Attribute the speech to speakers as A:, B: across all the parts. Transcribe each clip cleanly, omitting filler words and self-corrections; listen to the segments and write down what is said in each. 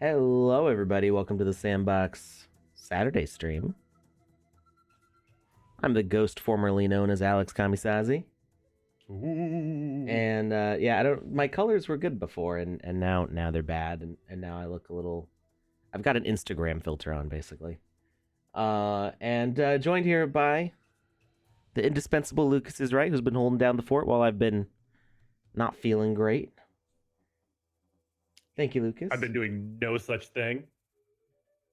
A: Hello, everybody. Welcome to the Sandbox Saturday stream. I'm the ghost formerly known as Alex Kamisazi.
B: Ooh.
A: And yeah, I don't. My colors were good before, and now they're bad, and now I look a little. I've got an Instagram filter on, basically. And joined here by the indispensable Lucas is right, who's been holding down the fort while I've been not feeling great. Thank you, Lucas.
B: I've been doing no such thing.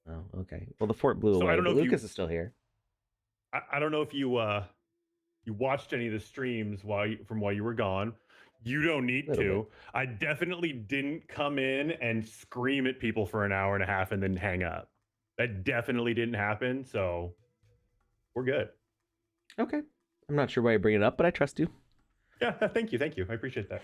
A: Oh, okay. Well, the fort blew
B: So I
A: away,
B: don't know
A: but
B: if you
A: Lucas is still here.
B: I don't know if you watched any of the streams while you were gone. You don't
A: A
B: need
A: little bit.
B: to. I definitely didn't come in and scream at people for an hour and a half and then hang up. That definitely didn't happen, so we're good.
A: Okay. I'm not sure why you bring it up, but I trust you.
B: Yeah, thank you. Thank you. I appreciate that.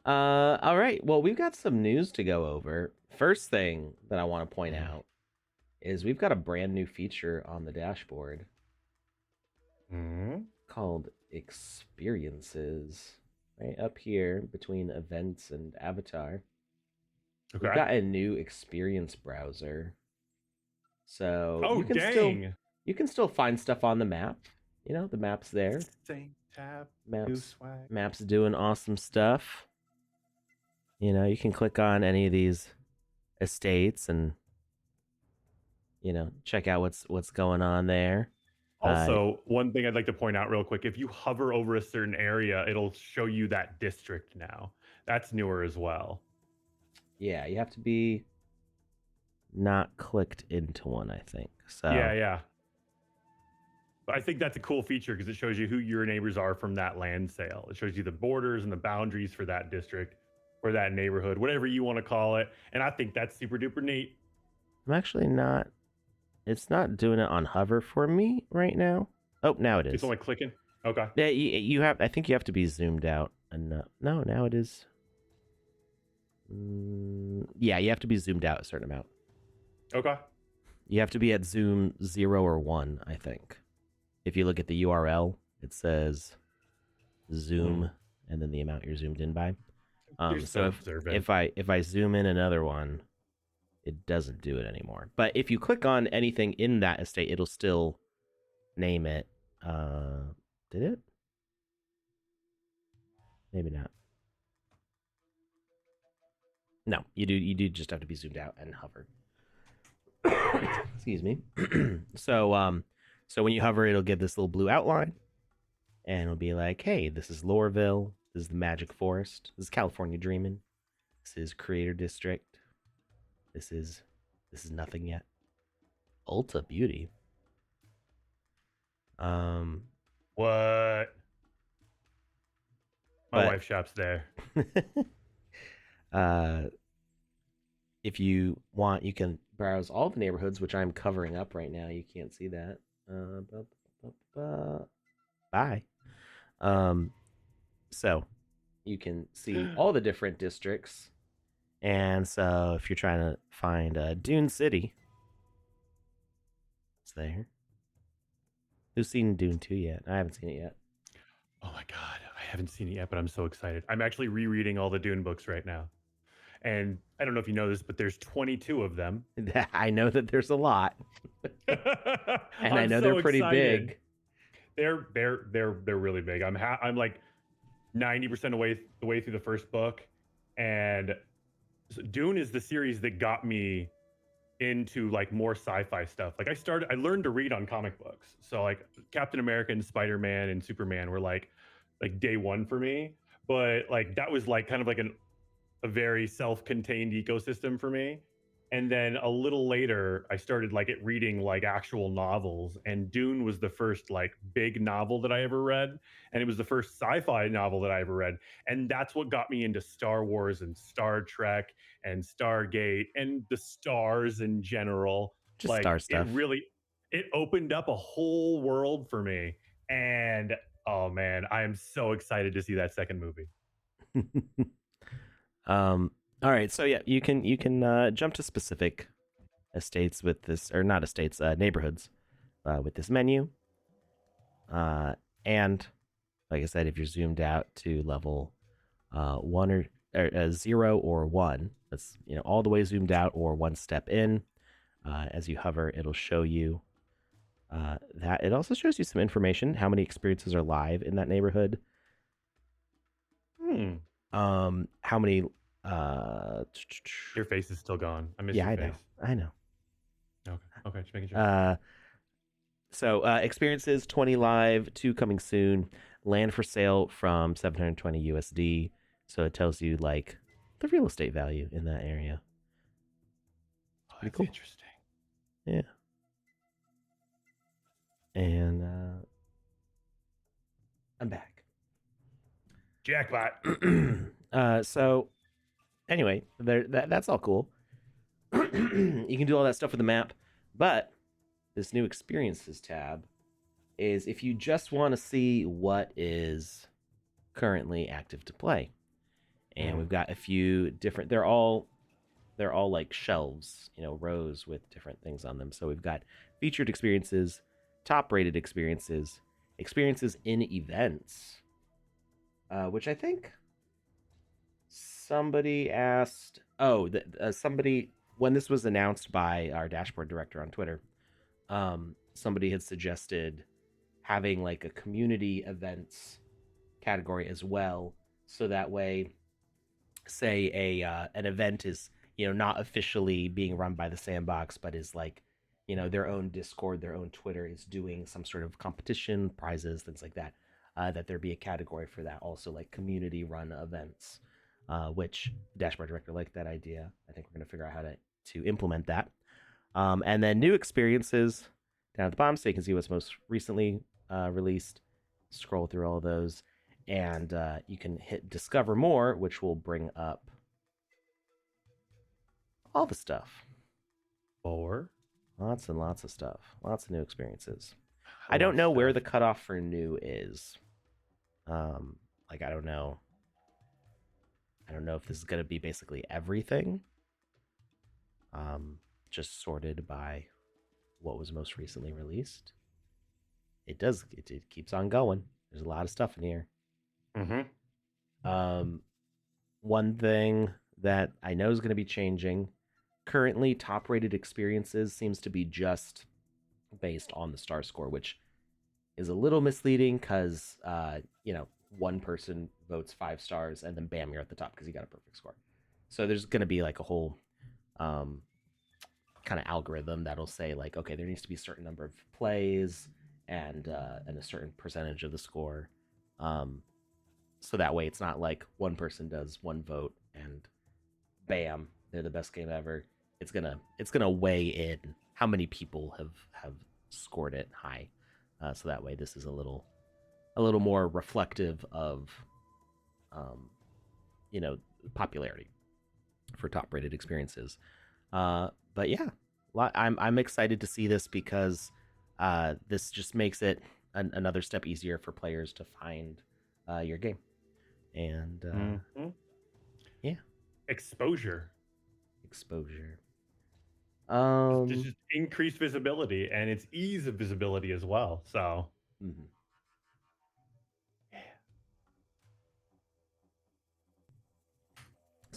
A: All right. Well, we've got some news to go over. First thing that I want to point out is we've got a brand new feature on the dashboard
B: Mm-hmm.
A: called experiences. Right up here between events and avatar. We've
B: Okay.
A: got a new experience browser. So
B: Oh, dang.
A: you can still find stuff on the map. You know, the map's there.
B: Same tab. New
A: Maps
B: swag.
A: maps doing awesome stuff. You know, you can click on any of these estates and check out what's going on there.
B: Also, one thing I'd like to point out real quick, if you hover over a certain area, it'll show you that district now. That's newer as well.
A: Yeah, you have to be not clicked into one, I think. So
B: Yeah. But I think that's a cool feature because it shows you who your neighbors are from that land sale. It shows you the borders and the boundaries for that district or that neighborhood, whatever you want to call it. And I think that's super duper neat.
A: I'm actually not. It's not doing it on hover for me right now. Oh, now it is.
B: It's only clicking. Okay.
A: Yeah, you have. I think you have to be zoomed out. And no, now it is. Yeah, you have to be zoomed out a certain amount.
B: Okay.
A: You have to be at zoom 0 or 1, I think. If you look at the URL, it says zoom and then the amount you're zoomed in by. So if I zoom in another one, it doesn't do it anymore. But if you click on anything in that estate, it'll still name it. Did it? Maybe not. No, you do just have to be zoomed out and hover. Excuse me. So when you hover, it'll give this little blue outline, and it'll be like, "Hey, this is Loreville. This is the Magic Forest. This is California Dreamin'. This is Creator District. This is nothing yet. Ulta Beauty.
B: What? My wife shops there.
A: If you want, you can browse all the neighborhoods, which I'm covering up right now. You can't see that. Bye. So you can see all the different districts. And so if you're trying to find Dune City, it's there. Who's seen Dune 2 yet? I haven't seen it yet.
B: Oh my God. I haven't seen it yet, but I'm so excited. I'm actually rereading all the Dune books right now. And I don't know if you know this, but there's 22 of them.
A: I know that there's a lot. And I know they're pretty big.
B: They're really big. I'm like 90% the way through the first book, and Dune is the series that got me into like more sci-fi stuff. Like I learned to read on comic books. So like Captain America and Spider-Man and Superman were like day one for me. But like that was like kind of like a very self-contained ecosystem for me. And then a little later, I started like reading like actual novels, and Dune was the first like big novel that I ever read, and it was the first sci-fi novel that I ever read, and that's what got me into Star Wars and Star Trek and Stargate and the stars in general.
A: Just
B: like
A: star stuff.
B: it opened up a whole world for me, and oh man, I am so excited to see that second movie.
A: All right, so yeah, you can jump to specific estates with this, or not estates, neighborhoods, with this menu. And like I said, if you're zoomed out to level 1 0 or 1. That's all the way zoomed out or one step in. As you hover, it'll show you that. It also shows you some information, how many experiences are live in that neighborhood. How many?
B: Your face is still gone. I miss
A: Yeah,
B: your
A: I
B: face.
A: know. I know.
B: Okay, just making sure.
A: So experiences 20 live, 2 coming soon. Land for sale from 720 USD. So it tells you like the real estate value in that area. Pretty cool.
B: Interesting.
A: Yeah. And I'm back.
B: Jackpot.
A: So anyway, that's all cool. You can do all that stuff with the map, but this new experiences tab is if you just want to see what is currently active to play. And we've got a few different, they're all like shelves, rows with different things on them. So we've got featured experiences, top rated experiences, experiences in events, which I think somebody asked. Oh, somebody, when this was announced by our dashboard director on Twitter, somebody had suggested having like a community events category as well, so that way, say an event is not officially being run by the Sandbox, but is like their own Discord, their own Twitter is doing some sort of competition, prizes, things like that. That there be a category for that, also like community run events, which dashboard director liked that idea. I think we're going to figure out how to implement that. And then new experiences down at the bottom, so you can see what's most recently released. Scroll through all of those, and you can hit discover more, which will bring up all the stuff. Lots and lots of stuff. Lots of new experiences. I don't know where the cutoff for new is. Like I don't know if this is going to be basically everything. Just sorted by what was most recently released. It keeps on going. There's a lot of stuff in here. One thing that I know is going to be changing. Currently, top rated experiences seems to be just based on the star score, which is a little misleading because one person votes 5 stars and then bam, you're at the top because you got a perfect score. So there's going to be like a whole kind of algorithm that'll say like, okay, there needs to be a certain number of plays and a certain percentage of the score. So that way it's not like one person does one vote and bam, they're the best game ever. It's gonna weigh in how many people have scored it high. So that way this is a little more reflective of popularity for top rated experiences. But yeah, I'm excited to see this because this just makes it another step easier for players to find your game. And yeah,
B: exposure.
A: Just
B: increased visibility, and it's ease of visibility as well. So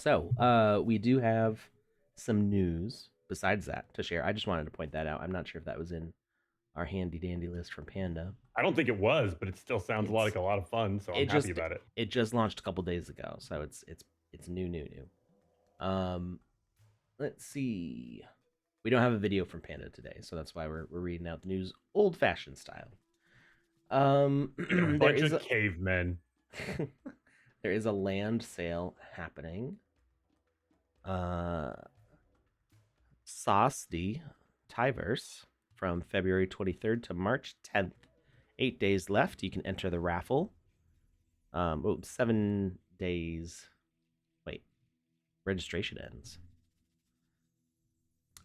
A: So we do have some news besides that to share. I just wanted to point that out. I'm not sure if that was in our handy dandy list from Panda.
B: I don't think it was, but it still sounds like a lot of fun, so I'm happy about it.
A: It just launched a couple days ago, so it's new. Let's see. We don't have a video from Panda today, so that's why we're reading out the news old fashioned style.
B: A bunch of cavemen.
A: There is a land sale happening. SOSD Tyverse from February 23rd to March 10th. 8 days left. You can enter the raffle. 7 days. Wait, registration ends.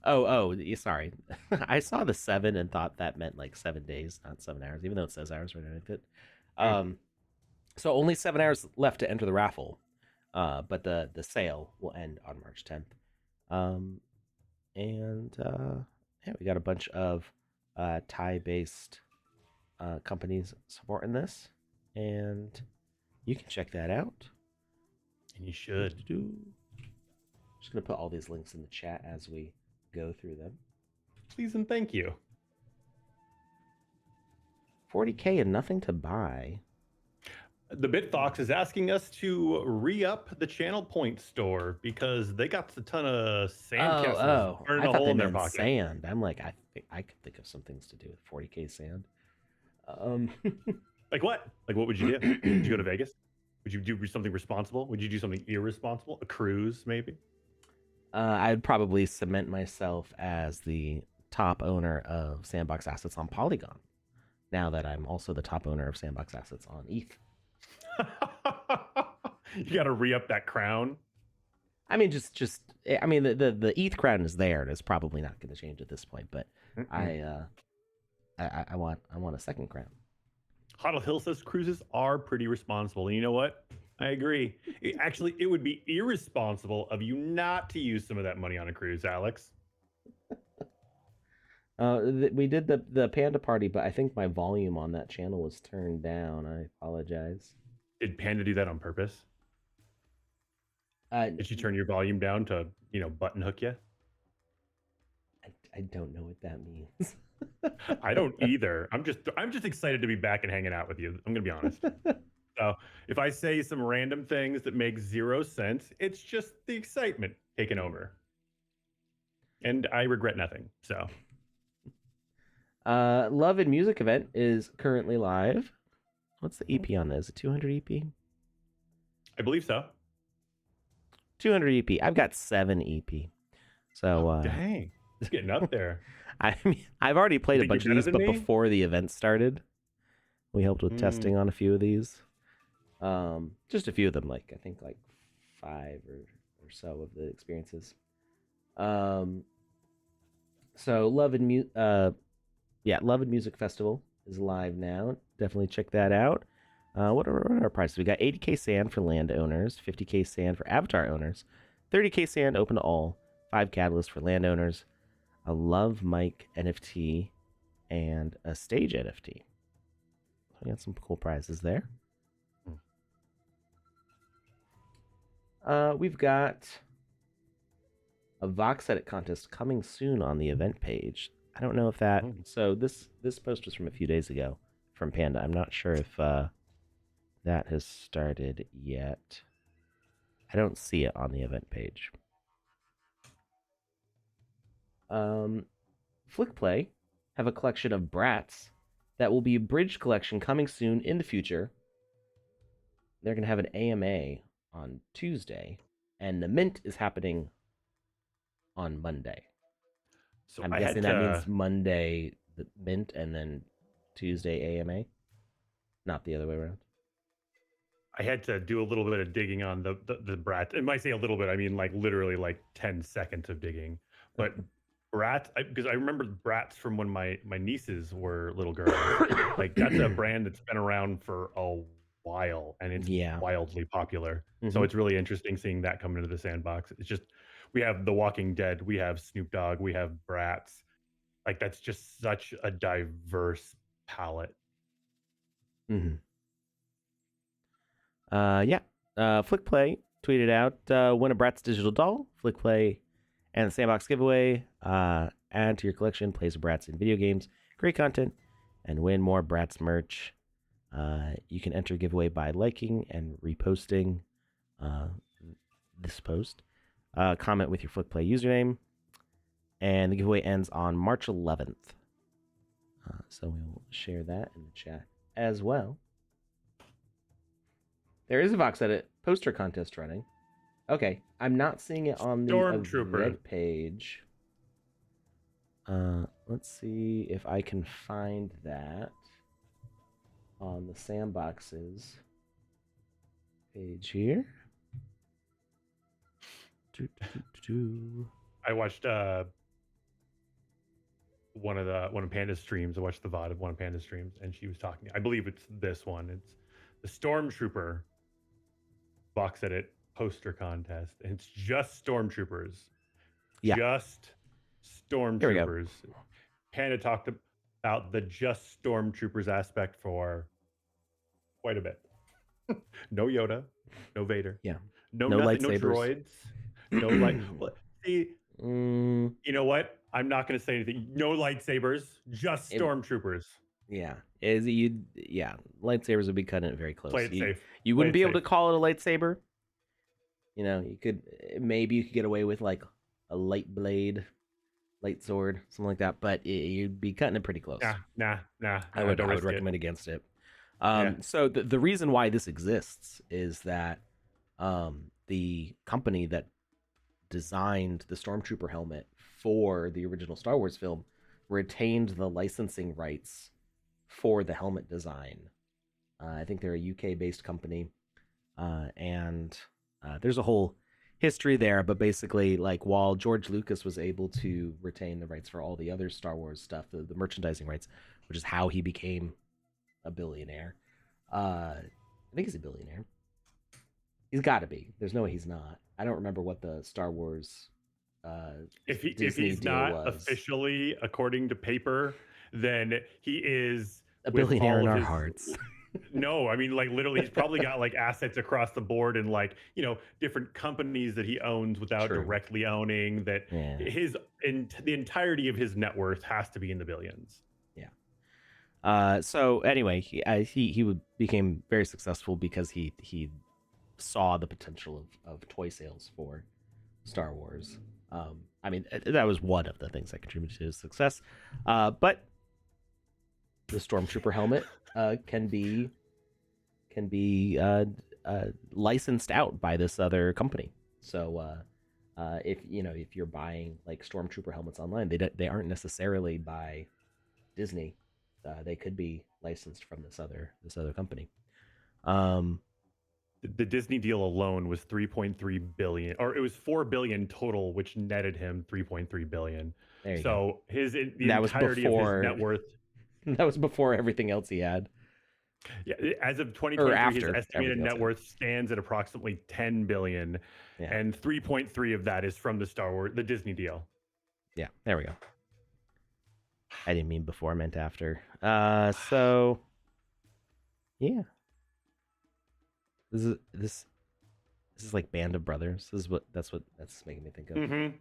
A: Oh, sorry. I saw the 7 and thought that meant like 7 days, not 7 hours, even though it says hours right underneath it. So only 7 hours left to enter the raffle, but the sale will end on March 10th. Yeah, we got a bunch of Thai-based companies supporting this, and you can check that out.
B: And you should.
A: Just gonna put all these links in the chat as we go through them.
B: Please and thank you.
A: 40K and nothing to buy.
B: The BitFox is asking us to re-up the channel point store because they got a ton of sand castles burning a hole in their pocket.
A: Sand. I'm like, I could think of some things to do with 40K sand.
B: Like what? Like what would you do? Would you go to Vegas? Would you do something responsible? Would you do something irresponsible? A cruise, maybe?
A: I'd probably cement myself as the top owner of Sandbox assets on Polygon. Now that I'm also the top owner of Sandbox assets on ETH.
B: You got to re-up that crown.
A: I mean, I mean, the ETH crown is there, and it's probably not going to change at this point. But I want a second crown.
B: Huddle Hill says cruises are pretty responsible. And you know what? I agree. It would be irresponsible of you not to use some of that money on a cruise, Alex.
A: We did the Panda party, but I think my volume on that channel was turned down. I apologize.
B: Did Panda do that on purpose? Did she turn your volume down to, button hook you?
A: I don't know what that means.
B: I don't either. I'm just excited to be back and hanging out with you. I'm gonna be honest. So if I say some random things that make zero sense, it's just the excitement taking over. And I regret nothing. So
A: Love and Music event is currently live. What's the EP on this? A 200 EP?
B: I believe so.
A: 200 EP. I've got 7 EP. So
B: dang. It's getting up there.
A: I mean, I've already played a bunch of these, but before the event started, we helped with testing on a few of these. Just a few of them, like I think like 5 or so of the experiences. So Love and Music Festival is live now. Definitely check that out. What are our prices? We got 80K sand for landowners, 50K sand for avatar owners, 30K sand open to all, 5 catalysts for landowners, a Love Mic NFT, and a Stage NFT. We got some cool prizes there. We've got a Vox Edit contest coming soon on the event page. I don't know if that... So this post was from a few days ago from Panda. I'm not sure if that has started yet. I don't see it on the event page. Flickplay have a collection of brats that will be a bridge collection coming soon in the future. They're going to have an AMA on Tuesday, and the mint is happening on Monday. So I'm guessing that means Monday the mint and then Tuesday AMA, not the other way around.
B: I had to do a little bit of digging on the brat. And when I say a little bit, I mean like literally like 10 seconds of digging. But brats, because I remember brats from when my nieces were little girls. Like that's a brand that's been around for a while, and it's wildly popular. So it's really interesting seeing that come into the sandbox. It's just, we have The Walking Dead, we have Snoop Dogg, we have brats. Like that's just such a diverse palette.
A: Flickplay tweeted out, win a Bratz digital doll, Flickplay and the Sandbox giveaway. Add to your collection, play some Bratz in video games, great content, and win more Bratz merch. You can enter giveaway by liking and reposting this post. Comment with your Flickplay username, and the giveaway ends on March 11th. So we will share that in the chat as well. There is a Vox Edit poster contest running. Okay, I'm not seeing it on the event page. Let's see if I can find that on the Sandbox's page here.
B: I watched one of Panda's streams. I watched the VOD of one of Panda's streams, and she was talking. I believe it's this one. It's the Stormtrooper Vox Edit poster contest, and it's just Stormtroopers.
A: Yeah.
B: Just Stormtroopers. Panda talked about the just Stormtroopers aspect for quite a bit. No Yoda, no Vader.
A: Yeah.
B: no
A: No
B: nothing, no
A: lightsabers.
B: droids, no light. Well, see,
A: mm,
B: you know what? I'm not going to say anything. No lightsabers, just
A: it,
B: stormtroopers.
A: yeah, yeah, lightsabers would be cutting it very
B: Play
A: close.
B: it safe.
A: You
B: Play
A: wouldn't
B: it
A: be able to
B: safe.
A: call it a lightsaber. You know, you could maybe you could get away with like a light blade, light sword, something like that, but you'd be cutting it pretty close.
B: Nah. Don't
A: I would
B: risk it.
A: recommend against it.
B: Yeah.
A: So the reason why this exists is that the company that designed the Stormtrooper helmet for the original Star Wars film retained the licensing rights for the helmet design. I think they're a UK based company, and there's a whole history there. But basically, like while George Lucas was able to retain the rights for all the other Star Wars stuff, the merchandising rights, which is how he became a billionaire. I think he's a billionaire. He's got to be. There's no way he's not. I don't remember what the Star Wars
B: If
A: Disney
B: he's
A: deal
B: not
A: was.
B: officially according to paper, then he is
A: A
B: with
A: billionaire
B: all
A: in
B: of
A: our
B: his.
A: hearts.
B: No, I mean, like literally, he's probably got like assets across the board and like different companies that he owns without
A: True.
B: directly owning. That
A: Yeah.
B: the entirety of his net worth has to be in the billions.
A: Yeah. So anyway, he became very successful because he saw the potential of toy sales for Star Wars. I mean, that was one of the things that contributed to his success. But the Stormtrooper helmet can be licensed out by this other company. So if you're buying like Stormtrooper helmets online, they aren't necessarily by Disney. They could be licensed from this other company. Um,
B: The Disney deal alone was 3.3 billion, or it was 4 billion total, which netted him 3.3 billion.
A: there you go.
B: So the
A: And that was
B: entirety of his
A: before
B: net worth.
A: that was before everything else he had,
B: Yeah, as of
A: or
B: 2023, his
A: after
B: estimated
A: everything else
B: net
A: had.
B: worth stands at approximately 10 billion,
A: Yeah,
B: and 3.3 of that is from the Disney deal.
A: yeah. There we go. I didn't mean before, I meant after. So yeah, this is like Band of Brothers. This is what that's making me think of.
B: Mm-hmm.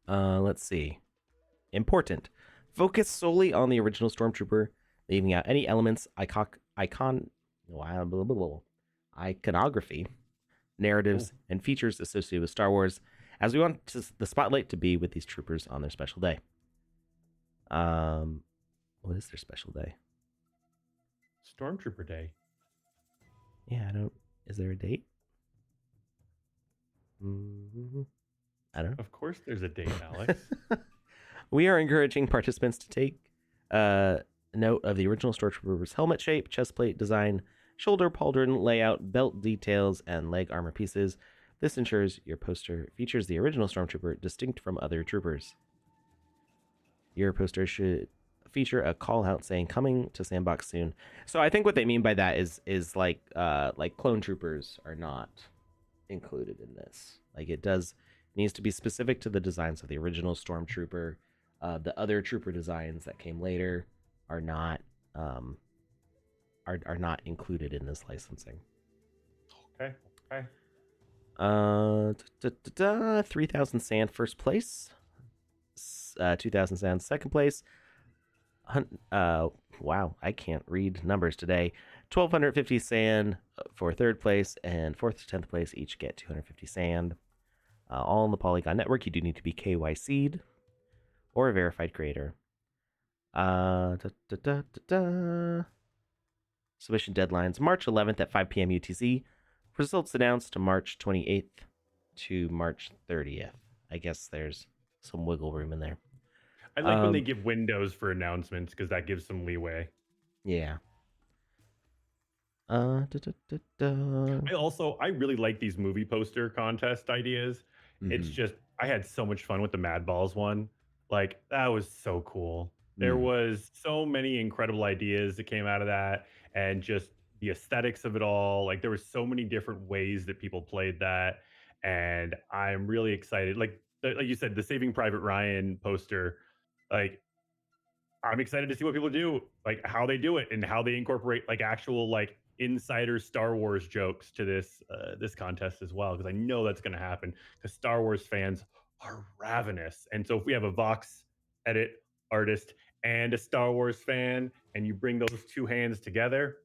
A: Let's see. Important. Focus solely on the original Stormtrooper, leaving out any elements, iconography, narratives,
B: Ooh.
A: and features associated with Star Wars, as we want the spotlight to be with these troopers on their special day. What is their special day?
B: Stormtrooper Day.
A: Yeah, I don't. Is there a date? Mm-hmm. I don't know.
B: Of course, there's a date, Alex.
A: We are encouraging participants to take note of the original Stormtrooper's helmet shape, chest plate design, shoulder pauldron layout, belt details, and leg armor pieces. This ensures your poster features the original Stormtrooper distinct from other troopers. Your poster should feature a call out saying "coming to Sandbox soon." So I think what they mean by that is like clone troopers are not included in this. Like it needs to be specific to the designs of the original Stormtrooper. The other trooper designs that came later are not are not included in this licensing.
B: Okay.
A: 3,000 sand first place, 2,000 sand second place. Wow, I can't read numbers today. 1,250 sand for third place, and fourth to 10th place each get 250 sand. All in the Polygon network. You do need to be KYC'd or a verified creator. Submission deadlines March 11th at 5 p.m. UTC. Results announced March 28th to March 30th. I guess there's some wiggle room in there.
B: I like when they give windows for announcements because that gives some leeway.
A: Yeah.
B: I really like these movie poster contest ideas. It's just I had so much fun with the Mad Balls one. Like that was so cool. There was so many incredible ideas that came out of that, and just the aesthetics of it all. Like there were so many different ways that people played that, and I'm really excited. Like you said, the Saving Private Ryan poster. Like I'm excited to see what people do, like how they do it and how they incorporate like actual like insider Star Wars jokes to this contest as well, because I know that's going to happen because Star Wars fans are ravenous. And so if we have a Vox edit artist and a Star Wars fan, and you bring those two hands together,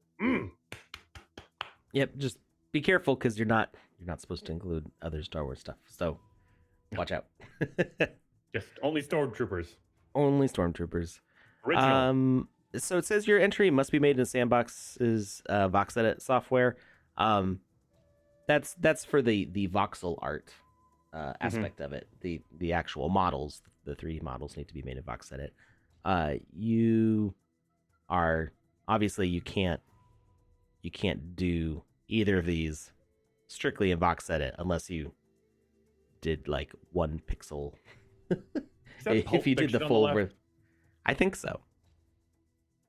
A: Yep, just be careful because you're not supposed to include other Star Wars stuff. So watch out.
B: just only stormtroopers.
A: Only stormtroopers.
B: Original.
A: So it says your entry must be made in Sandbox's Vox Edit software. That's for the voxel art aspect of it. The actual models, the 3D models need to be made in Vox Edit. You are obviously you can't do either of these strictly in Vox Edit unless you did like 1 pixel. If you did the full, I think so.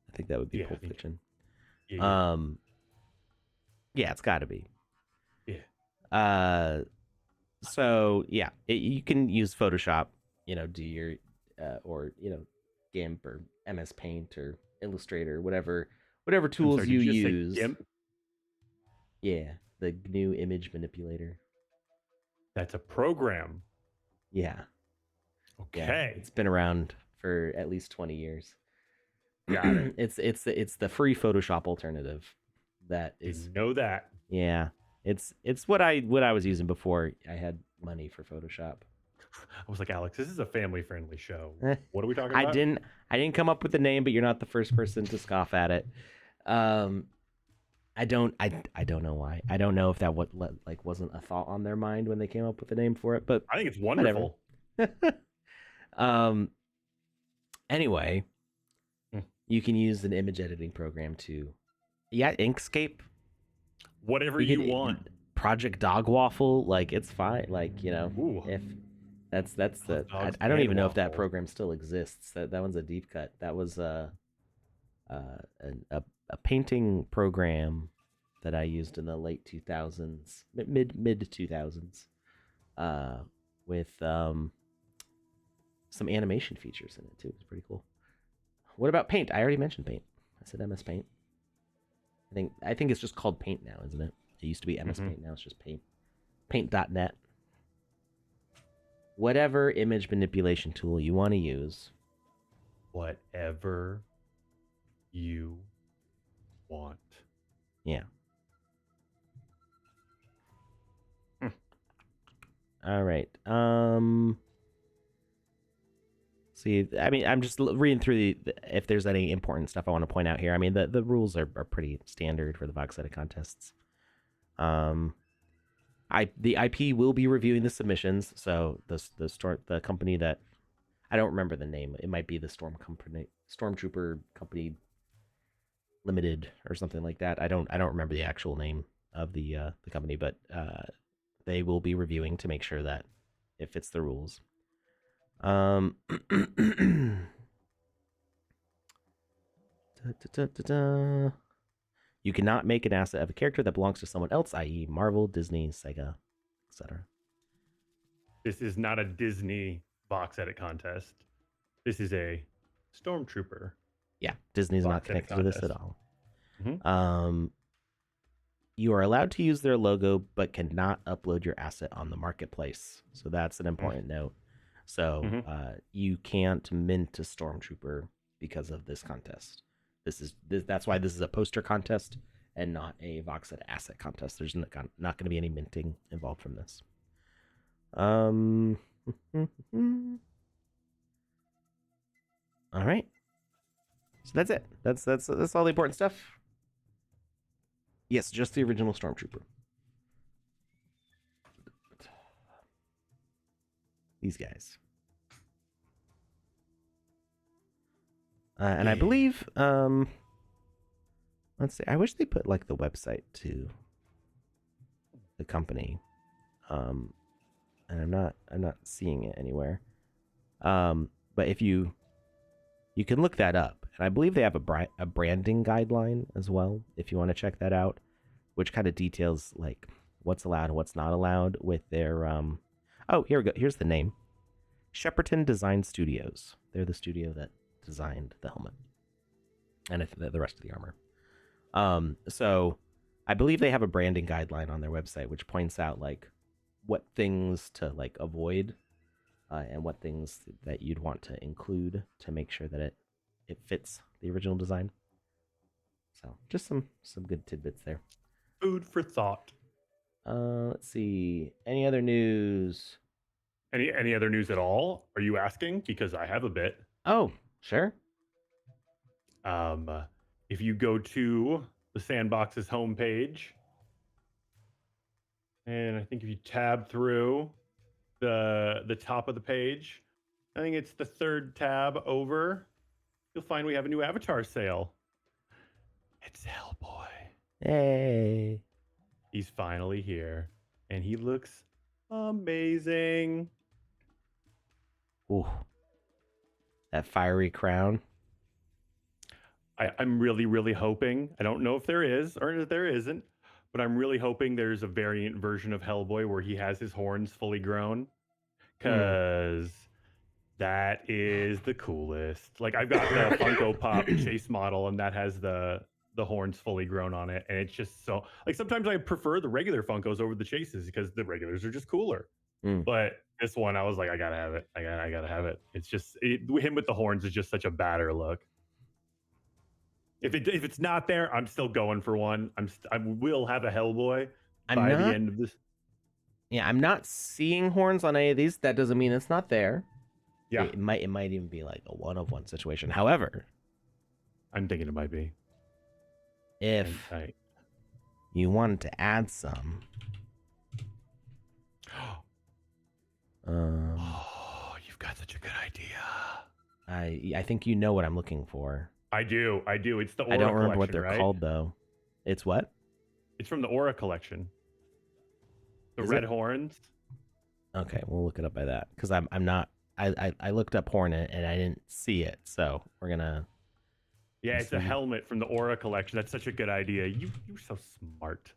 A: I think that would be Pulp Fiction.
B: Yeah.
A: Yeah, it's got to be.
B: Yeah.
A: So yeah, you can use Photoshop, do your or GIMP or MS Paint or Illustrator, whatever tools you use.
B: GIMP?
A: Yeah, the GNU image manipulator.
B: That's a program.
A: Yeah.
B: Okay.
A: Yeah, it's been around for at least 20 years.
B: Got it.
A: It's the free Photoshop alternative. That is.
B: Didn't know that.
A: Yeah. It's what I was using before I had money for Photoshop.
B: I was like, Alex, this is a family-friendly show. What are we talking about?
A: I didn't come up with the name, but you're not the first person to scoff at it. I don't know why. I don't know if that wasn't a thought on their mind when they came up with the name for it, but
B: I think it's wonderful.
A: Anyway, you can use an image editing program to Inkscape.
B: Whatever you want.
A: Project Dog Waffle, it's fine.
B: Ooh.
A: If that's the I don't even know if that program still exists. That one's a deep cut. That was a painting program that I used in the late 2000s, mid 2000s, with some animation features in it too. It's pretty cool. What about Paint? I already mentioned Paint. I said MS Paint. I think it's just called Paint now, isn't it? It used to be MS Paint. Now it's just Paint. Paint.net. Whatever image manipulation tool you want to use.
B: Whatever you want.
A: Yeah. All right. See, I'm just reading through if there's any important stuff I want to point out here. The rules are pretty standard for the Vox Edit contests. The IP will be reviewing the submissions. So the company that I don't remember the name. It might be the Stormtrooper Company Limited or something like that. I don't remember the actual name of the company, but they will be reviewing to make sure that it fits the rules. You cannot make an asset of a character that belongs to someone else, i.e. Marvel, Disney, Sega, etc.
B: This is not a Disney Vox Edit contest. This is a Stormtrooper.
A: Yeah, Disney's not connected to this at all. You are allowed to use their logo, but cannot upload your asset on the marketplace. So that's an important note. So you can't mint a Stormtrooper because of this contest. That's why this is a poster contest and not a Vox Edit asset contest. There's not going to be any minting involved from this. All right. So that's it. That's all the important stuff. Yes, just the original Stormtrooper. These guys. And I believe, let's see. I wish they put the website to the company, and I'm not seeing it anywhere. But if you can look that up, and I believe they have a branding guideline as well. If you want to check that out, which kind of details what's allowed and what's not allowed with their Oh, here we go. Here's the name. Shepperton Design Studios. They're the studio that designed the helmet and the rest of the armor. So I believe they have a branding guideline on their website which points out like what things to like avoid and what things that you'd want to include to make sure that it fits the original design. So just some good tidbits there.
B: Food for thought.
A: Let's see. Any other news?
B: Any other news at all? Are you asking? Because I have a bit.
A: Oh, sure.
B: If you go to the Sandbox's homepage, and I think if you tab through the top of the page, I think it's the third tab over, you'll find we have a new avatar sale. It's Hellboy.
A: Hey.
B: He's finally here, and he looks amazing.
A: Ooh. That fiery crown.
B: I'm really, really hoping, I don't know if there is or if there isn't, but I'm really hoping there's a variant version of Hellboy where he has his horns fully grown, because that is the coolest. Like, I've got the Funko Pop Chase model, and that has the horns fully grown on it, and it's just so, like, sometimes I prefer the regular Funkos over the Chases because the regulars are just cooler. But this one, I was like, I gotta have it. I gotta have it. It's just him with the horns is just such a badder look. If it's not there, I'm still going for one. I will have a Hellboy by the end of this.
A: Yeah, I'm not seeing horns on any of these. That doesn't mean it's not there.
B: Yeah,
A: it might even be like a one of one situation. However,
B: I'm thinking it might be.
A: If you wanted to add some,
B: oh, you've got such a good idea.
A: I think you know what I'm looking for.
B: I do. It's the Aura
A: I don't remember what they're
B: right?
A: called though. It's what?
B: It's from the Aura collection. The red horns.
A: Okay, we'll look it up by that because I'm not. I looked up Hornet and I didn't see it, so we're gonna.
B: Yeah, it's a helmet from the Aura collection. That's such a good idea. You're so smart.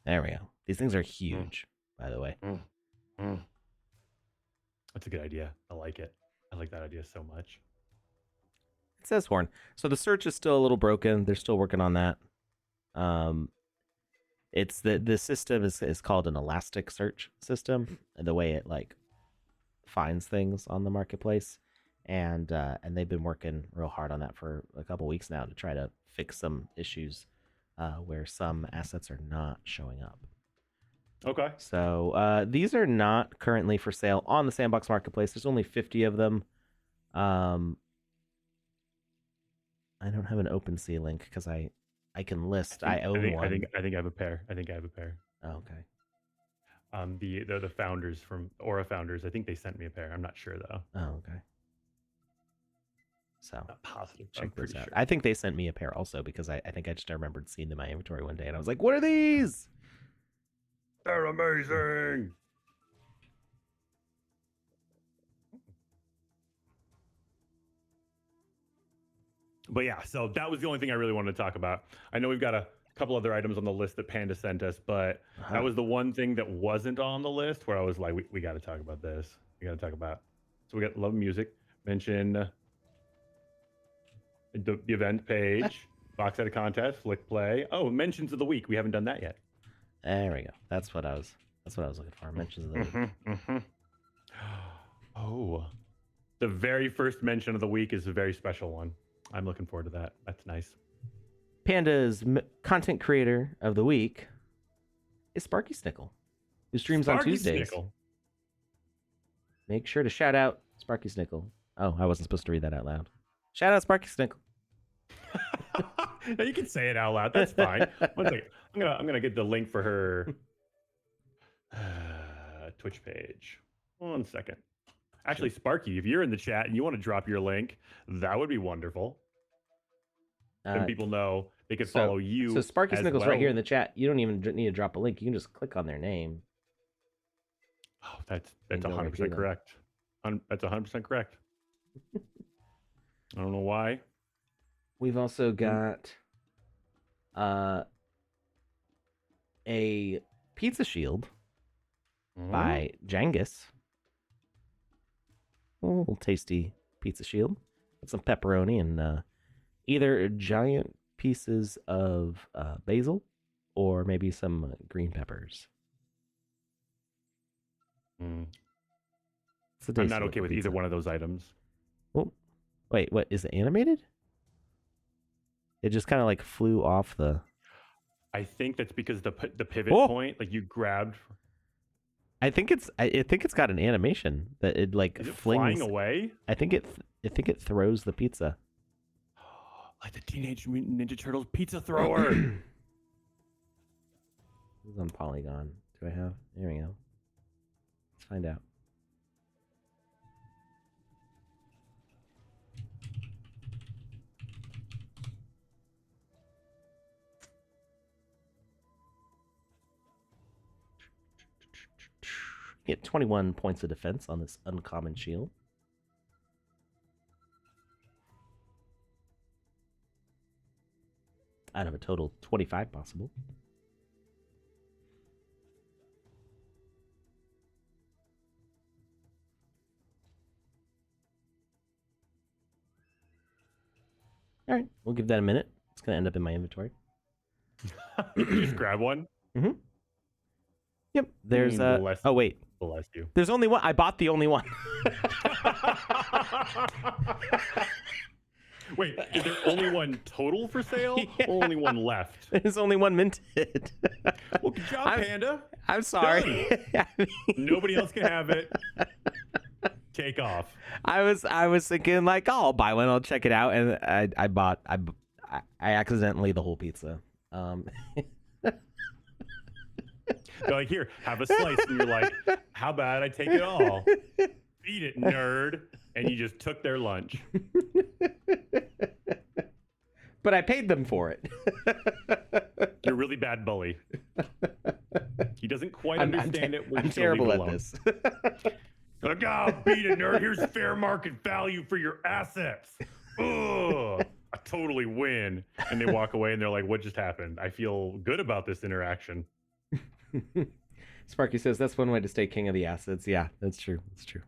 A: There we go. These things are huge, by the way.
B: That's a good idea. I like it. I like that idea so much.
A: It says horn. So the search is still a little broken. They're still working on that. It's the system is called an elastic search system. The way it like finds things on the marketplace, and they've been working real hard on that for a couple weeks now to try to fix some issues where some assets are not showing up.
B: Okay.
A: So these are not currently for sale on the Sandbox marketplace. There's only 50 of them. I don't have an OpenSea link because I can list. I own one.
B: I think I have a pair.
A: Oh, okay.
B: The founders from Aura founders. I think they sent me a pair. I'm not sure though.
A: Oh, okay. So
B: not positive.
A: Check this out. Sure. I think they sent me a pair also because I think I just remembered seeing them in my inventory one day and I was like, "What are these?
B: They're amazing." But yeah, so that was the only thing I really wanted to talk about. I know we've got a couple other items on the list that Panda sent us, but that was the one thing that wasn't on the list where I was like, we got to talk about this. We got to talk about. So we got Love Music, mention the event page, box set of contest, flick play. Oh, mentions of the week. We haven't done that yet.
A: There we go. That's what I was looking for. Mentions of the week.
B: Oh, the very first mention of the week is a very special one. I'm looking forward to that. That's nice.
A: Panda's content creator of the week is Sparky Snickle, who streams on Tuesdays. Snickle. Make sure to shout out Sparky Snickle. Oh, I wasn't supposed to read that out loud. Shout out Sparky Snickle.
B: No, you can say it out loud. That's fine. One second. I'm gonna get the link for her Twitch page. 1 second. Actually, Sparky, if you're in the chat and you want to drop your link, that would be wonderful. Then people know they could follow you.
A: So Sparky Snickle's right here in the chat. You don't even need to drop a link. You can just click on their name.
B: Oh, that's 100% correct. That's 100% correct. I don't know why.
A: We've also got a pizza shield by Jangus. A little tasty pizza shield with some pepperoni and either giant pieces of basil or maybe some green peppers.
B: I'm not okay with either one of those items.
A: Oh, wait, what is it animated? It just kind of like flew off the.
B: I think that's because the pivot point, like you grabbed.
A: I think it's got an animation that it like
B: is it
A: flings
B: flying away.
A: I think it throws the pizza.
B: Like the Teenage Mutant Ninja Turtles pizza thrower.
A: This is on Polygon. Do I have? There we go. Let's find out. Get 21 points of defense on this uncommon shield. Out of a total 25 possible. All right, we'll give that a minute. It's going to end up in my inventory.
B: Just grab one?
A: Mm-hmm. Yep, there's oh, wait.
B: Bless you.
A: There's only one. I bought the only one.
B: Wait, is there only one total for sale? Yeah. Or only one left?
A: There's only one minted.
B: Well, good job, Panda.
A: I'm sorry.
B: Nobody else can have it. Take off.
A: I was thinking like, oh, I'll buy one. I'll check it out, and I accidentally the whole pizza.
B: They're like, here, have a slice, and you're like, how about I take it all? Eat it, nerd. And you just took their lunch.
A: But I paid them for it.
B: You're a really bad bully. He doesn't quite understand it.
A: I'm terrible at this.
B: Like, oh, beat it, nerd. Here's fair market value for your assets. Ugh, I totally win. And they walk away and they're like, what just happened? I feel good about this interaction.
A: Sparky says that's one way to stay king of the assets. Yeah, that's true. That's true.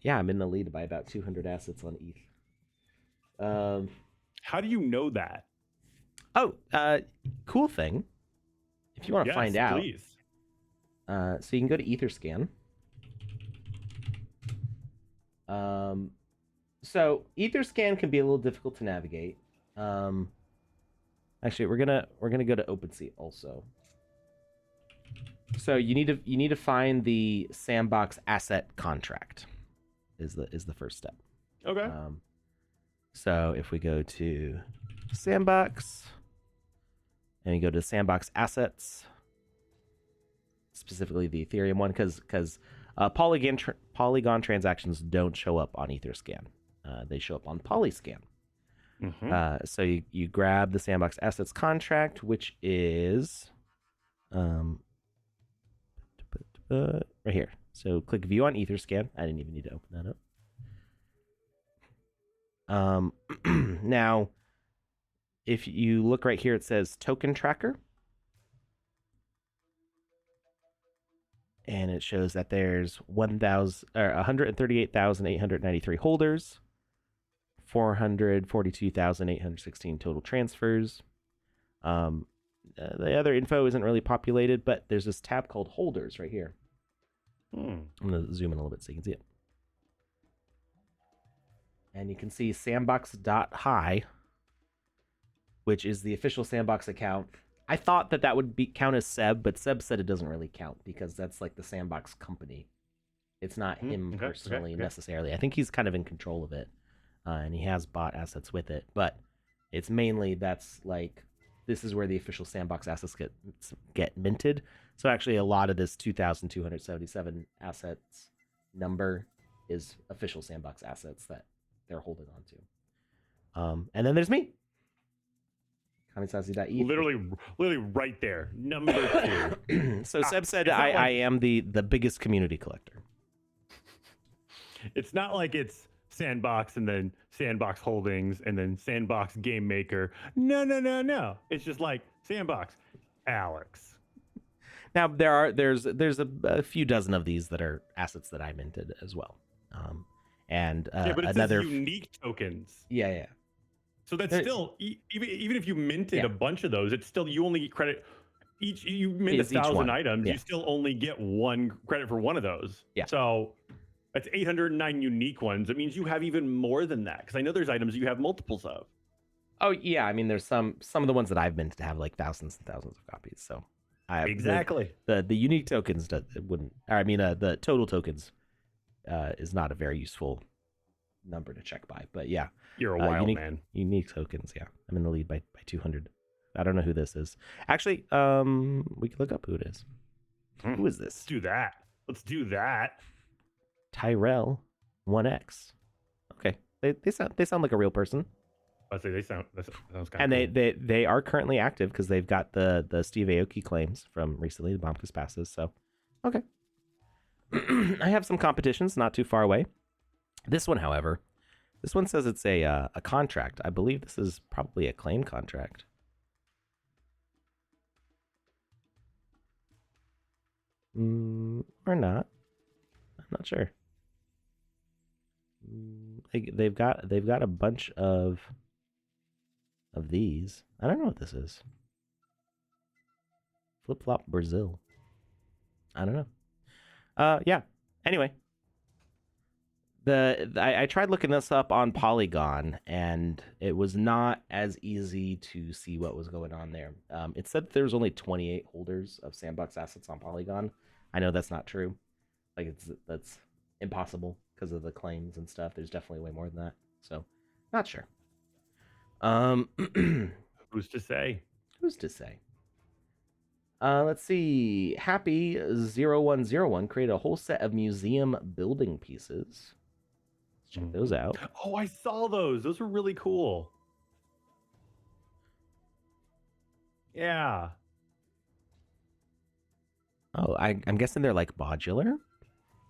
A: Yeah, I'm in the lead by about 200 assets on ETH.
B: How do you know that?
A: Oh, cool thing. If you want to find out,
B: please.
A: So you can go to Etherscan. So Etherscan can be a little difficult to navigate. Actually, we're gonna go to OpenSea also. So you need to find the Sandbox asset contract. Is the first step.
B: Okay.
A: So if we go to Sandbox and we go to Sandbox assets, specifically the Ethereum one, because Polygon transactions don't show up on Etherscan. They show up on Polyscan. Mm-hmm. So you grab the Sandbox assets contract, which is right here. So click view on Etherscan. I didn't even need to open that up. Now, if you look right here, it says token tracker. And it shows that there's 138,893 holders, 442,816 total transfers. The other info isn't really populated, but there's this tab called holders right here. I'm going to zoom in a little bit so you can see it. And you can see sandbox.high, which is the official Sandbox account. I thought that would count as Seb, but Seb said it doesn't really count because that's like the Sandbox company. It's not him personally necessarily. I think he's kind of in control of it, and he has bought assets with it. But it's mainly this is where the official Sandbox assets get minted. So actually, a lot of this 2,277 assets number is official Sandbox assets that they're holding on to. And then there's me. Kamisazi.eth.
B: Literally right there. Number 2.
A: So Seb said I am the biggest community collector.
B: It's not like it's Sandbox and then Sandbox Holdings and then Sandbox Game Maker. No. It's just like Sandbox Alex.
A: Now there's a few dozen of these that are assets that I minted as well. and
B: Yeah, but it says
A: another.
B: unique tokens.
A: Yeah, yeah.
B: So that's still even if you minted
A: Yeah.
B: a bunch of those, it's still you only get credit each. You mint
A: It's each
B: 1,000
A: one.
B: items,
A: Yeah.
B: you still only get one credit for one of those.
A: Yeah.
B: So that's 809 unique ones. It means you have even more than that because I know there's items you have multiples of.
A: Oh yeah, I mean, there's some of the ones that I've minted to have like thousands and thousands of copies. So I
B: Exactly.
A: the unique tokens it wouldn't. Or I mean, the total tokens is not a very useful number to check by. But yeah,
B: You're a wild man.
A: Unique tokens. Yeah, I'm in the lead by 200. I don't know who this is. Actually, we can look up who it is. Who is this?
B: Let's do that. Let's do that.
A: Tyrell 1X. Okay, they sound like a real person.
B: I say that sounds kind of
A: and
B: cool.
A: they are currently active because they've got the Steve Aoki claims from recently, the Bombkas passes. So, okay. I have some competitions not too far away. This one, however, this one says it's a contract. I believe this is probably a claim contract. Or not. I'm not sure. They've got a bunch of these. I don't know what this is. Flip Flop Brazil. I don't know. Yeah. Anyway, I tried looking this up on Polygon, and it was not as easy to see what was going on there. It said there was only 28 holders of Sandbox assets on Polygon. I know that's not true. Like that's impossible because of the claims and stuff. There's definitely way more than that. So, not sure.
B: Who's to say?
A: Who's to say? Let's see. Happy 0101 created a whole set of museum building pieces. Let's check those out.
B: Oh, I saw those. Those were really cool. Yeah.
A: Oh, I'm guessing they're like modular.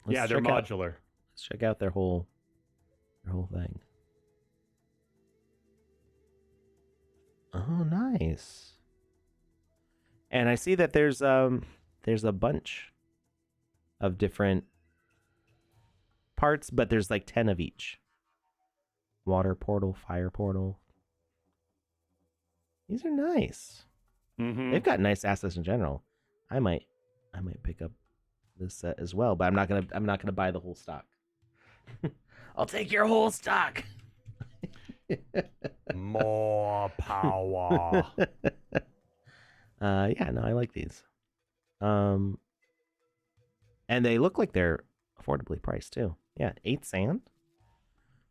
B: Yeah, they're modular.
A: Let's check out their whole thing. Oh, nice. And I see that there's a bunch of different parts, but there's like 10 of each. Water portal, fire portal. These are nice. They've got nice assets in general. I might pick up this set as well, but I'm not gonna buy the whole stock. I'll take your whole stock.
B: More power.
A: Yeah, no, I like these. And they look like they're affordably priced too. Yeah, 8 sand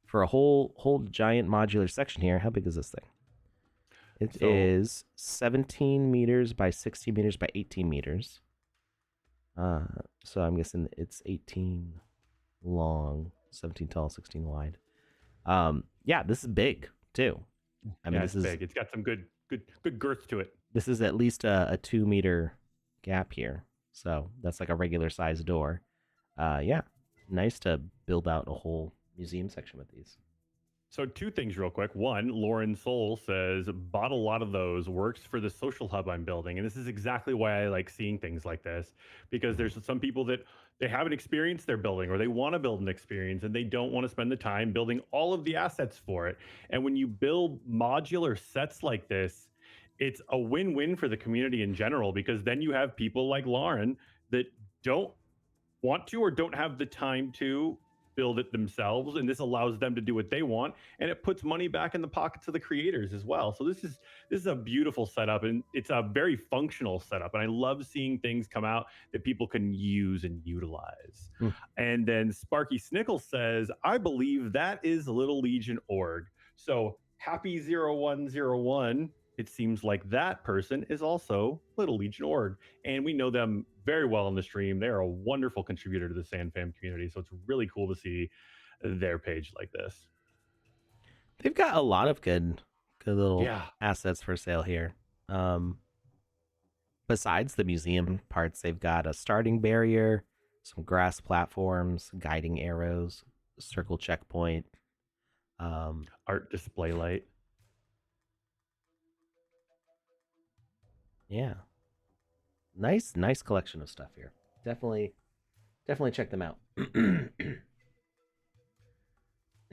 A: for a whole giant modular section here. How big is this thing? It is 17 meters by 16 meters by 18 meters. So I'm guessing it's 18 long, 17 tall, 16 wide. Yeah, this is big too.
B: I mean, this is big. It's got some good girth to it.
A: This is at least a 2 meter gap here, so that's like a regular size door. Yeah, nice to build out a whole museum section with these.
B: So 2 things real quick. One, Lauren Soul says, bought a lot of those, works for the social hub I'm building. And this is exactly why I like seeing things like this, because there's some people that they have an experience they're building, or they want to build an experience, and they don't want to spend the time building all of the assets for it. And when you build modular sets like this, it's a win-win for the community in general, because then you have people like Lauren that don't want to or don't have the time to build it themselves, and this allows them to do what they want, and it puts money back in the pockets of the creators as well. So this is a beautiful setup, and it's a very functional setup, and I love seeing things come out that people can use and utilize. And then Sparky Snickle says, I believe that is Little Legion org. So Happy 0101, it seems like that person is also Little Legion org, and we know them very well in the stream. They are a wonderful contributor to the Sand Fam community, so it's really cool to see their page like this.
A: They've got a lot of good little assets for sale here. Besides the museum parts, they've got a starting barrier, some grass platforms, guiding arrows, circle checkpoint,
B: art display light.
A: Yeah. Nice collection of stuff here. Definitely check them out.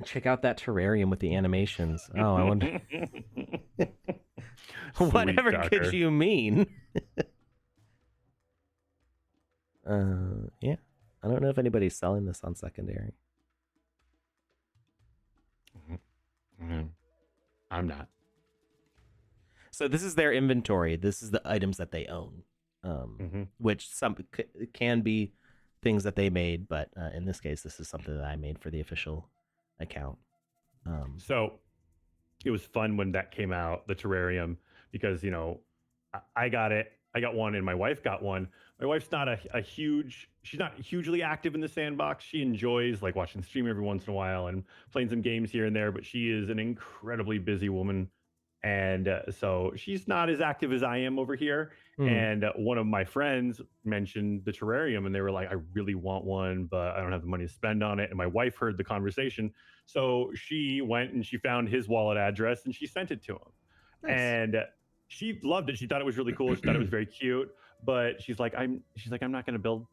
A: Check out that terrarium with the animations. Oh, I wonder.
B: Sweet
A: Whatever could
B: Docker.
A: you mean? Yeah. I don't know if anybody's selling this on secondary.
B: I'm not.
A: So this is their inventory. This is the items that they own, which some can be things that they made, but in this case, this is something that I made for the official account.
B: So it was fun when that came out, the terrarium, because I got it. I got one, and my wife got one. My wife's not she's not hugely active in the Sandbox. She enjoys like watching the stream every once in a while and playing some games here and there, but she is an incredibly busy woman, and so she's not as active as I am over here. And one of my friends mentioned the terrarium, and they were like, "I really want one, but I don't have the money to spend on it." And my wife heard the conversation, so she went and she found his wallet address and she sent it to him.
A: Nice.
B: And she loved it. She thought it was really cool. She thought it was very cute. But she's like, I'm not going to build,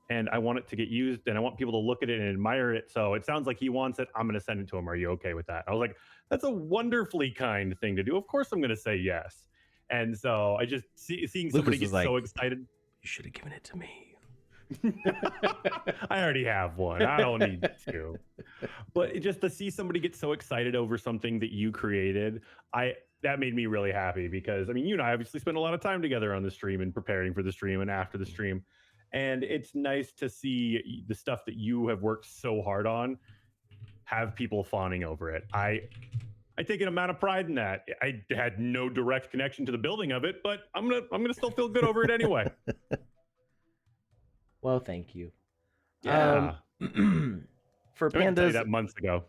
B: and I want it to get used, and I want people to look at it and admire it. So it sounds like he wants it. I'm going to send it to him. Are you okay with that? I was like, that's a wonderfully kind thing to do. Of course, I'm going to say yes. And so I just seeing somebody get so excited.
A: You should have given it to me.
B: I already have one. I don't need two. But just to see somebody get so excited over something that you created, that made me really happy, because I mean, you and I obviously spend a lot of time together on the stream and preparing for the stream and after the stream. And it's nice to see the stuff that you have worked so hard on have people fawning over it. I take an amount of pride in that. I had no direct connection to the building of it, but I'm gonna still feel good over it anyway.
A: Well, thank you.
B: Yeah.
A: For pandas,
B: tell you that months ago.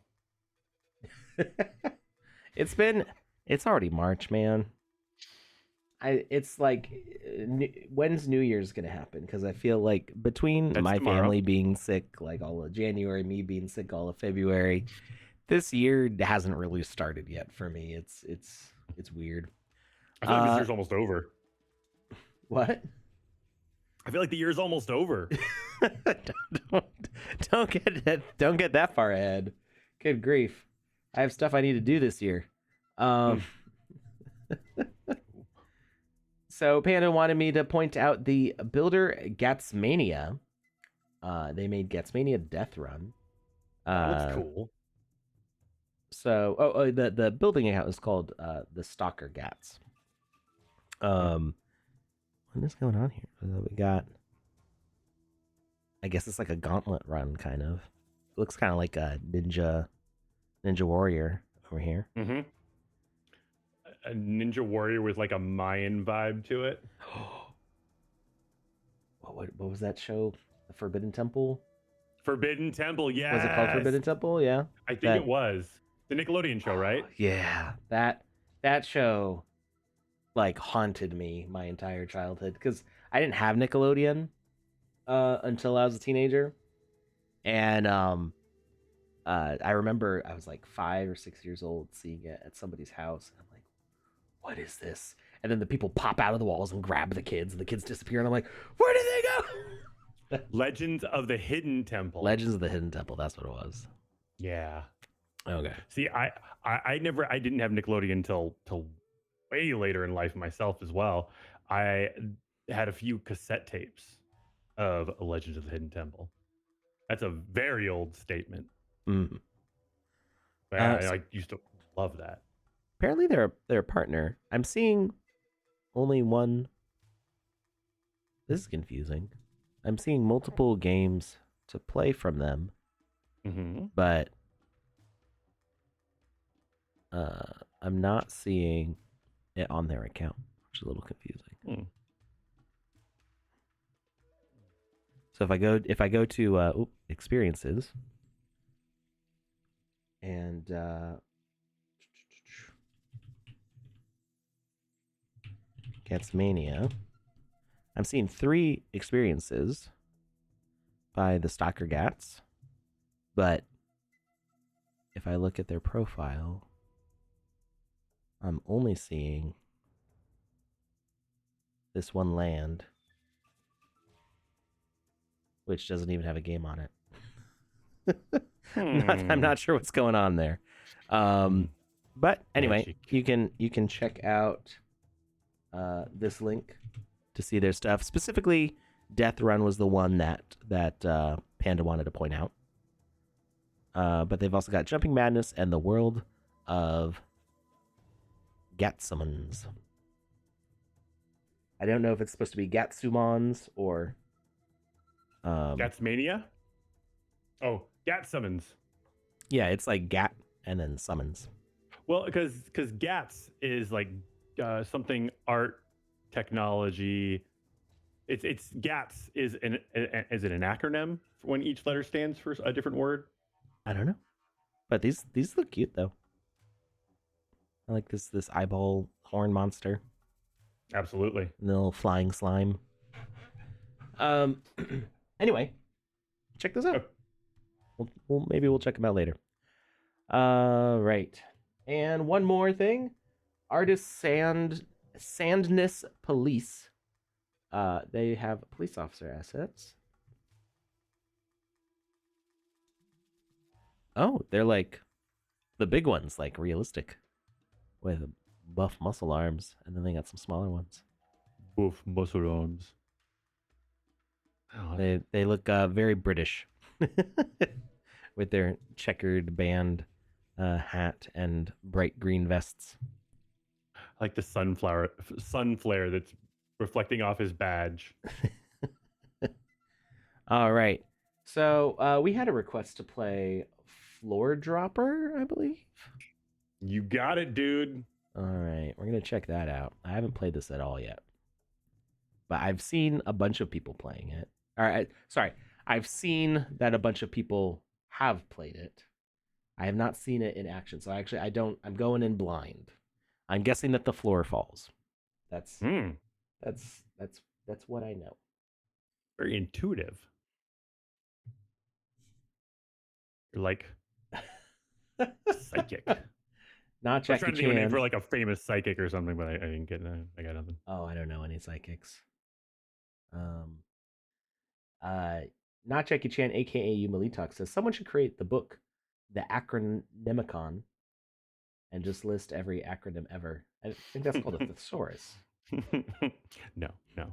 A: It's already March, man. It's like, when's New Year's gonna happen? Because I feel like between my family being sick, like all of January, me being sick all of February, this year hasn't really started yet for me. It's weird.
B: I feel like this year's almost over.
A: What?
B: I feel like the year's almost over.
A: don't get that far ahead. Good grief. I have stuff I need to do this year. So Panda wanted me to point out the builder Gatsmania. They made Gatsmania Death Run.
B: That's cool.
A: So, the building account is called the Stalker Gats. What is going on here? We got, I guess it's like a gauntlet run, kind of. It looks kind of like a Ninja Warrior over here.
B: Mm-hmm. A Ninja Warrior with like a Mayan vibe to it.
A: What was that show? The Forbidden Temple?
B: Forbidden Temple, yeah.
A: Was it called Forbidden Temple? Yeah.
B: I think it was. The Nickelodeon show, right?
A: Yeah. That show like haunted me my entire childhood, because I didn't have Nickelodeon until I was a teenager. And I remember I was like 5 or 6 years old seeing it at somebody's house, and I'm like, what is this? And then the people pop out of the walls and grab the kids, and the kids disappear, and I'm like, where did they go?
B: Legends of the Hidden Temple.
A: Legends of the Hidden Temple, that's what it was.
B: Yeah.
A: Okay.
B: See, I didn't have Nickelodeon until way later in life myself as well. I had a few cassette tapes of Legends of the Hidden Temple. That's a very old statement.
A: Mm-hmm.
B: But I used to love that.
A: Apparently they're a partner. I'm seeing only one. This is confusing. I'm seeing multiple games to play from them, but I'm not seeing it on their account, which is a little confusing. So if I go to experiences and Gatsmania, I'm seeing 3 experiences by the Stalker Gats, but if I look at their profile, I'm only seeing this one land, which doesn't even have a game on it. I'm not sure what's going on there. But anyway,
B: Magic.
A: you can check out this link to see their stuff. Specifically, Death Run was the one that Panda wanted to point out. But they've also got Jumping Madness and the World of Gatsumons. I don't know if it's supposed to be Gatsumons or
B: Gatsmania? Oh, Gat summons.
A: Yeah, it's like Gat and then summons.
B: Well, because Gats is like something art technology. It's Gats is it an acronym when each letter stands for a different word?
A: I don't know, but these look cute though. I like this eyeball horn monster.
B: Absolutely.
A: And the little flying slime. Anyway, check those out. Maybe we'll check them out later. Right. And one more thing. Artist Sandness Police. They have police officer assets. Oh, they're like the big ones, like realistic, with buff muscle arms, and then they got some smaller ones.
B: Buff muscle arms.
A: Oh. They look very British, with their checkered band hat and bright green vests.
B: Like the sun flare that's reflecting off his badge.
A: All right. So we had a request to play Floor Dropper, I believe.
B: You got it, dude.
A: All right. We're going to check that out. I haven't played this at all yet. But I've seen a bunch of people playing it. All right. Sorry. I've seen that a bunch of people have played it. I have not seen it in action. So actually, I'm going in blind. I'm guessing that the floor falls. That's what I know.
B: Very intuitive. You're like psychic.
A: Not Jackie Chan. I was trying to think of a
B: name for like a famous psychic or something, but I didn't get it. I got nothing.
A: Oh, I don't know any psychics. Not Jackie Chan, aka Umalitalk, says someone should create the book, The Acronymicon, and just list every acronym ever. I think that's called a thesaurus.
B: No. A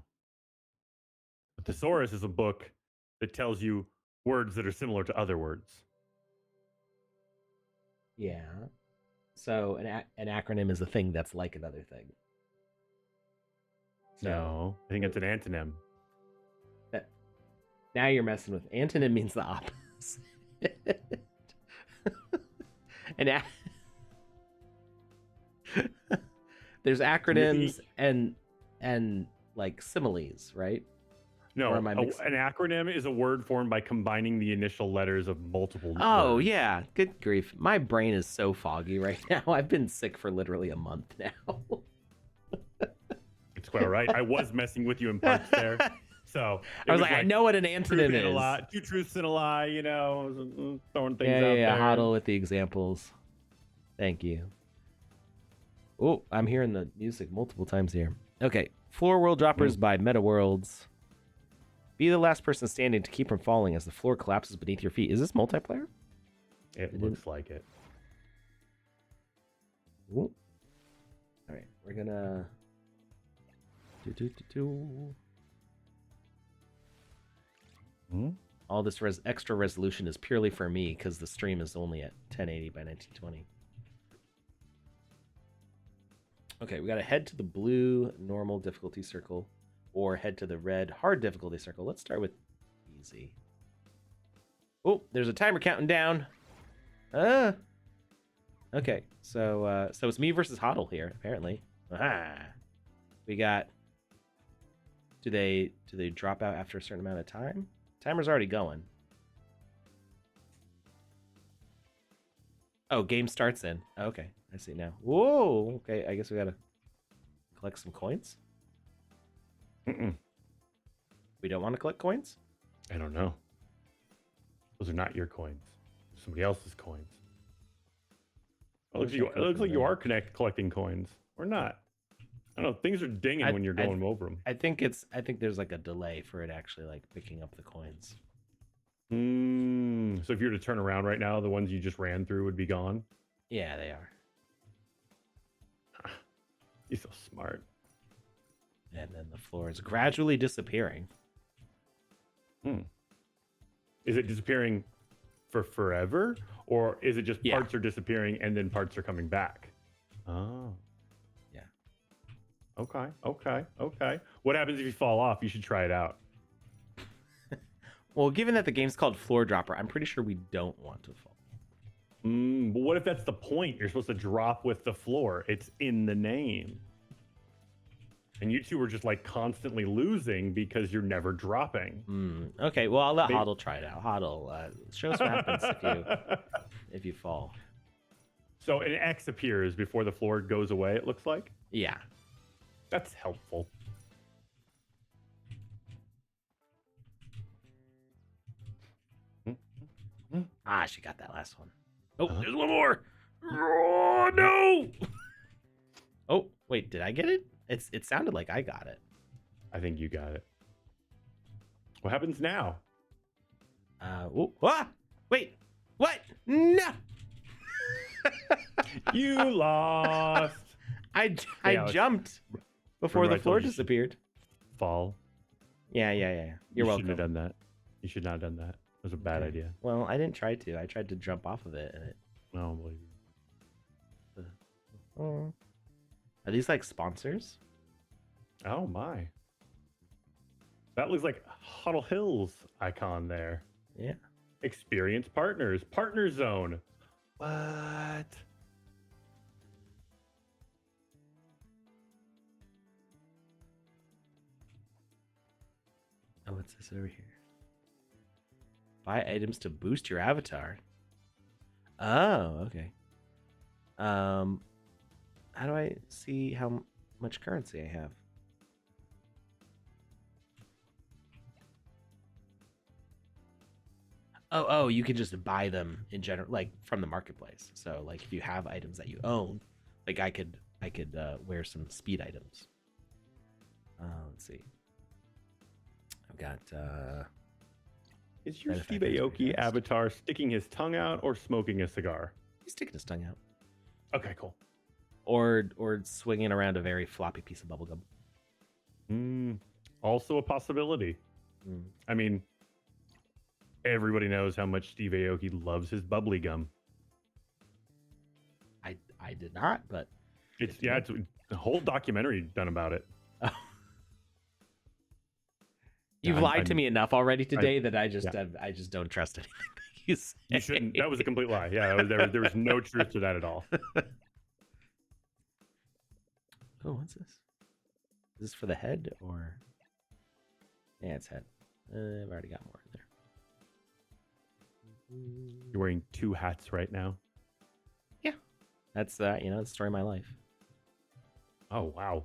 B: thesaurus is a book that tells you words that are similar to other words.
A: Yeah. So an acronym is a thing that's like another thing.
B: So, no, I think it's an antonym.
A: Now you're messing with antonym means the opposite. There's acronyms and like similes, right?
B: No, an acronym is a word formed by combining the initial letters of multiple words.
A: Yeah. Good grief. My brain is so foggy right now. I've been sick for literally a month now.
B: It's quite all right. I was messing with you in parts there. So
A: I was like, I know what an antonym is.
B: A lot. 2 truths and a lie, throwing things out there.
A: Yeah, hodl with the examples. Thank you. Oh, I'm hearing the music multiple times here. Okay. Floor World Droppers by Meta Worlds. Be the last person standing to keep from falling as the floor collapses beneath your feet. Is this multiplayer?
B: It looks like it.
A: Ooh. All right. We're going to... All this extra resolution is purely for me because the stream is only at 1080 by 1920. Okay, we got to head to the blue normal difficulty circle or head to the red hard difficulty circle. Let's start with easy. Oh, there's a timer counting down. Okay, so it's me versus Hodl here, apparently. We got... Do they drop out after a certain amount of time? Timer's already going. Oh, game starts in. Okay, I see now. Whoa, okay, I guess we gotta collect some coins. We don't want to collect coins?
B: I don't know. Those are not your coins. Somebody else's coins. It looks like you are collecting coins. Or not. I don't know. Things are dinging when you're going over them.
A: I think there's like a delay for it actually like picking up the coins.
B: So if you were to turn around right now, the ones you just ran through would be gone.
A: Yeah, they are.
B: You're so smart.
A: And then the floor is gradually disappearing.
B: Is it disappearing for forever, or is it just parts are disappearing and then parts are coming back? Oh,
A: yeah.
B: Okay. What happens if you fall off? You should try it out.
A: Well, given that the game's called Floor Dropper, I'm pretty sure we don't want to fall.
B: But what if that's the point? You're supposed to drop with the floor. It's in the name. And you two are just like constantly losing because you're never dropping.
A: Okay, well, I'll let Hoddle try it out. Hoddle, show us what happens if you fall.
B: So an X appears before the floor goes away, it looks like?
A: Yeah.
B: That's helpful.
A: Ah, she got that last one. Oh, there's one more. Oh, no. Oh, wait, did I get it? It sounded like I got it.
B: I think you got it. What happens now?
A: Wait, what? No.
B: You lost.
A: I jumped before the floor disappeared.
B: Fall.
A: Yeah. You're welcome.
B: You shouldn't have done that. You should not have done that. It was a bad idea.
A: Well, I didn't try to. I tried to jump off of it, and it.
B: Oh, believe
A: you. Are these like sponsors?
B: Oh my. That looks like Huddle Hills icon there.
A: Yeah.
B: Experience partners. Partner zone. What?
A: Oh, what's this over here? Buy items to boost your avatar. Oh, okay. How do I see how much currency I have? Oh, you can just buy them in general, like from the marketplace. So, like, if you have items that you own, like I could wear some speed items. Let's see. I've got.
B: Is your Steve Aoki avatar sticking his tongue out or smoking a cigar?
A: He's sticking his tongue out.
B: Okay, cool.
A: Or swinging around a very floppy piece of bubblegum.
B: Also a possibility. I mean, everybody knows how much Steve Aoki loves his bubbly gum.
A: I did not, but
B: it's a whole documentary done about it. Oh.
A: You've lied to me enough already today that I just don't trust anything that you say.
B: You shouldn't. That was a complete lie. Yeah, there was no truth to that at all.
A: Oh, what's this? Is this for the head or? Yeah, it's head. I've already got more in there.
B: You're wearing two hats right now.
A: Yeah, that's the story of my life.
B: Oh wow.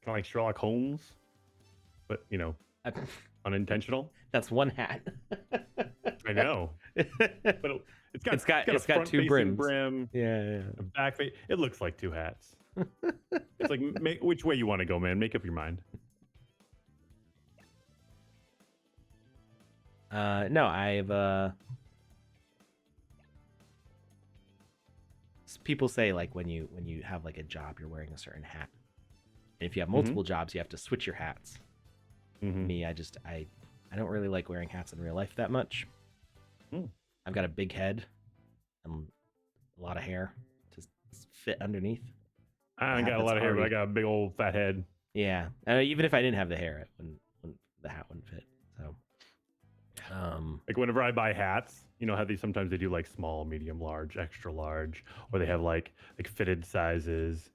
B: Kind of like Sherlock Holmes, but unintentional.
A: That's one hat.
B: I know, but it's got
A: two brims.
B: Brim,
A: yeah.
B: A back face. It looks like two hats. It's like which way you want to go, man. Make up your mind.
A: No, I've people say like when you have like a job, you're wearing a certain hat. And if you have multiple jobs, you have to switch your hats. Me, I don't really like wearing hats in real life that much. I've got a big head and a lot of hair to fit underneath.
B: I got a lot of hair, but I got a big old fat head.
A: Yeah, even if I didn't have the hair, the hat wouldn't fit. So,
B: like whenever I buy hats, how sometimes they do like small, medium, large, extra large, or they have like fitted sizes.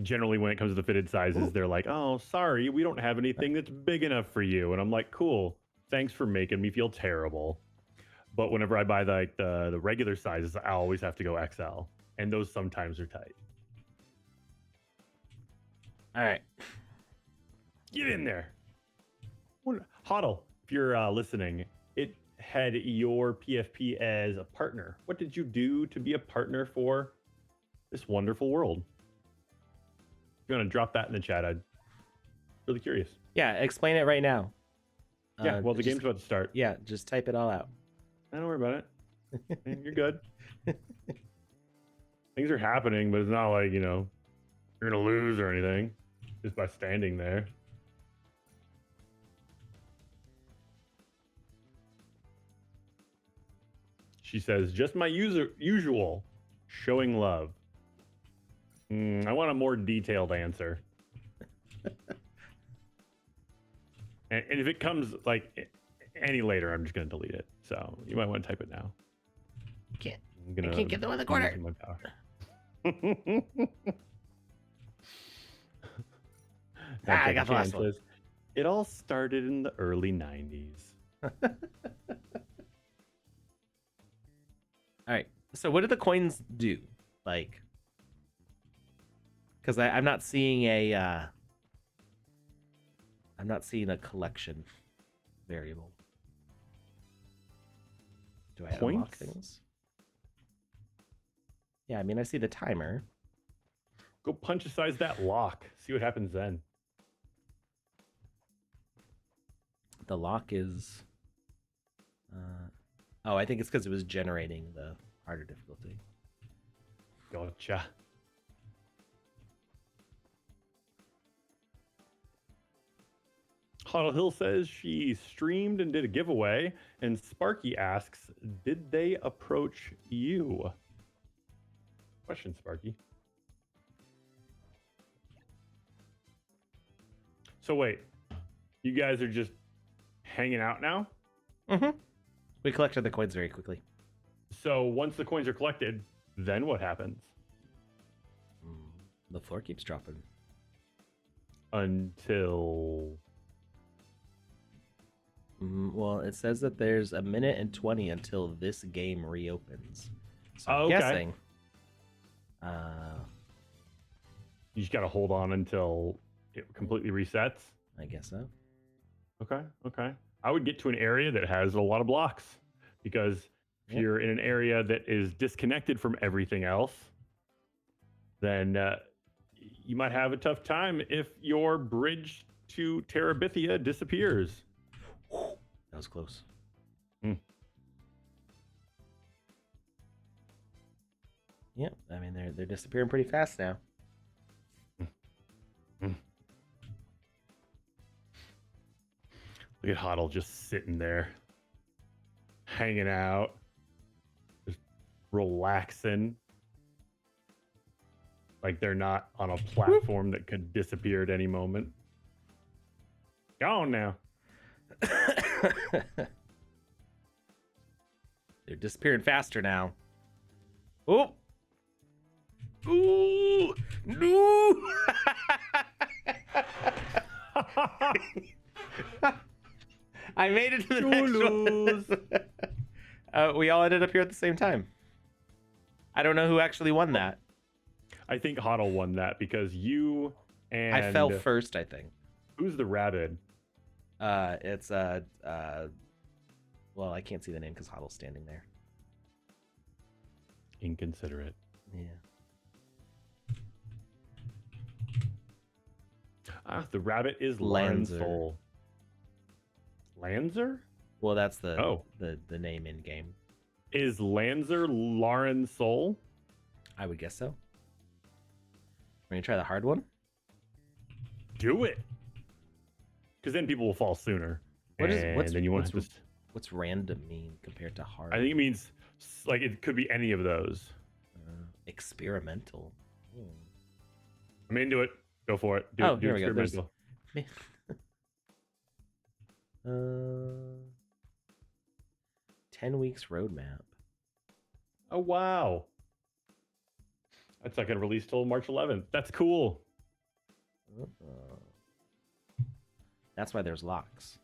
B: Generally, when it comes to the fitted sizes, they're like, "Oh, sorry, we don't have anything that's big enough for you." And I'm like, "Cool, thanks for making me feel terrible." But whenever I buy the regular sizes, I always have to go XL, and those sometimes are tight.
A: All right,
B: get in there, Hoddle. If you're listening, it had your PFP as a partner. What did you do to be a partner for this wonderful world? If you want to drop that in the chat, I'm really curious.
A: Yeah, explain it right now.
B: Yeah, well, the game's about to start.
A: Yeah, just type it all out.
B: Don't worry about it. Man, you're good. Things are happening, but it's not like, you're going to lose or anything just by standing there. She says, just my usual showing love. I want a more detailed answer. and if it comes like any later, I'm just going to delete it. So you might want to type it now.
A: I can't get them in the corner. I got the last one.
B: It all started in the early 90s.
A: All right. So what do the coins do? Like, because I'm not seeing a collection variable. Do I unlock things? Yeah, I mean, I see the timer.
B: Go punch-size that lock. See what happens then.
A: The lock is... oh, I think it's because it was generating the harder difficulty.
B: Gotcha. Huddle Hill says she streamed and did a giveaway, and Sparky asks, did they approach you? Question, Sparky. So wait, you guys are just hanging out now?
A: Mm-hmm. We collected the coins very quickly.
B: So once the coins are collected, then what happens?
A: The floor keeps dropping.
B: Until...
A: well, it says that there's 1 minute and 20 until this game reopens. So I'm
B: okay.
A: guessing...
B: you just gotta hold on until it completely resets?
A: I guess so.
B: Okay. I would get to an area that has a lot of blocks, because if you're in an area that is disconnected from everything else, then you might have a tough time if your bridge to Terabithia disappears.
A: That was close. Yep, I mean they're disappearing pretty fast now.
B: Look at Huddle just sitting there, hanging out, just relaxing, like they're not on a platform that could disappear at any moment. Gone now.
A: They're disappearing faster now. Oh! Ooh! No! I made it to the next one. We all ended up here at the same time. I don't know who actually won that.
B: I think Huddle won that because you and...
A: I fell first, I think.
B: Who's the rabbit?
A: It's well, I can't see the name because Huddle's standing there.
B: Inconsiderate.
A: Yeah.
B: The rabbit is Lauren Soul. Lanzer?
A: Well, that's the name in game.
B: Is Lanzer Lauren Soul?
A: I would guess so. We're gonna try the hard one.
B: Do it, because then people will fall sooner.
A: What's random mean compared to hard?
B: I think it means like it could be any of those.
A: Experimental.
B: I'm into it. Go for it.
A: Do
B: here
A: experimental.
B: We
A: go. 10 weeks roadmap.
B: Oh wow. That's not gonna release till March 11th. That's cool.
A: That's why there's locks.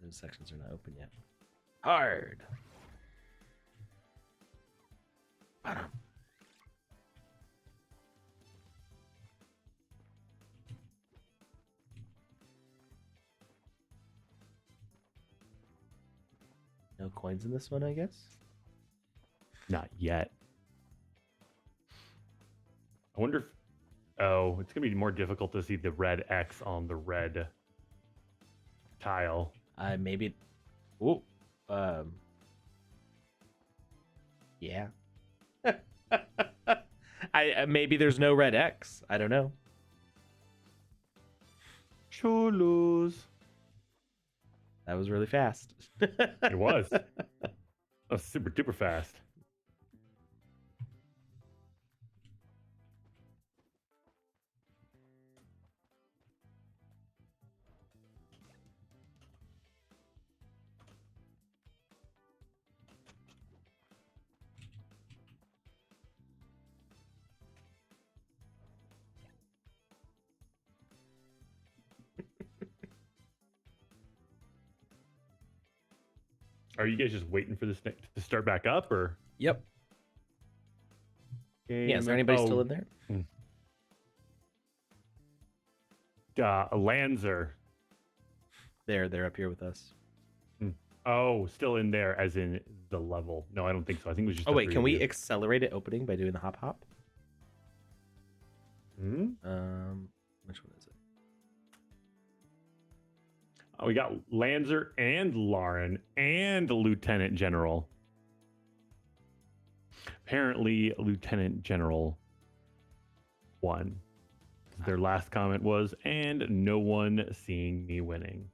A: Those sections are not open yet. Hard. No coins in this one, I guess?
B: Not yet. I wonder if... Oh, it's gonna be more difficult to see the red X on the red tile.
A: Maybe. Oh. Yeah. Maybe there's no red X. I don't know.
B: Cholos.
A: That was really fast.
B: It was. That was super duper fast. Are you guys just waiting for this to start back up, or?
A: Yep. Yeah, is there anybody still in there?
B: Lanzer.
A: They're up here with us.
B: Oh, still in there, as in the level. No, I don't think so. I think it was just.
A: Oh wait, can we accelerate it opening by doing the hop hop?
B: Hmm?
A: Which one is it?
B: Oh, we got Lanzer and Lauren and Lieutenant General. Apparently, Lieutenant General won. Their last comment was, "And no one seeing me winning."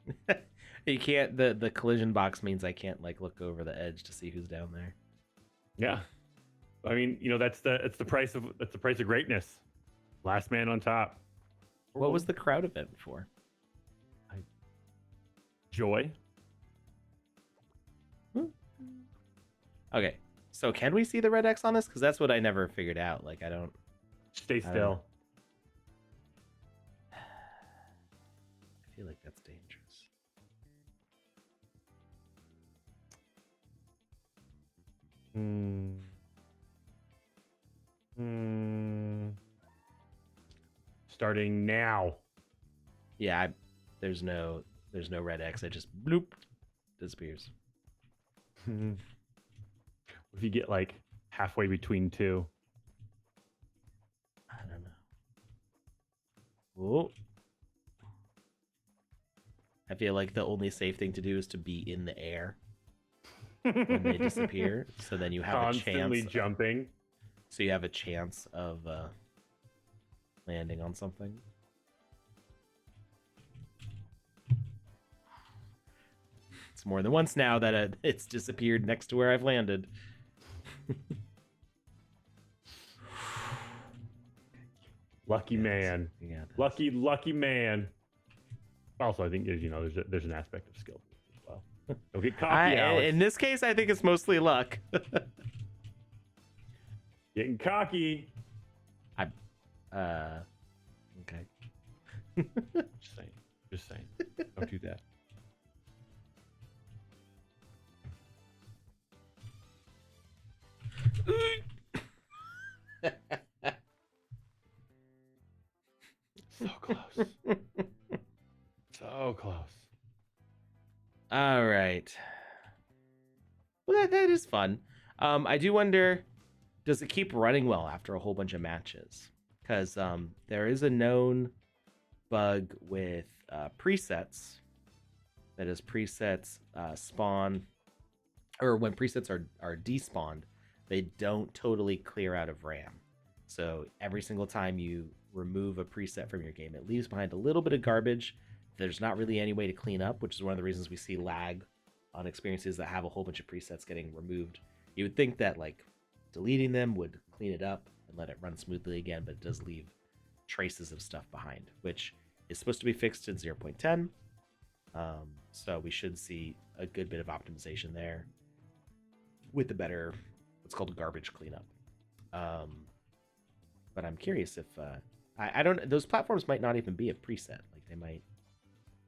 A: You can't. The collision box means I can't like look over the edge to see who's down there.
B: Yeah, I mean, that's the price of greatness. Last man on top.
A: What was the crowd event for?
B: Joy.
A: Okay, so can we see the red X on this? Because that's what I never figured out. Like I don't.
B: Stay still.
A: I feel like that's dangerous.
B: Starting now.
A: Yeah, there's no red X. It just bloop disappears.
B: If you get like halfway between two.
A: I don't know. Oh. I feel like the only safe thing to do is to be in the air when they disappear. So then you have
B: constantly
A: a chance.
B: Jumping.
A: So you have a chance of landing on something. It's more than once now that it's disappeared next to where I've landed.
B: Lucky man. Yeah, lucky man. Also, I think there's an aspect of skill as well. Don't get cocky, Alex.
A: In this case, I think it's mostly luck.
B: Getting cocky.
A: Okay.
B: Just saying. Don't do that. So close. So close.
A: All right. Well, that is fun. I do wonder, does it keep running well after a whole bunch of matches? Because there is a known bug with presets. That is, presets spawn, or when presets are despawned, they don't totally clear out of RAM. So every single time you remove a preset from your game, it leaves behind a little bit of garbage. There's not really any way to clean up, which is one of the reasons we see lag on experiences that have a whole bunch of presets getting removed. You would think that like deleting them would clean it up and let it run smoothly again, but it does leave traces of stuff behind, which is supposed to be fixed in 0.10. So we should see a good bit of optimization there with the better, what's called garbage cleanup. But I'm curious if I don't. Those platforms might not even be a preset. Like they might.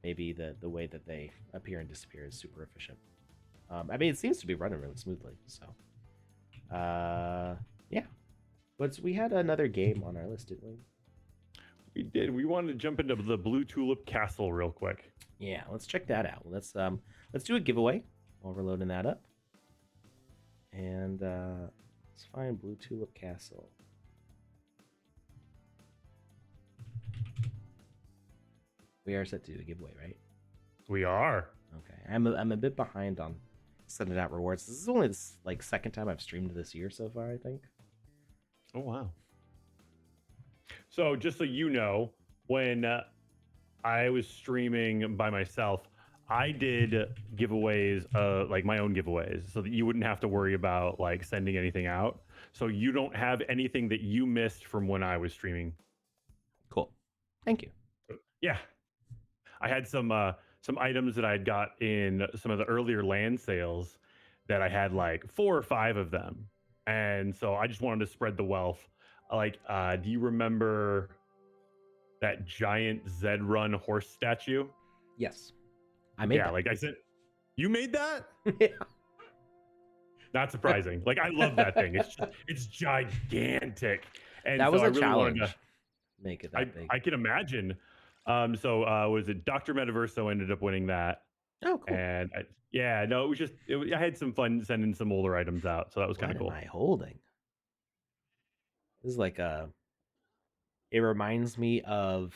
A: Maybe the way that they appear and disappear is super efficient. I mean, it seems to be running really smoothly. So, yeah. We had another game on our list, didn't we?
B: We did. We wanted to jump into the Blue Tulip Castle real quick.
A: Yeah, let's check that out. Let's do a giveaway while we're loading that up. And let's find Blue Tulip Castle. We are set to do a giveaway, right?
B: We are.
A: Okay. I'm a bit behind on sending out rewards. This is only the second time I've streamed this year so far, I think.
B: Oh wow. So just so you know, when I was streaming by myself, I did giveaways, like my own giveaways, so that you wouldn't have to worry about like sending anything out. So you don't have anything that you missed from when I was streaming.
A: Cool. Thank you.
B: Yeah, I had some items that I'd got in some of the earlier land sales that I had like 4 or 5 of them, and so I just wanted to spread the wealth. Like, do you remember that giant Zed Run horse statue?
A: Yes. I made
B: Yeah,
A: that.
B: like I said, you made that?
A: Yeah.
B: Not surprising. Like I love that thing. It's gigantic, and
A: That
B: so
A: was
B: I
A: a
B: really
A: challenge.
B: wanted to.
A: Make it that big.
B: I can imagine. So was it Dr. Metaverso ended up winning that?
A: Oh, cool.
B: And yeah, no, it was just I had some fun sending some older items out, so that was kind of cool.
A: What am I holding? This is like a. It reminds me of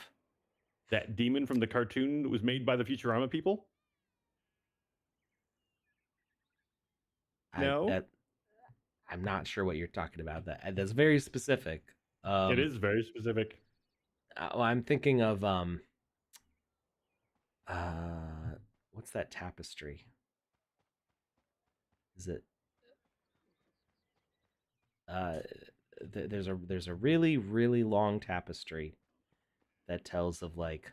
B: that demon from the cartoon that was made by the Futurama people. No,
A: I'm not sure what you're talking about. That's very specific.
B: It is very specific.
A: Well, I'm thinking of what's that tapestry? Is it there's a really really long tapestry that tells of like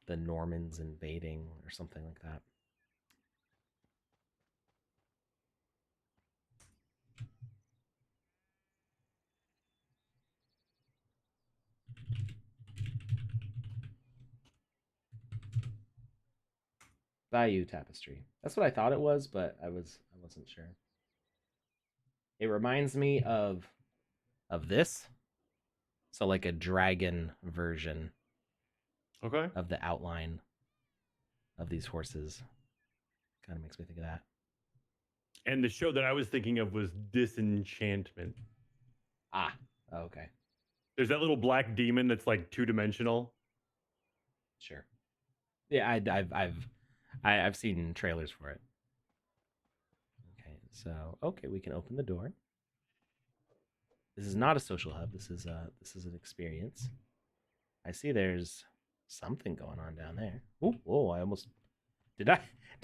A: the Normans invading or something like that. Value tapestry. That's what I thought it was, but I wasn't sure. It reminds me of this. So like a dragon version
B: Okay.
A: of the outline of these horses. Kind of makes me think of that.
B: And the show that I was thinking of was Disenchantment.
A: Ah, okay.
B: There's that little black demon that's like 2-dimensional.
A: Sure. Yeah, I've seen trailers for it. Okay, we can open the door. This is not a social hub. This is an experience. I see there's something going on down there. Oh, whoa! I almost did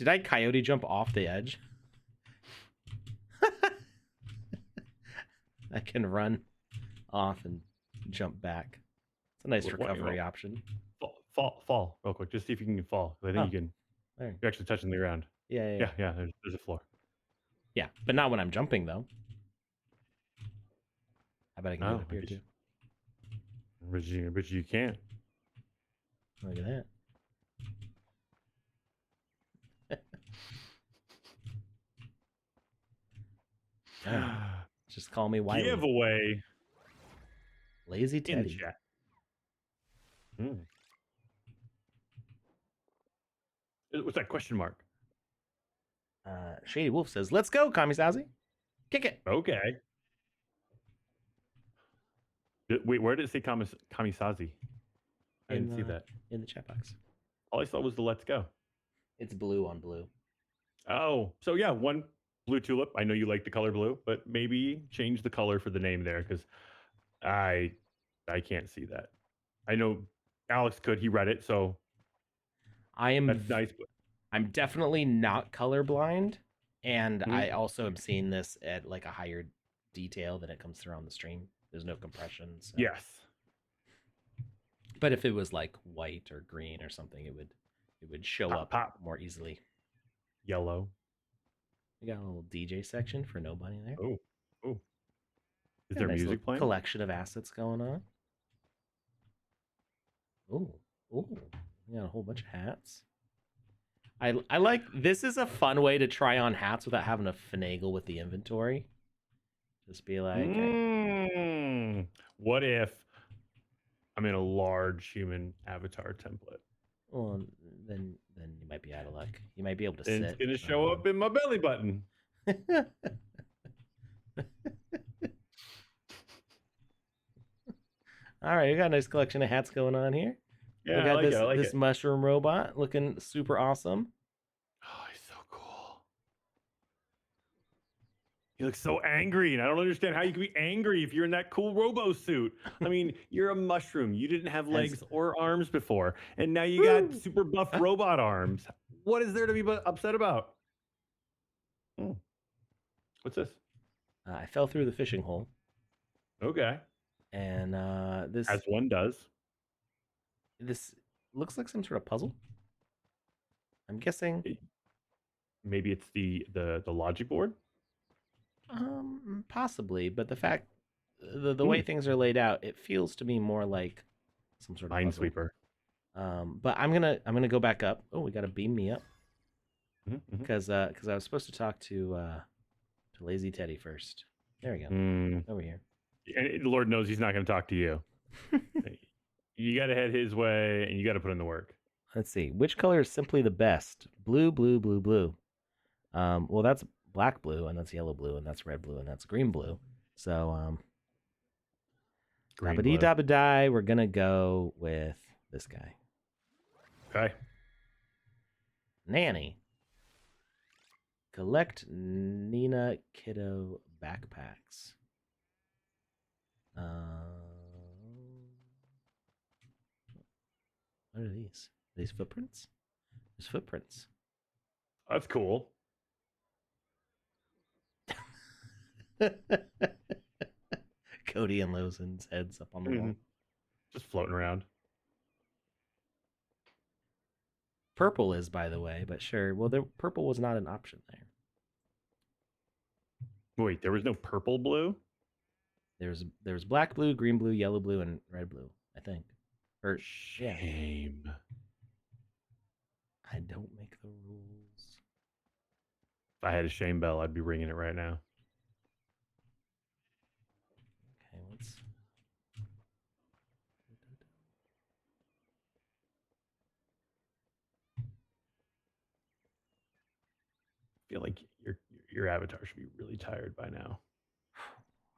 A: I coyote jump off the edge? I can run off and jump back. It's a nice recovery option.
B: Fall real quick. Just see if you can fall. I think you can.
A: There.
B: You're actually touching the ground.
A: Yeah.
B: There's a floor.
A: Yeah, but not when I'm jumping though. I bet I can do it up here too.
B: But you can't.
A: Look at that. Just call me Wiley.
B: Giveaway.
A: Lazy Teddy.
B: What's that question mark?
A: Shady Wolf says, "Let's go, Kamisazi. Kick it."
B: Okay. Wait, where did it say Kamisazi? I didn't see that
A: in the chat box.
B: All I saw was the "Let's go."
A: It's blue on blue.
B: Oh, so yeah, one blue tulip. I know you like the color blue, but maybe change the color for the name there because I can't see that. I know Alex could. He read it, so that's nice.
A: I'm definitely not colorblind, and I also am seeing this at like a higher detail than it comes through on the stream. There's no compression. So.
B: Yes.
A: But if it was like white or green or something, it would show up more easily.
B: Yellow.
A: We got a little DJ section for nobody there.
B: Oh. Is there music playing?
A: Collection of assets going on. Oh. We got a whole bunch of hats. I like, this is a fun way to try on hats without having to finagle with the inventory. Just be like,
B: what if I'm in a large human avatar template?
A: Well, then you might be out of luck. You might be able to sit.
B: It's gonna show up in my belly button.
A: All right, we got a nice collection of hats going on here. We
B: Yeah, I
A: got
B: like it.
A: this
B: I like
A: this
B: it.
A: mushroom robot looking super awesome.
B: Oh, he's so cool. He looks so angry, and I don't understand how you can be angry if you're in that cool robo suit. I mean, you're a mushroom. You didn't have
A: As
B: legs or arms before, and now you got
A: woo!
B: super buff
A: Ah,
B: robot arms. What is there to be upset about? Hmm, what's this?
A: I fell through the fishing hole,
B: Okay,
A: and this
B: as one does.
A: this looks like some sort of puzzle. I'm guessing.
B: It- Maybe it's the logic board.
A: Possibly, but the way
B: Hmm,
A: things are laid out, it feels to me more like some sort of puzzle.
B: Minesweeper.
A: But I'm gonna go back up. Oh, we gotta beam me up
B: Mm-hmm.
A: because I was supposed to talk to Lazy Teddy first. There we go.
B: Mm.
A: Over here.
B: And Lord knows he's not going to talk to you. You got to head his way, and you got to put in the work.
A: Let's see. Which color is simply the best? Blue, blue, blue, blue. Well, that's black blue, and that's yellow blue, and that's red blue, and that's green blue. So,
B: Green
A: dabba dee
B: blue.
A: dabba die. We're gonna go with this guy,
B: Okay.
A: Nanny. Collect Nina Kiddo backpacks. What are these? Are these footprints? There's footprints.
B: That's cool.
A: Cody and Lozen's heads up on the wall.
B: Just floating around.
A: Purple is, by the way, but sure. Well, purple was not an option there.
B: Wait, there was no purple blue?
A: There's black blue, green blue, yellow blue, and red blue, I think. Or yeah,
B: Shame.
A: I don't make the rules.
B: If I had a shame bell, I'd be ringing it right now.
A: Okay, let's.
B: I feel like your avatar should be really tired by now.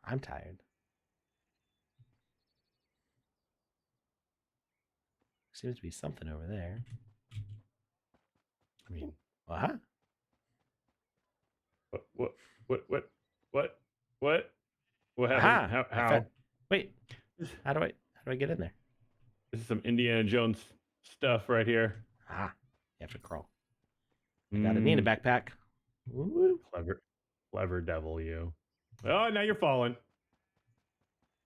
A: I'm tired. Seems to be something over there.
B: I mean,
A: What?
B: what happened?
A: Aha!
B: How?
A: Wait, how do I get in there?
B: This is some Indiana Jones stuff right here.
A: Ah, you have to crawl. I got a Nina backpack. Woo.
B: Clever devil, you. Oh, now you're falling.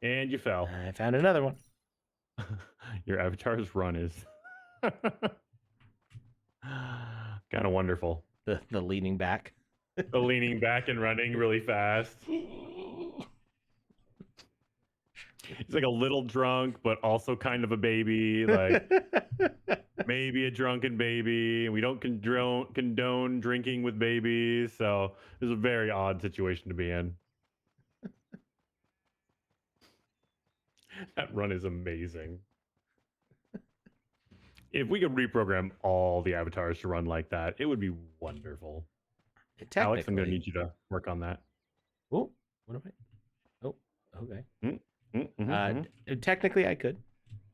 B: And you fell.
A: I found another one.
B: Your avatar's run is kind of wonderful.
A: The leaning back.
B: The leaning back and running really fast. He's like a little drunk, but also kind of a baby. Like maybe a drunken baby. We don't condone drinking with babies. So this is a very odd situation to be in. That run is amazing. If we could reprogram all the avatars to run like that, it would be wonderful. Alex, I'm going to need you to work on that.
A: Oh, what am I? Oh, okay.
B: Mm-hmm.
A: Technically, I could.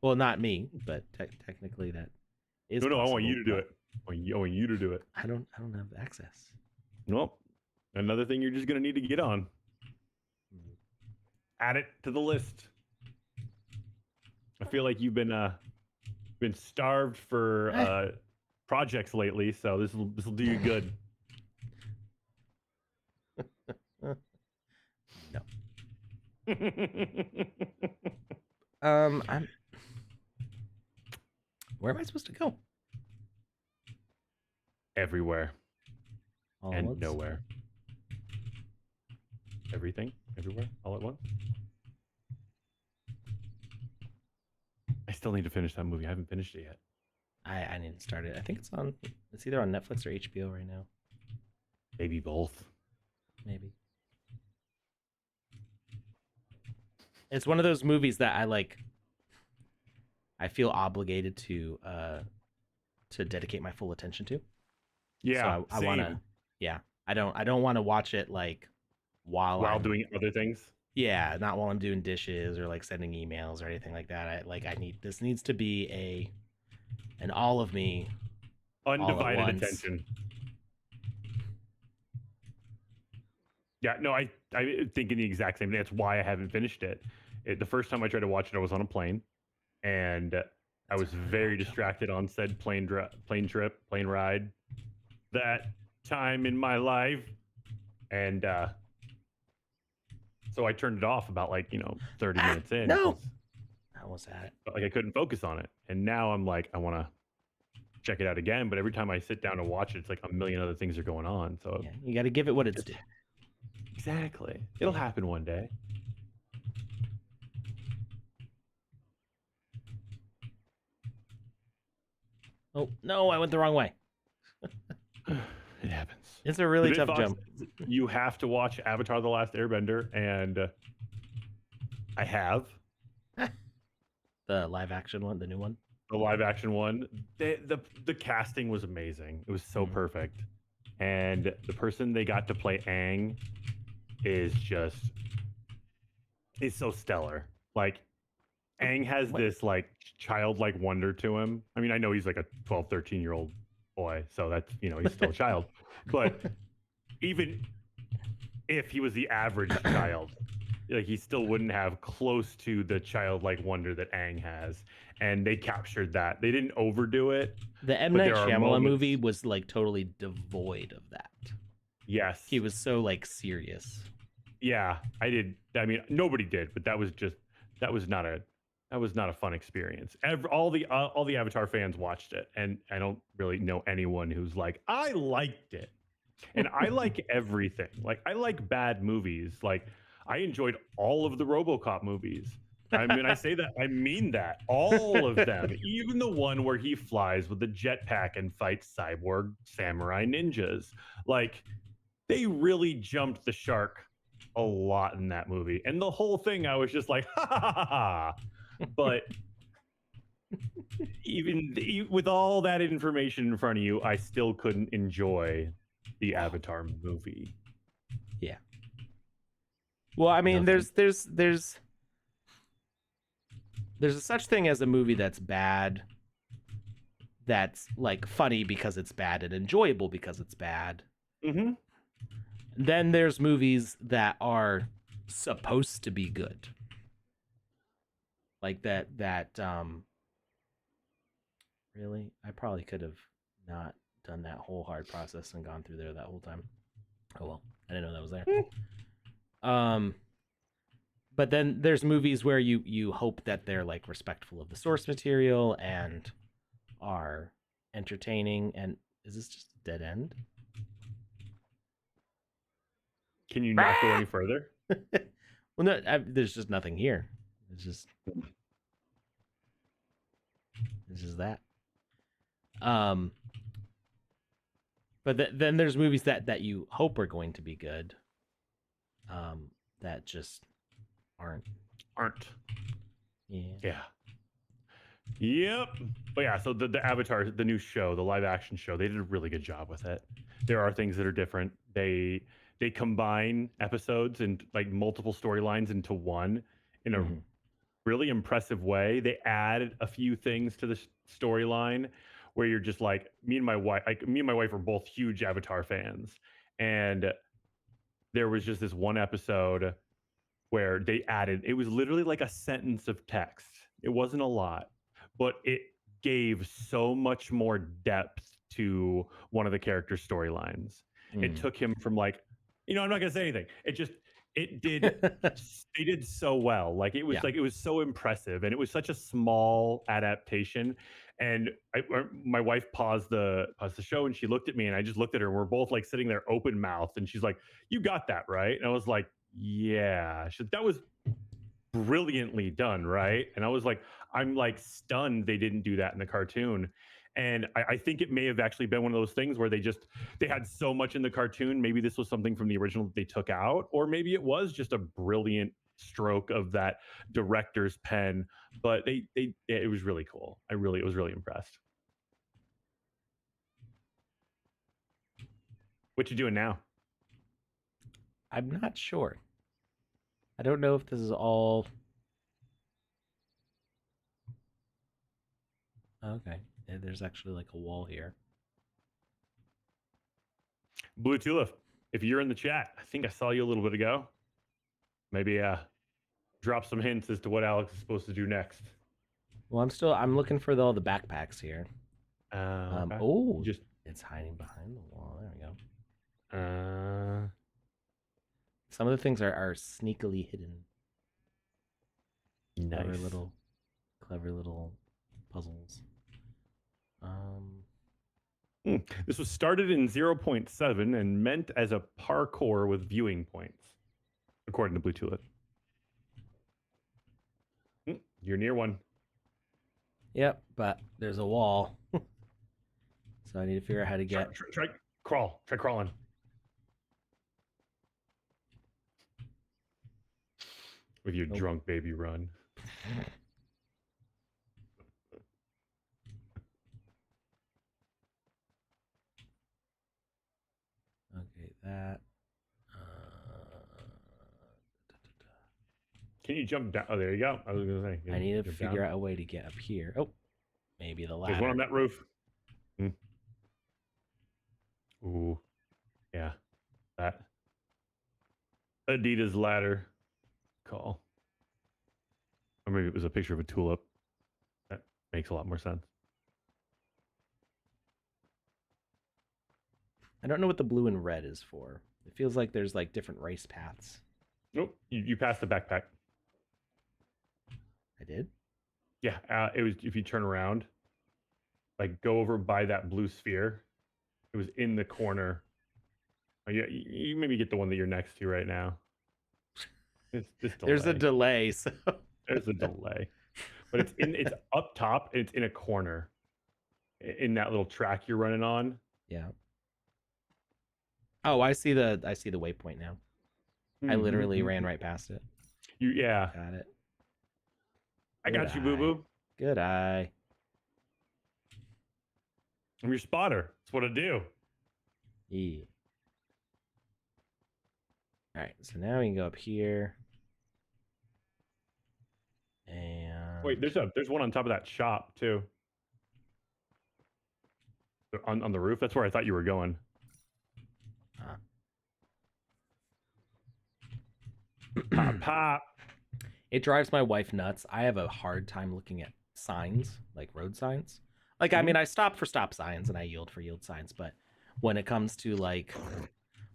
A: Well, not me, but technically that is.
B: No,
A: possible,
B: I want you to do it. I want you to do it.
A: I don't have access.
B: Nope. Another thing you're just going to need to get on. Add it to the list. I feel like you've been starved for projects lately, so this will do you good.
A: No. I'm. Where am I supposed to go?
B: Everywhere.
A: All
B: and nowhere. Everything, everywhere, all at once. I still need to finish that movie. I haven't finished it yet.
A: I need to start it. I think it's either on Netflix or HBO right now.
B: Maybe both.
A: Maybe. It's one of those movies that I feel obligated to dedicate my full attention to.
B: Yeah.
A: So I want to. Yeah. I don't want to watch it like while I'm
B: doing other things.
A: Yeah, not while I'm doing dishes or like sending emails or anything like that. This needs to be and all of me all at
B: Undivided
A: once.
B: attention. Yeah, no, I thinking the exact same thing. That's why I haven't finished it. The first time I tried to watch it, I was on a plane, and I
A: That's
B: was
A: a really
B: very
A: long jump.
B: distracted on said plane trip, plane ride. That time in my life, and so I turned it off about 30
A: Ah,
B: minutes in
A: no!
B: because
A: I almost had it.
B: like I couldn't focus on it. And now I'm like, I want to check it out again, but every time I sit down to watch it, it's like a million other things are going on. So
A: Yeah, you got to give it what it's
B: it's
A: due.
B: exactly, it'll happen one day.
A: Oh no, I went the wrong way.
B: It happens.
A: It's a really
B: But
A: tough
B: Fox,
A: jump.
B: you have to watch Avatar: The Last Airbender, and I have
A: The live action one, the new one.
B: the live action one. The casting was amazing. It was so perfect, and the person they got to play Aang is so stellar. Like Aang has
A: What?
B: this like childlike wonder to him. I mean, I know he's like a 12, 13-year-old boy, so that's, he's still a child. But even if he was the average child, like he still wouldn't have close to the childlike wonder that Aang has. And they captured that. They didn't overdo it,
A: The M
B: but
A: Night
B: there are
A: Shyamalan
B: moments.
A: movie was like totally devoid of that.
B: Yes.
A: He was so like serious.
B: Yeah, I did. I mean, nobody did, but that was not a fun experience. All the Avatar fans watched it, and I don't really know anyone who's like, I liked it. And I like everything. Like I like bad movies. Like I enjoyed all of the RoboCop movies. I mean, I say that, I mean that. All of them. Even the one where he flies with the jetpack and fights cyborg samurai ninjas. Like they really jumped the shark a lot in that movie. And the whole thing, I was just like, ha ha ha ha. But even with all that information in front of you, I still couldn't enjoy the Avatar movie.
A: Yeah. Well, I mean,
B: Nothing.
A: there's a such thing as a movie that's bad, that's like funny because it's bad and enjoyable because it's bad.
B: Mm-hmm.
A: Then there's movies that are supposed to be good. Like that really, I probably could have not done that whole hard process and gone through there that whole time. Oh well, I didn't know that was there. Um but then there's movies where you hope that they're like respectful of the source material and are entertaining. And is this just a dead end?
B: Can you not go any further?
A: Well, no, there's just nothing here. It's just that. Um, but then there's movies that you hope are going to be good, that just aren't.
B: Aren't.
A: Yeah.
B: Yeah. Yep. But yeah, so the Avatar, the new show, the live action show, they did a really good job with it. There are things that are different. They combine episodes and like multiple storylines into one in a really impressive way. They added a few things to the storyline where you're just like, me and my wife are both huge Avatar fans, and there was just this one episode where they added, it was literally like a sentence of text. It wasn't a lot, but it gave so much more depth to one of the character storylines. It took him from like, I'm not gonna say anything. It did they did so well. Like it was
A: Yeah.
B: like it was so impressive, and it was such a small adaptation. And my wife paused the show, and she looked at me, and I just looked at her. And we're both like sitting there open mouthed, and she's like, "You got that right?" And I was like, "Yeah." That was brilliantly done, right? And I was like, I'm like stunned they didn't do that in the cartoon. And I think it may have actually been one of those things where they had so much in the cartoon. Maybe this was something from the original that they took out, or maybe it was just a brilliant stroke of that director's pen. But it was really cool. I was really impressed. What you doing now?
A: I'm not sure. I don't know if this is all Okay. Yeah, there's actually like a wall here.
B: Blue Tulip, if you're in the chat, I think I saw you a little bit ago. Maybe drop some hints as to what Alex is supposed to do next.
A: Well, I'm looking for all the backpacks here.
B: Okay.
A: Oh,
B: Just
A: it's hiding behind the wall. There we go.
B: uh,
A: Some of the things are sneakily hidden.
B: nice.
A: Clever little puzzles.
B: This was started in 0.7 and meant as a parkour with viewing points, according to Blue Tulip. You're near one.
A: Yep, but there's a wall. So I need to figure out how to get.
B: Try crawl. Try crawling. With your drunk baby run.
A: Okay, that.
B: Can you jump down? Oh, there you go. I was gonna say.
A: I need to figure out a way to get up here. Oh, maybe the ladder.
B: There's one on that roof. Ooh, yeah, that Adidas ladder call. Or maybe it was a picture of a tulip. That makes a lot more sense.
A: I don't know what the blue and red is for. It feels like there's like different race paths.
B: Nope, you passed the backpack.
A: I did?
B: Yeah, it was if you turn around, like go over by that blue sphere. It was in the corner. Oh, yeah, you maybe get the one that you're next to right now.
A: There's a delay, so
B: there's a delay, but it's up top. And it's in a corner, in that little track you're running on.
A: Yeah. Oh, I see the waypoint now. I literally ran right past it.
B: Yeah.
A: Got it.
B: I got you, boo boo.
A: Good eye.
B: I'm your spotter. That's what I do.
A: Yeah. All right, so now we can go up here. And
B: wait, there's one on top of that shop too. On the roof. That's where I thought you were going. Pop, pop.
A: It drives my wife nuts. I have a hard time looking at signs, like road signs. Like, I mean, I stop for stop signs and I yield for yield signs, but when it comes to like,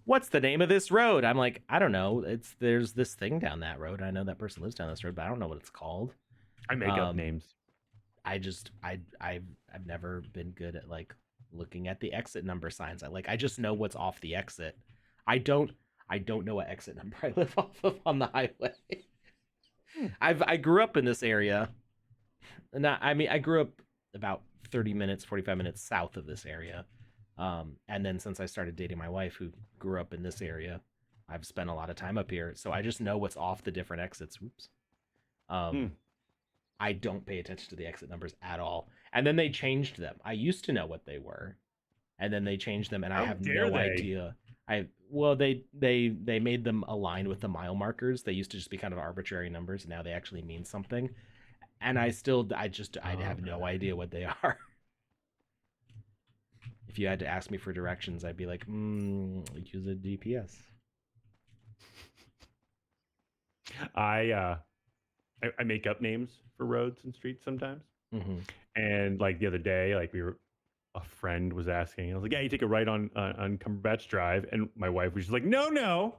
A: what's the name of this road? I'm like, I don't know. There's this thing down that road. I know that person lives down this road, but I don't know what it's called.
B: I make up names.
A: I've never been good at like looking at the exit number signs. I just know what's off the exit. I don't know what exit number I live off of on the highway. I grew up in this area. I grew up about 30 minutes, 45 minutes south of this area. And then since I started dating my wife who grew up in this area, I've spent a lot of time up here. So I just know what's off the different exits. Oops. I don't pay attention to the exit numbers at all. And then they changed them. I used to know what they were. And then they changed them and I have no idea. They made them align with the mile markers. They used to just be kind of arbitrary numbers. And now they actually mean something. And I have no idea what they are. If you had to ask me for directions, I'd be like, use a GPS.
B: I make up names for roads and streets sometimes. And like the other day, like a friend was asking, I was like, yeah, you take a right on Cumberbatch Drive. And my wife was just like, no.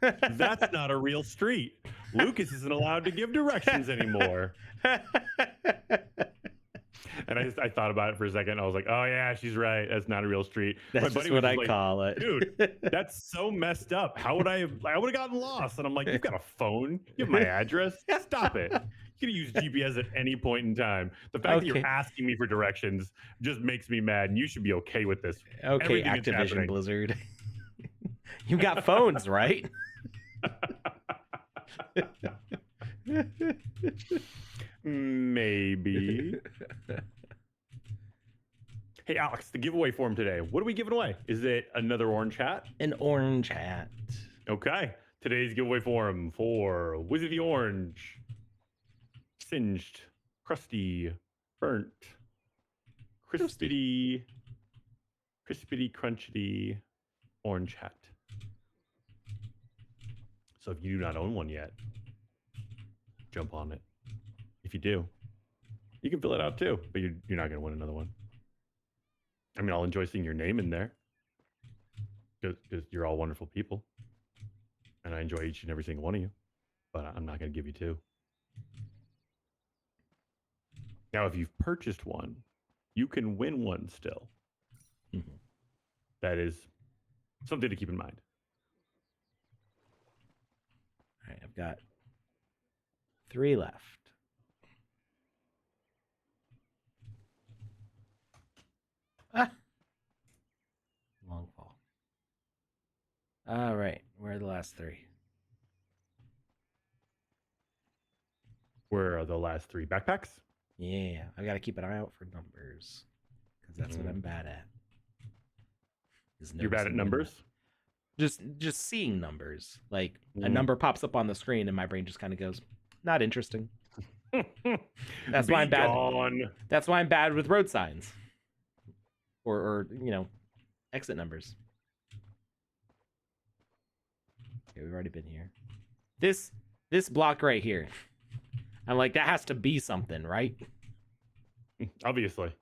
B: That's not a real street. Lukus isn't allowed to give directions anymore. And I thought about it for a second. I was like, oh, yeah, she's right. That's not a real street.
A: That's just what I call it.
B: Dude, that's so messed up. I would have gotten lost. And I'm like, you've got a phone. You have my address. Stop it. You can use GPS at any point in time. The fact that you're asking me for directions just makes me mad. And you should be okay with this.
A: Okay, Activision Blizzard. You got phones, right?
B: Maybe. Hey, Alex, the giveaway form today. What are we giving away? Is it another orange hat?
A: An orange hat.
B: Okay. Today's giveaway form for Wizard of the Orange. Singed, crusty, burnt, crispity, crunchity orange hat. So if you do not own one yet, jump on it. If you do, you can fill it out too, but you're not going to win another one. I mean, I'll enjoy seeing your name in there because you're all wonderful people. And I enjoy each and every single one of you, but I'm not going to give you two. Now, if you've purchased one, you can win one still.
A: Mm-hmm.
B: That is something to keep in mind.
A: All right, I've got 3 left. Ah! Long fall. All right, where are the last 3?
B: Where are the last 3 backpacks?
A: Yeah, I got to keep an eye out for numbers because that's what I'm bad at.
B: You're bad at numbers?
A: Just seeing numbers. Like a number pops up on the screen and my brain just kind of goes, not interesting. That's why I'm bad.
B: Gone.
A: That's why I'm bad with road signs. Or exit numbers. Okay, we've already been here. This block right here. I'm like, that has to be something, right?
B: Obviously.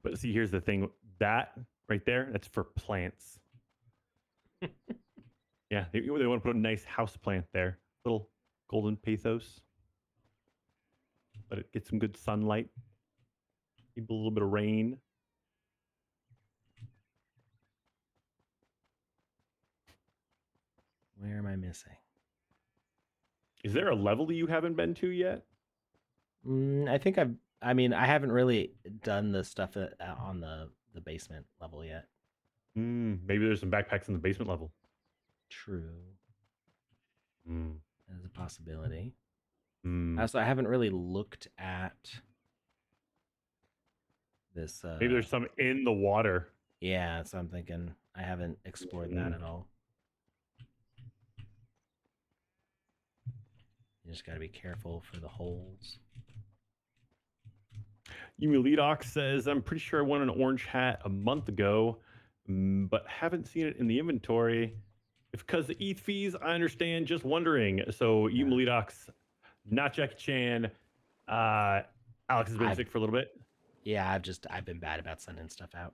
B: But see, here's the thing. That right there, that's for plants. Yeah, they want to put a nice house plant there. Little golden pathos. Let it get some good sunlight. Maybe a little bit of rain.
A: Where am I missing?
B: Is there a level you haven't been to yet?
A: I think I haven't really done the stuff on the basement level yet.
B: Maybe there's some backpacks in the basement level.
A: True. That is a possibility.
B: Mm.
A: Also, I haven't really looked at this.
B: Maybe there's some in the water.
A: Yeah, so I'm thinking I haven't explored that at all. You just got to be careful for the holes.
B: Leadox says, I'm pretty sure I won an orange hat a month ago, but haven't seen it in the inventory. If because of ETH fees, I understand. Just wondering. So Leadox, not Jackie Chan. Alex has been sick for a little bit.
A: Yeah, I've been bad about sending stuff out.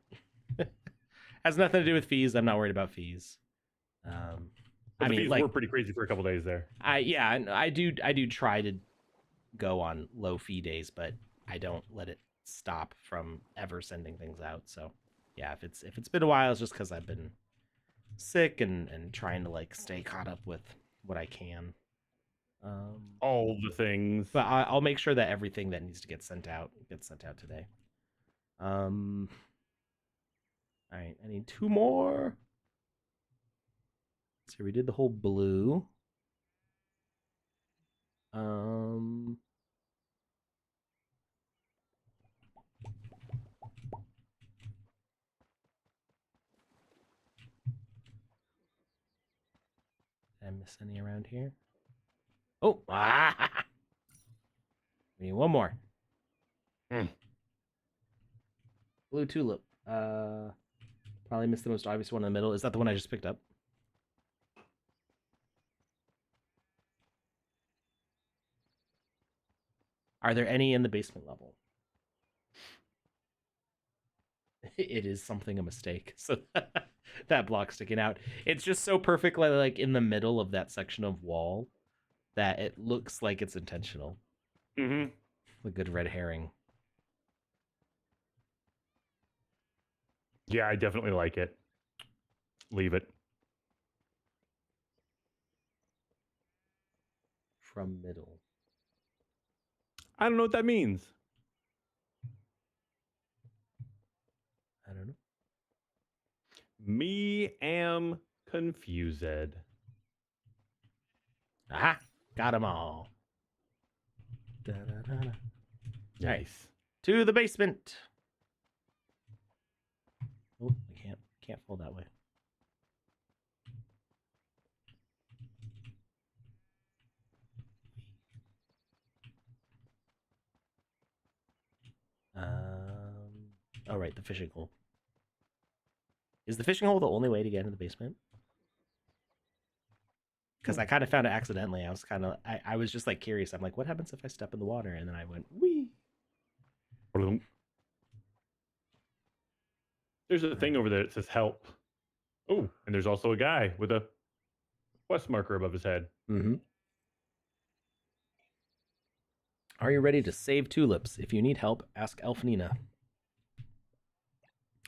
A: Has nothing to do with fees. I'm not worried about fees.
B: I mean, fees were pretty crazy for a couple days there.
A: I do try to go on low fee days, but I don't let it stop from ever sending things out. So yeah, if it's been a while, it's just because I've been sick and trying to like stay caught up with what I can.
B: All the things.
A: But I'll make sure that everything that needs to get sent out gets sent out today. All right, I need 2 more. So we did the whole blue. Did I miss any around here? Oh, we need 1 more. Blue tulip. Probably missed the most obvious one in the middle. Is that the one I just picked up? Are there any in the basement level? It is something a mistake. So that block sticking out. It's just so perfectly like in the middle of that section of wall that it looks like it's intentional.
B: Mm-hmm.
A: A good red herring.
B: Yeah, I definitely like it. Leave it.
A: From middle.
B: I don't know what that means.
A: I don't know.
B: Me am confused.
A: Aha! Got them all. Da-da-da-da.
B: Nice.
A: Right. To the basement. Oh, I can't fall that way. Oh, right, the fishing hole. Is the fishing hole the only way to get into the basement? Because I kind of found it accidentally. I was just like curious. I'm like, what happens if I step in the water? And then I went, wee.
B: There's a thing over there that says help. Oh, and there's also a guy with a quest marker above his head.
A: Mm-hmm. Are you ready to save tulips? If you need help, ask Elf Nina.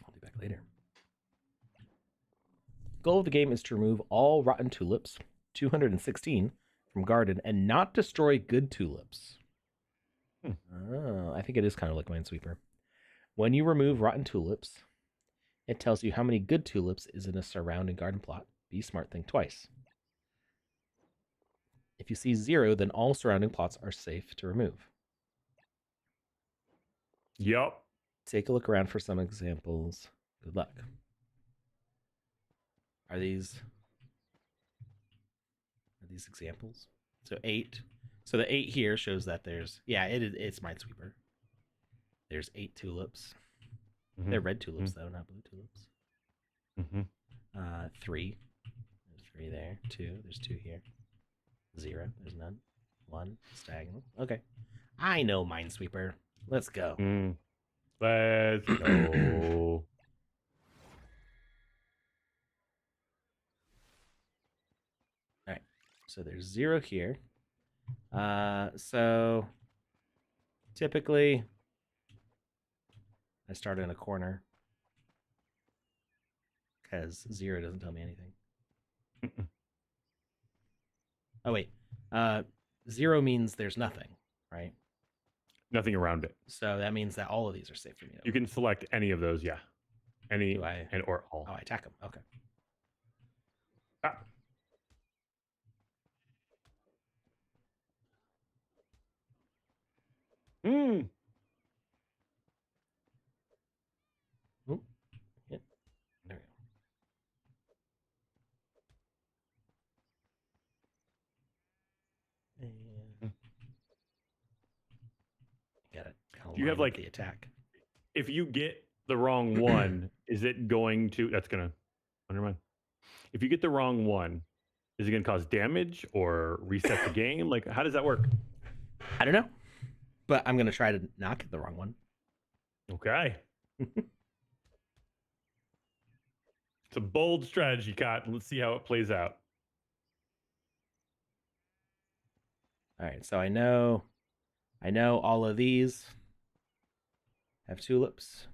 A: I'll be back later. Goal of the game is to remove all rotten tulips, 216, from garden and not destroy good tulips. Oh, I think it is kind of like Minesweeper. When you remove rotten tulips, it tells you how many good tulips is in a surrounding garden plot. Be smart, think twice. If you see 0, then all surrounding plots are safe to remove.
B: Yup.
A: Take a look around for some examples. Good luck. Are these examples? So 8. So the 8 here shows that there's it's Minesweeper. There's 8 tulips. Mm-hmm. They're red tulips though, not blue tulips. 3. There's 3 there. 2. There's 2 here. 0. There's none. 1. It's diagonal. Okay. I know Minesweeper. Let's go.
B: Let's go.
A: All right. So there's 0 here. So typically I start in a corner because 0 doesn't tell me anything. Oh wait, 0 means there's nothing, right?
B: Nothing around it.
A: So that means that all of these are safe for me.
B: You can select any of those, yeah. Any and or all.
A: Oh, I attack them. Okay.
B: Ah.
A: Ooh, yeah. There we go. And got it.
B: Do you have like
A: the attack?
B: If you get the wrong one, is it going to? That's gonna. Never mind. If you get the wrong one, is it gonna cause damage or reset the game? Like, how does that work?
A: I don't know, but I'm gonna try to not get the wrong one.
B: Okay. It's a bold strategy, Cotton. Let's see how it plays out.
A: All right, so I know all of these have tulips.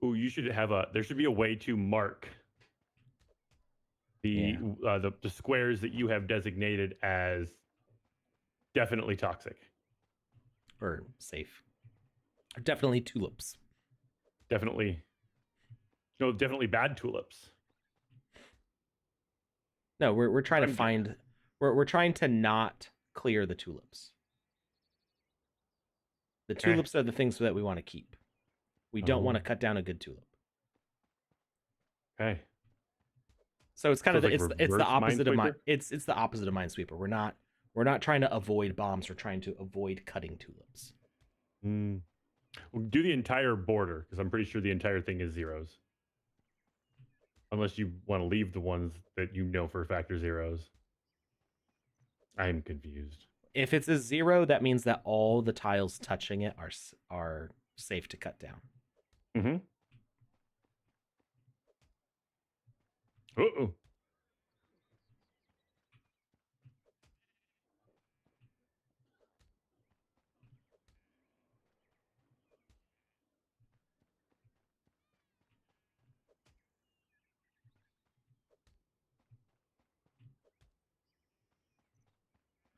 B: Ooh, you should have there should be a way to mark the squares that you have designated as definitely toxic.
A: Or safe. Or definitely tulips.
B: Definitely bad tulips.
A: No, we're trying to find we're trying to not clear the tulips. The tulips are the things that we want to keep. We don't want to cut down a good tulip.
B: Okay.
A: So it's kind of it's the opposite of it's the opposite of Minesweeper. We're not trying to avoid bombs. We're trying to avoid cutting tulips.
B: We'll do the entire border because I'm pretty sure the entire thing is 0s. Unless you want to leave the ones that you know for a fact are 0s. I'm confused.
A: If it's a 0, that means that all the tiles touching it are safe to cut down.
B: Uh-oh.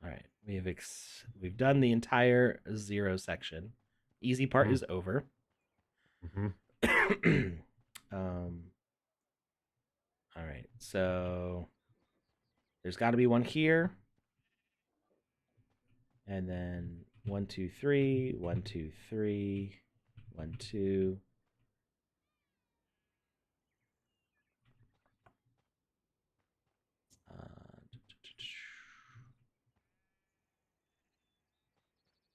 A: All right, we've done the entire 0 section. Easy part is over. All right, so there's got to be one here, and then 1, 2, 3, 1, 2, 3, 1, 2.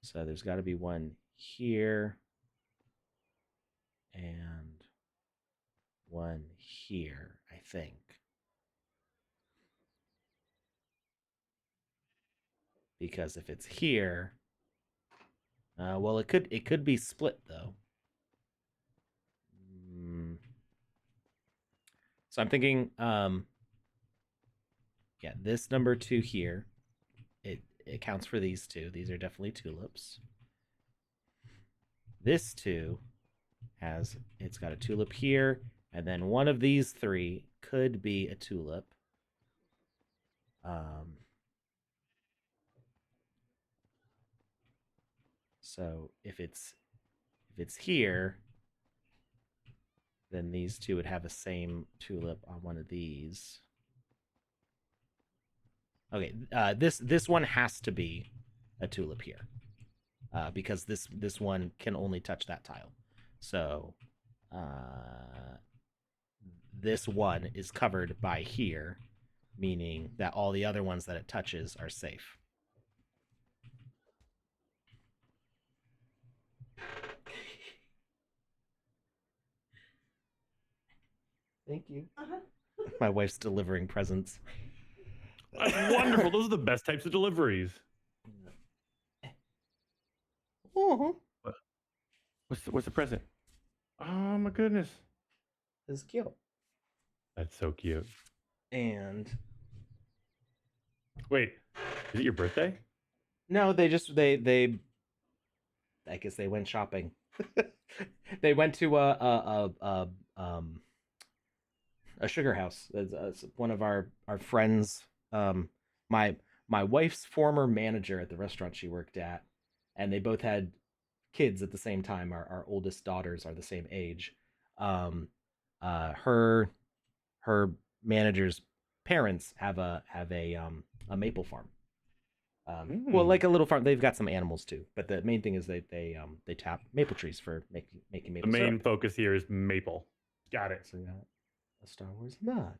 A: So there's got to be one here and one here, I think. Because if it's here, well, it could be split though. So I'm thinking, yeah, this number 2 here, it counts for these two. These are definitely tulips. This 2 it's got a tulip here, and then one of these 3 could be a tulip. So if it's here, then these 2 would have the same tulip on one of these. Okay, this one has to be a tulip here, because this one can only touch that tile. So this one is covered by here, meaning that all the other ones that it touches are safe. Thank you. My wife's delivering presents.
B: That's wonderful. Those are the best types of deliveries.
A: Oh,
B: What's the present? Oh my goodness,
A: this is cute.
B: that's so cute.
A: And
B: wait, is it your birthday?
A: No, they I guess they went shopping. They went to a sugar house. It's one of our friends. My wife's former manager at the restaurant she worked at, and they both had kids at the same time. Our oldest daughters are the same age. Her manager's parents have a maple farm. Well, like a little farm. They've got some animals too, but the main thing is they tap maple trees for making maple.
B: The main
A: syrup.
B: focus here is maple. Got it.
A: So we got a Star Wars mug.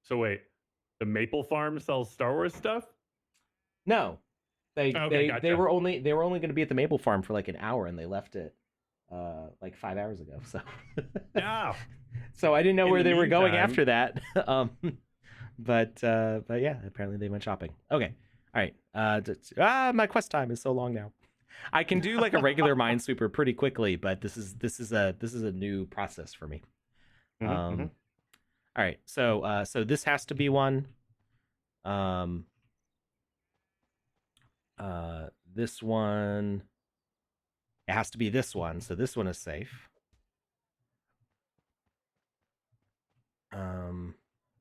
B: So wait, the maple farm sells Star Wars stuff?
A: No,
B: gotcha.
A: they were only going to be at the maple farm for like an hour, and they left it like 5 hours ago. So
B: yeah.
A: So I didn't know where they were going after that. But yeah, apparently they went shopping. Okay. All right. My quest time is so long now. I can do like a regular minesweeper pretty quickly, but this is a new process for me. All right. So this has to be one. This one, it has to be this one. So this one is safe.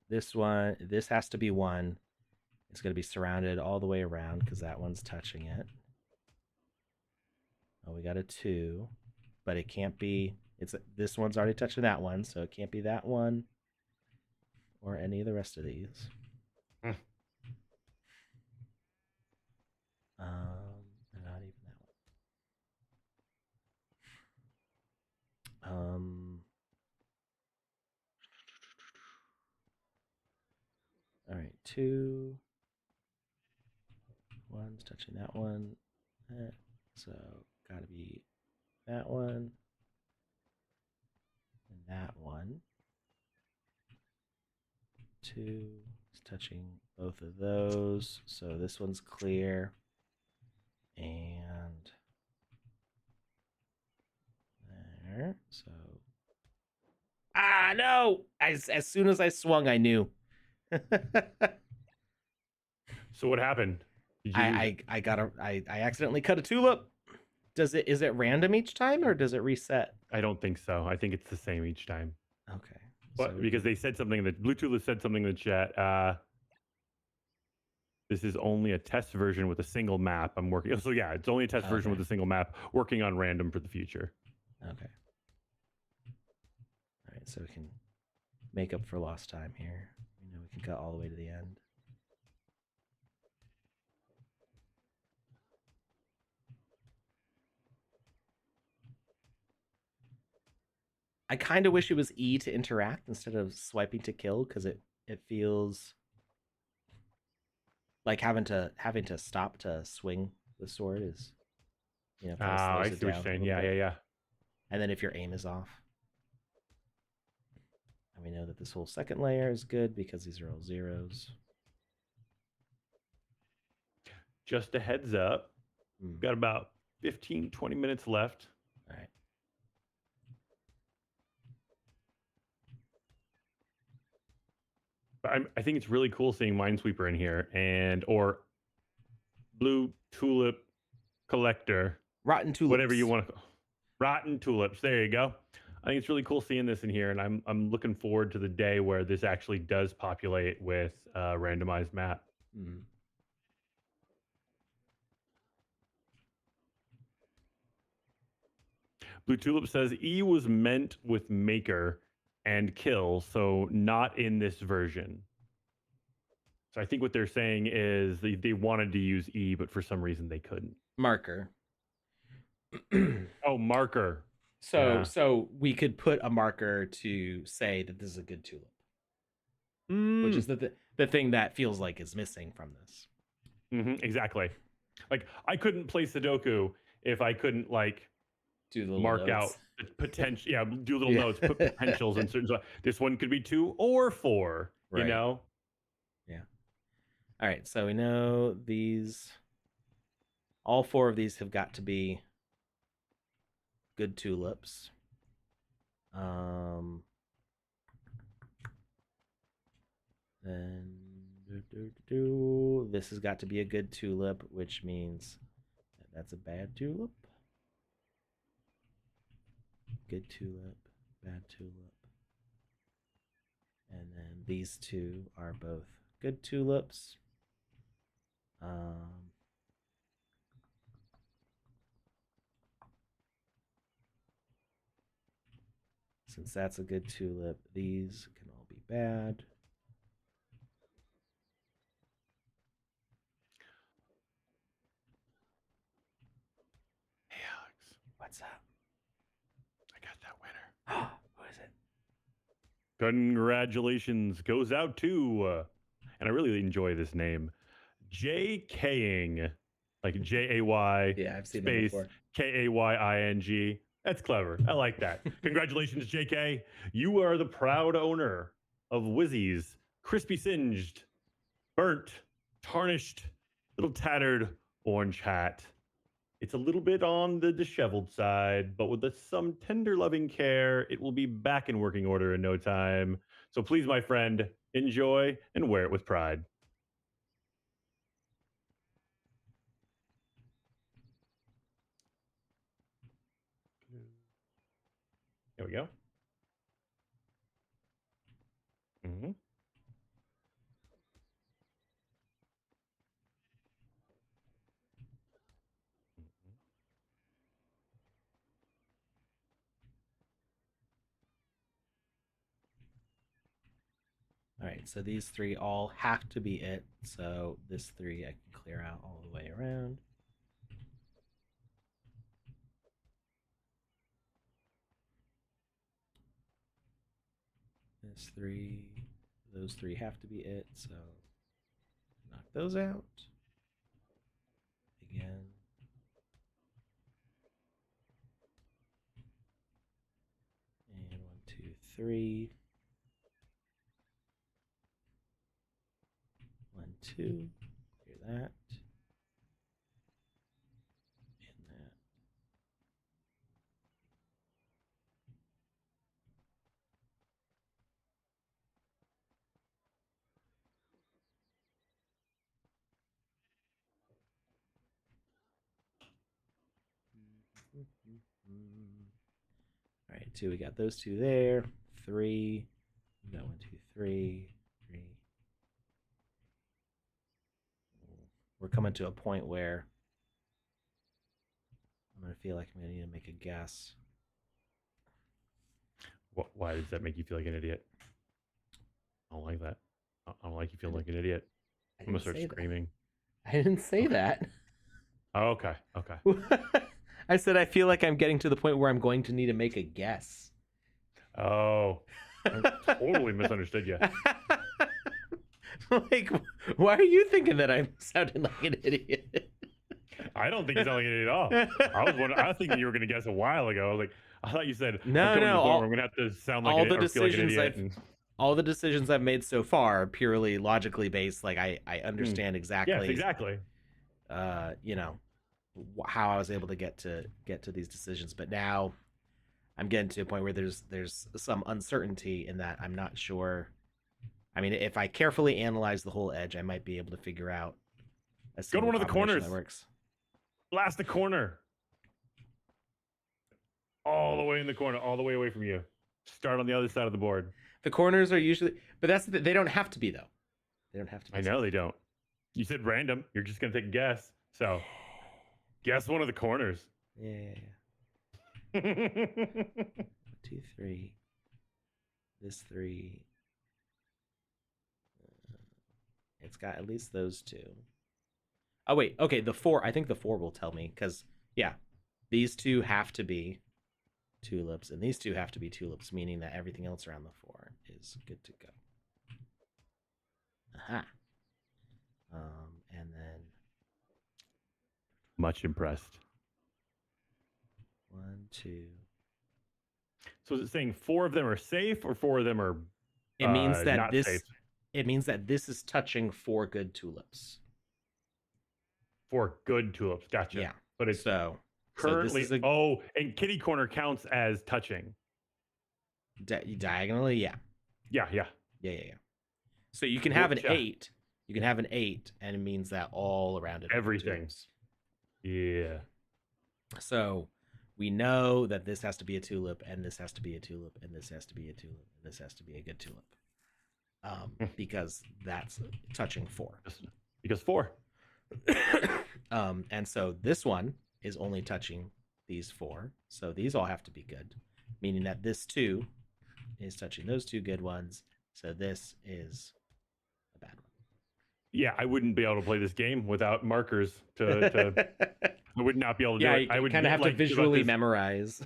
A: This has to be one. It's going to be surrounded all the way around because that one's touching it. Oh, we got a 2, but it can't be. This one's already touching that one, so it can't be that one or any of the rest of these. Not even that one. All right, 2. One's touching that one. So gotta be that one. And that one. 2 is touching both of those. So this one's clear. And there. So no! As soon as I swung, I knew.
B: So what happened?
A: I accidentally cut a tulip. Is it random each time or does it reset?
B: I don't think so. I think it's the same each time.
A: Okay.
B: But so because they said something that Bluetooth said something in the chat. This is only a test version with a single map. I'm working. So yeah, it's only a test version with a single map. Working on random for the future.
A: Okay. All right, so we can make up for lost time here. We can cut all the way to the end. I kind of wish it was E to interact instead of swiping to kill, because it feels like having to stop to swing the sword is,
B: I see what you're saying. Yeah.
A: And then if your aim is off. And we know that this whole second layer is good because these are all zeros.
B: Just a heads up. Got about 15, 20 minutes left.
A: All right.
B: I think it's really cool seeing Minesweeper in here or Blue Tulip Collector.
A: Rotten Tulips.
B: Whatever you want to call Rotten Tulips. There you go. I think it's really cool seeing this in here, and I'm looking forward to the day where this actually does populate with a randomized map. Blue Tulip says E was meant with Maker and Kill, so not in this version. So I think what they're saying is they wanted to use E, but for some reason they couldn't.
A: Marker.
B: Oh, marker.
A: So we could put a marker to say that this is a good tulip, which is the thing that feels like is missing from this.
B: Exactly. Like I couldn't play Sudoku if I couldn't like
A: do the
B: mark
A: notes.
B: out the potential. Yeah, do little notes, put potentials in certain. This one could be 2 or 4. Right. You know.
A: Yeah. All right. So we know these. All 4 of these have got to be good tulips. Then this has got to be a good tulip, which means that's a bad tulip. Good tulip, bad tulip. And then these 2 are both good tulips. Since that's a good tulip, these can all be bad.
B: Hey, Alex.
A: What's up?
B: I got that winner.
A: Who is it?
B: Congratulations goes out to, and I really enjoy this name, J-Kaying, like J-A-Y,
A: yeah, I've seen
B: space K-A-Y-I-N-G. That's clever. I like that. Congratulations, JK. You are the proud owner of Wizzy's crispy singed, burnt, tarnished, little tattered orange hat. It's a little bit on the disheveled side, but with some tender loving care, it will be back in working order in no time. So please, my friend, enjoy and wear it with pride. There we go.
A: All right, so these 3 all have to be it. So this 3 I can clear out all the way around. This 3, those 3 have to be it. So knock those out. Again. And 1, 2, 3. 1, 2. Clear that. And that. All right, 2. We got those 2 there. 3. We got 1, 2, 3. 3. We're coming to a point where I'm going to feel like I'm going to need to make a guess.
B: Why does that make you feel like an idiot? I don't like that. I don't like you feeling like an idiot. I'm going to start screaming.
A: I didn't say that.
B: Oh, okay. Okay.
A: I said I feel like I'm getting to the point where I'm going to need to make a guess.
B: Oh, I totally misunderstood you.
A: Like, why are you thinking that I'm sounding like an idiot?
B: I don't think he's selling it at all. I was thinking you were going to guess a while ago. I thought you said I'm
A: No,
B: coming to the
A: no.
B: point where I'm going to have to sound like or feel like an idiot.
A: All the decisions I've made so far are purely logically based. Like I understand
B: Yes,
A: exactly,
B: exactly.
A: you know, how I was able to get to these decisions. But now I'm getting to a point where there's some uncertainty in that I'm not sure. I mean, if I carefully analyze the whole edge, I might be able to figure out a
B: Go to
A: single
B: one of the
A: combination
B: corners.
A: that works.
B: Blast the corner. All the way in the corner, all the way away from you. Start on the other side of the board.
A: The corners are usually, but they don't have to be though. They don't have to be.
B: I know they don't. You said random. You're just gonna take a guess. So, guess one of the corners.
A: Yeah. 2, 3. This 3. It's got at least those 2. Oh wait, okay. The 4. I think the 4 will tell me because yeah, these 2 have to be tulips, and these 2 have to be tulips, meaning that everything else around the 4 is good to go. Aha. And then
B: much impressed.
A: 1, 2.
B: So is it saying 4 of them are safe or 4 of them are?
A: It means that
B: not
A: this.
B: Safe?
A: It means that this is touching 4 good tulips.
B: 4 good tulips. Gotcha.
A: Yeah.
B: But it's
A: so
B: currently. And kitty corner counts as touching.
A: Diagonally, yeah.
B: Yeah.
A: So you can have an 8. You can have an 8, and it means that all around it.
B: Everything. Yeah.
A: So we know that this has to be a tulip, and this has to be a tulip, and this has to be a tulip, and this has to be a good tulip. Because that's touching 4.
B: Because 4.
A: And so this one is only touching these 4. So these all have to be good, meaning that this 2 is touching those 2 good ones. So this is a bad one.
B: Yeah, I wouldn't be able to play this game without markers. I would not be able to do it. I would
A: kind of have to visually memorize.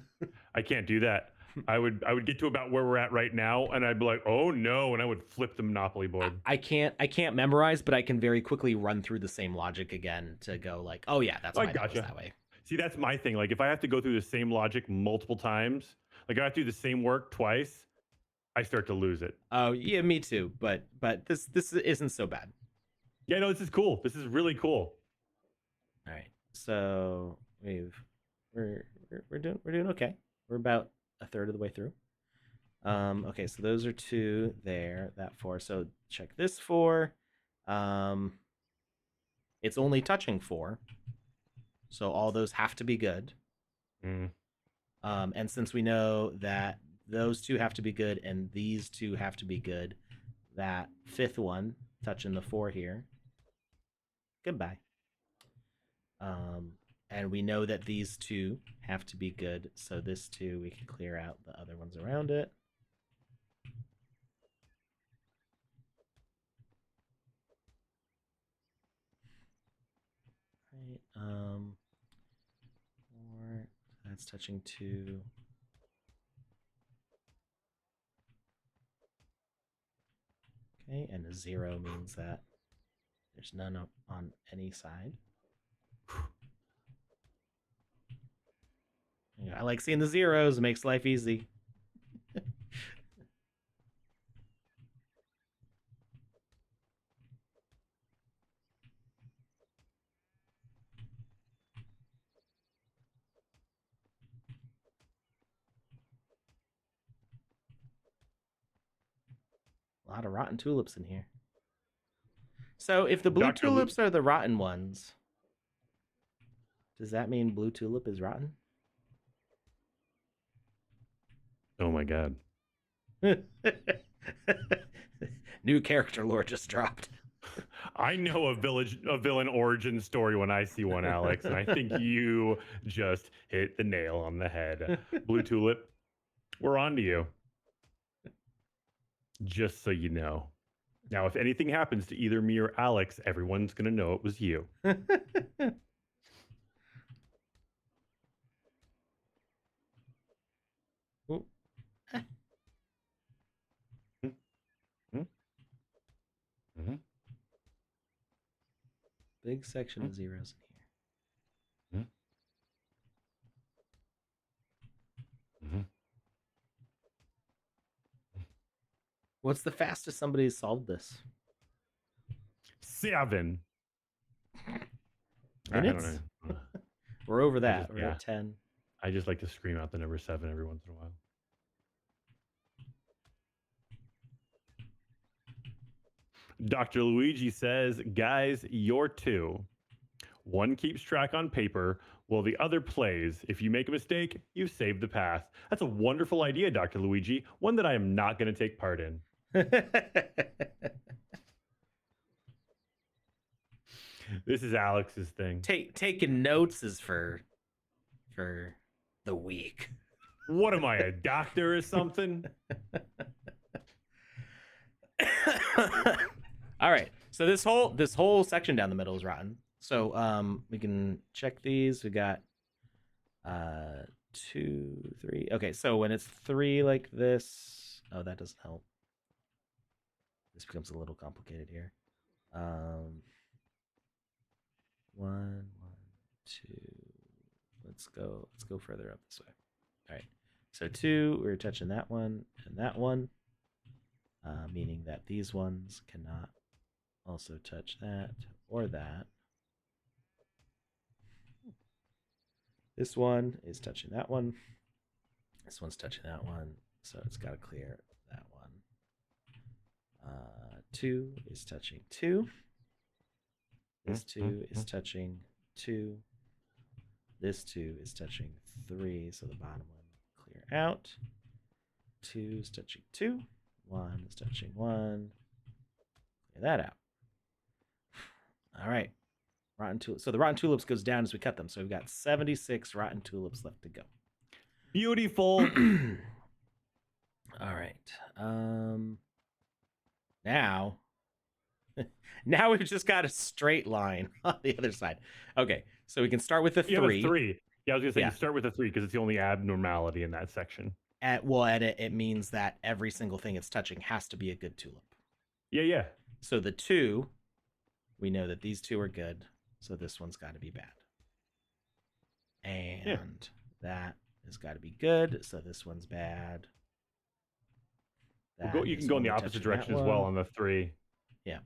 B: I can't do that. I would get to about where we're at right now, and I'd be like, oh no, and I would flip the Monopoly board.
A: I can't memorize, but I can very quickly run through the same logic again to go like, oh yeah, that's why it goes that way.
B: See, that's my thing. Like if I have to go through the same logic multiple times, like I have to do the same work twice, I start to lose it.
A: Oh yeah, me too. But this isn't so bad.
B: Yeah, no, this is cool. This is really cool.
A: All right, so we're doing okay. We're about a third of the way through. Okay, so those are 2 there. That 4. So check this 4. It's only touching 4, so all those have to be good. And since we know that those 2 have to be good and these 2 have to be good, that 5th one touching the 4 here. Goodbye. And we know that these 2 have to be good, so this 2 we can clear out the other ones around it. Right. 4. That's touching 2. Okay, and a 0 means that there's none on any side. I like seeing the zeros. It makes life easy. A lot of rotten tulips in here. So if the blue tulips are the rotten ones, does that mean blue tulip is rotten?
B: Oh my god.
A: New character lore just dropped.
B: I know a villain origin story when I see one, Alex, and I think you just hit the nail on the head. Blue tulip, we're on to you. Just so you know. Now, if anything happens to either me or Alex, everyone's going to know it was you.
A: Big section of zeros in here. What's the fastest somebody's solved this?
B: 7
A: Minutes?
B: I don't know.
A: We're over that.
B: Just,
A: We're at 10.
B: I just like to scream out the number 7 every once in a while. Dr. Luigi says, guys, you're 2. One keeps track on paper while the other plays. If you make a mistake, you save the path. That's a wonderful idea, Dr. Luigi. One that I am not going to take part in. This is Alex's thing.
A: Taking notes is for the weak.
B: What am I, a doctor or something?
A: All right. So this whole section down the middle is rotten. So we can check these. We got 2, 3. Okay, so when it's 3 like this, oh, that doesn't help. This becomes a little complicated here. 1, 2. Let's go further up this way. All right. So 2, we're touching that one and that one, meaning that these ones cannot also touch that or that. This one is touching that one. This one's touching that one, so it's got to clear that one. 2 is touching 2. This 2 is touching 2. This 2 is touching 3, so the bottom one clear out. 2 is touching 2. 1 is touching 1. Clear that out. All right. Rotten tulips. So the rotten tulips goes down as we cut them. So we've got 76 rotten tulips left to go.
B: Beautiful.
A: All right. Now we've just got a straight line on the other side. Okay, so we can start with the 3.
B: You have a 3. Yeah, I was gonna say you start with a 3 because it's the only abnormality in that section.
A: It means that every single thing it's touching has to be a good tulip.
B: Yeah.
A: So the 2, we know that these 2 are good, so this one's got to be bad. And that has got to be good, so this one's bad.
B: You can go in the opposite direction as well on the 3.
A: Yeah.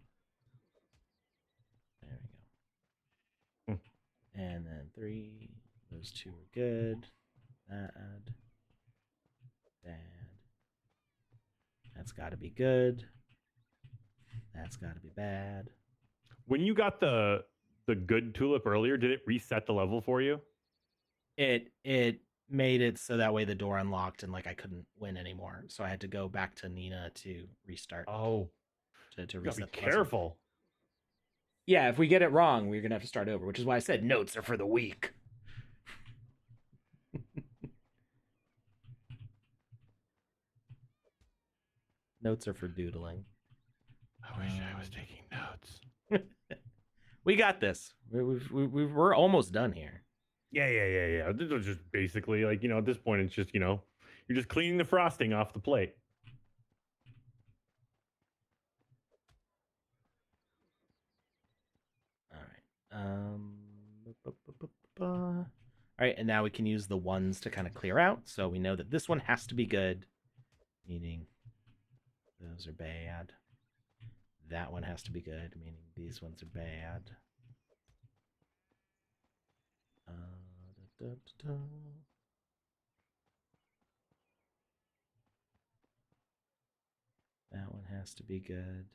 A: There we go. And then 3, those 2 are good. Bad. That's got to be good. That's got to be bad.
B: When you got the good tulip earlier, did it reset the level for you?
A: It made it so that way the door unlocked and like I couldn't win anymore. So I had to go back to Nina to restart.
B: Oh,
A: to reset.
B: Be careful.
A: Yeah, if we get it wrong, we're gonna have to start over, which is why I said notes are for the weak. Notes are for doodling.
B: I wish I was taking notes.
A: We got this. We're almost done here.
B: Yeah. This is just basically like, at this point, it's just, you're just cleaning the frosting off the plate.
A: All right. All right, and now we can use the ones to kind of clear out. So we know that this one has to be good, meaning those are bad. That one has to be good, meaning these ones are bad. That one has to be good.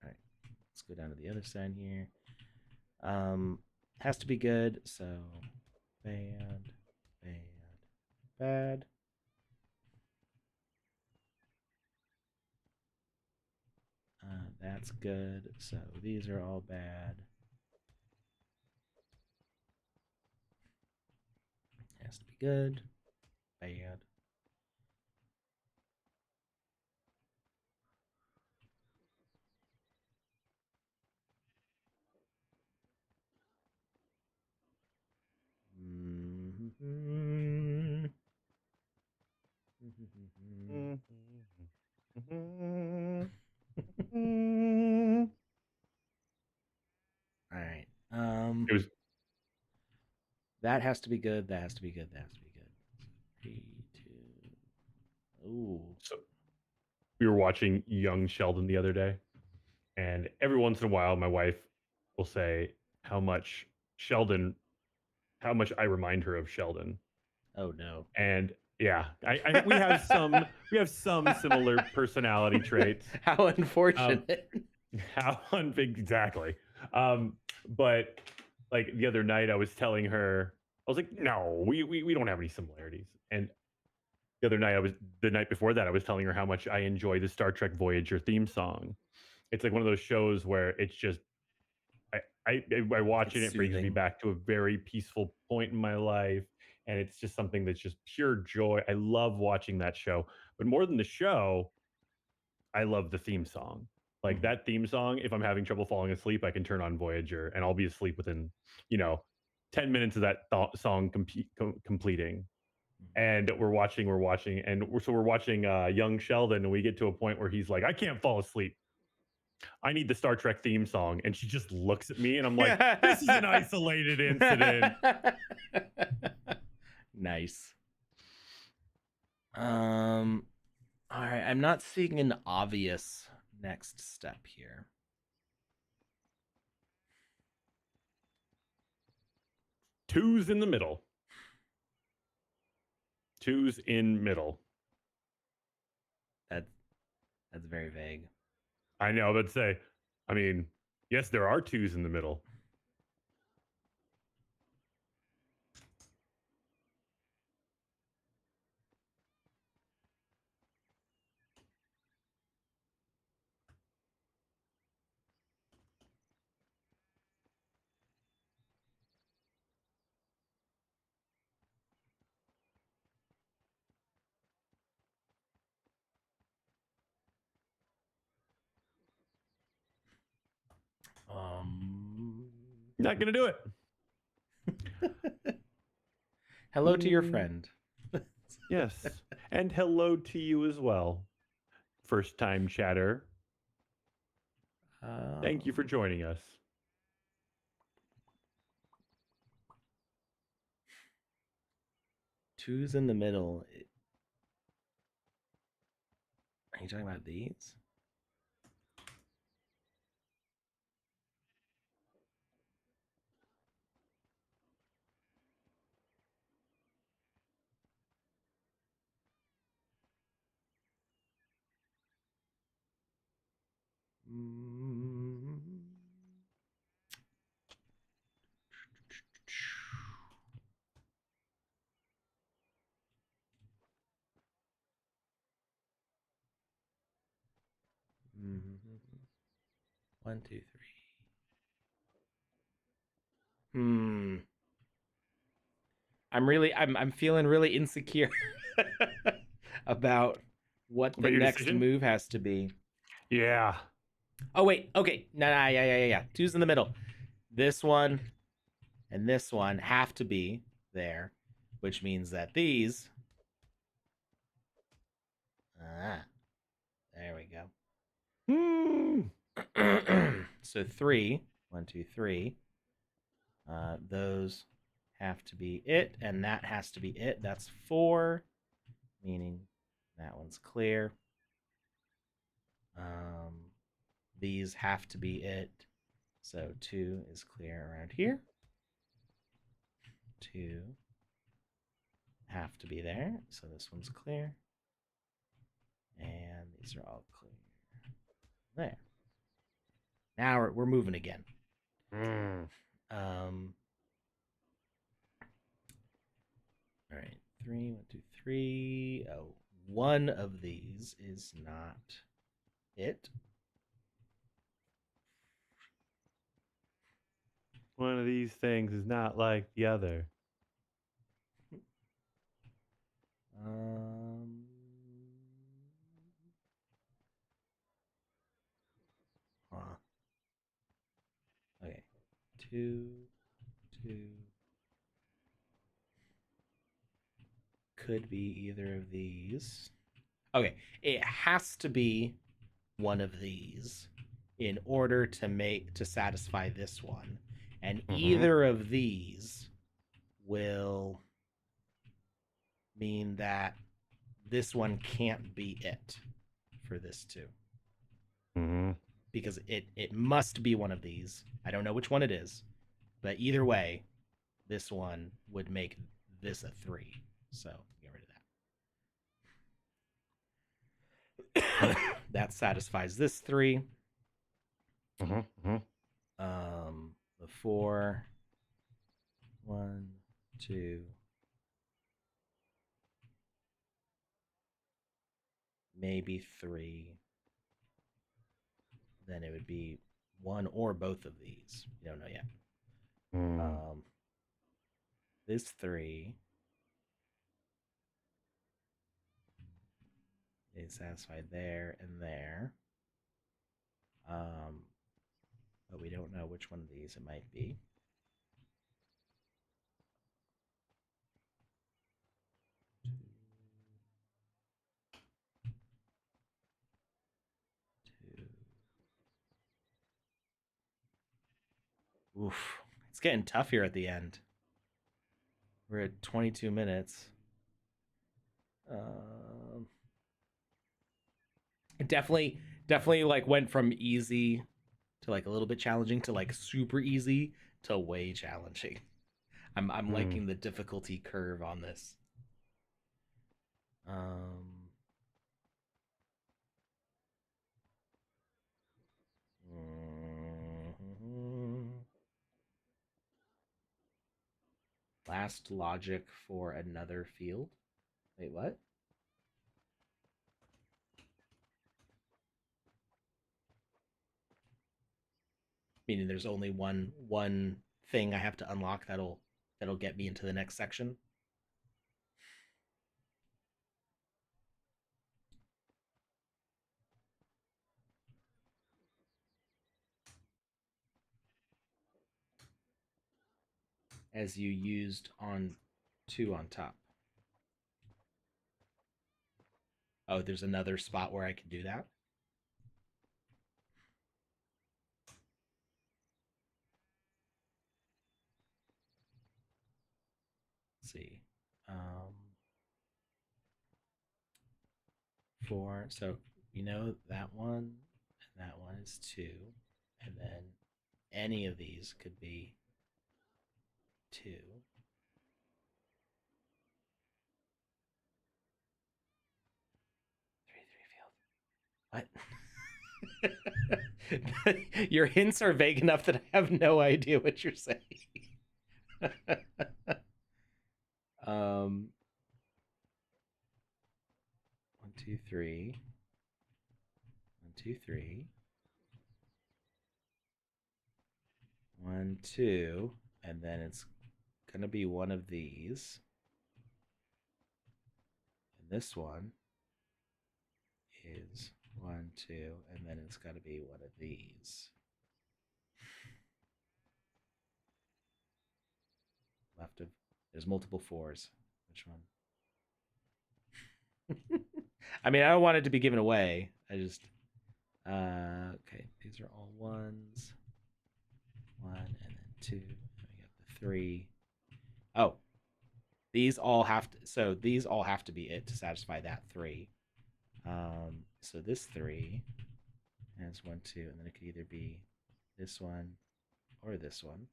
A: All right, let's go down to the other side here. Has to be good, so bad. That's good, so these are all bad. Has to be good, bad. All right. That has to be good. That has to be good. That has to be good. 3, 2. Ooh.
B: So we were watching Young Sheldon the other day, and every once in a while, my wife will say how much Sheldon, how much I remind her of Sheldon.
A: Oh no.
B: And yeah, we have some similar personality traits.
A: How
B: Um,
A: unfortunate.
B: how exactly. But like the other night, I was telling her, I was like, no, we don't have any similarities. And the other night, the night before that, I was telling her how much I enjoy the Star Trek Voyager theme song. It's like one of those shows where it's just I watch
A: It's
B: it, it brings me
A: soothing.
B: back to a very peaceful point in my life. And it's just something that's just pure joy. I love watching that show. But more than the show, I love the theme song. Like
A: Mhm.
B: that theme song, if I'm having trouble falling asleep, I can turn on Voyager and I'll be asleep within, you know, 10 minutes of that song completing.
A: Mhm.
B: And we're watching, and we're watching Young Sheldon, and we get to a point where he's like, I can't fall asleep. I need the Star Trek theme song. And she just looks at me and I'm like, this is an isolated incident.
A: Nice. Um, all right, I'm not seeing an obvious next step here.
B: Two's in the middle. Two's in middle.
A: That that's very vague.
B: I know, but say, I mean, yes, there are twos in the middle.
A: Um,
B: Not gonna do it.
A: hello to your friend.
B: Yes. And hello to you as well. First time chatter. Thank you for
A: Um,
B: joining us.
A: two's in the middle. Are you talking about these? Mm. One, two, three. Hmm. I'm feeling really insecure about what the
B: About your
A: next
B: decision?
A: move has to be.
B: Yeah.
A: Oh wait, okay. No, no, yeah. Two's in the middle. This one and this one have to be there, which means that these. Ah, there we
B: Hmm.
A: go. So three, one, two, three. Those have to be it, and that has to be it. That's four, meaning that one's clear. Um, these have to be it. So two is clear around here. Two have to be there. So this one's clear. And these are all clear. There. Now we're moving again.
B: Mm.
A: Um, all right. Three, one, two, three. Oh, one of these is not it.
B: One of these things is not like the other.
A: Um, huh. Okay. Two, two. Could be either of these. Okay. It has to be one of these in order to satisfy this one. And
B: Mm-hmm.
A: either of these will mean that this one can't be it for this too.
B: Mm-hmm.
A: Because it must be one of these. I don't know which one it is, but either way, this one would make this a 3. So get rid of that. That satisfies this 3.
B: Mm-hmm.
A: The 4. 1, 2. Maybe 3. Then it would be one or both of these. You don't know yet. This 3 is satisfied there and there. But we don't know which one of these it might be. Oof. It's getting tough here at the end. We're at 22 minutes. It definitely like went from easy to like a little bit challenging to like super easy to way challenging. I'm liking the difficulty curve on this. Last logic for another field. Wait, what? Meaning there's only one thing I have to unlock that'll get me into the next section. As you used on 2 on top. Oh, there's another spot where I can do that. Let's see. 4. So that one and that one is 2, and then any of these could be 2. 3 field. What? Your hints are vague enough that I have no idea what you're saying. 1, 2, 3. 1, 2, 3. 1, 2, and then it's gonna be one of these. And this one is 1, 2, and then it's got to be one of these. Left of there's multiple 4s. Which one? I mean, I don't want it to be given away. I just okay. These are all 1s. 1 and then 2. And we got the 3. Oh, these all have to. So these all have to be it to satisfy that 3. So this 3 has 1, 2, and then it could either be this one or this one.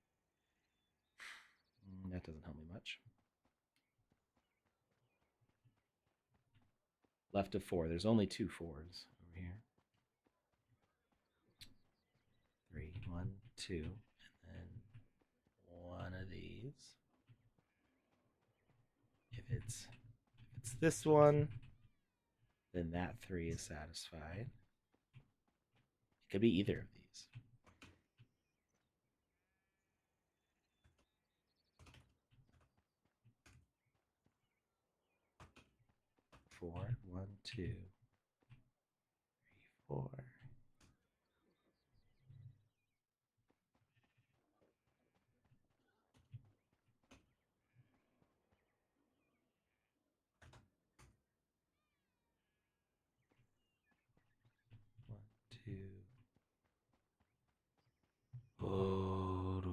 A: That doesn't help me much. Left of 4. There's only 2 4s over here. 3, 1, 2, and then one of these. If it's this one, then that 3 is satisfied. It could be either of these. 4, 1, 2, 3, 4. Oh,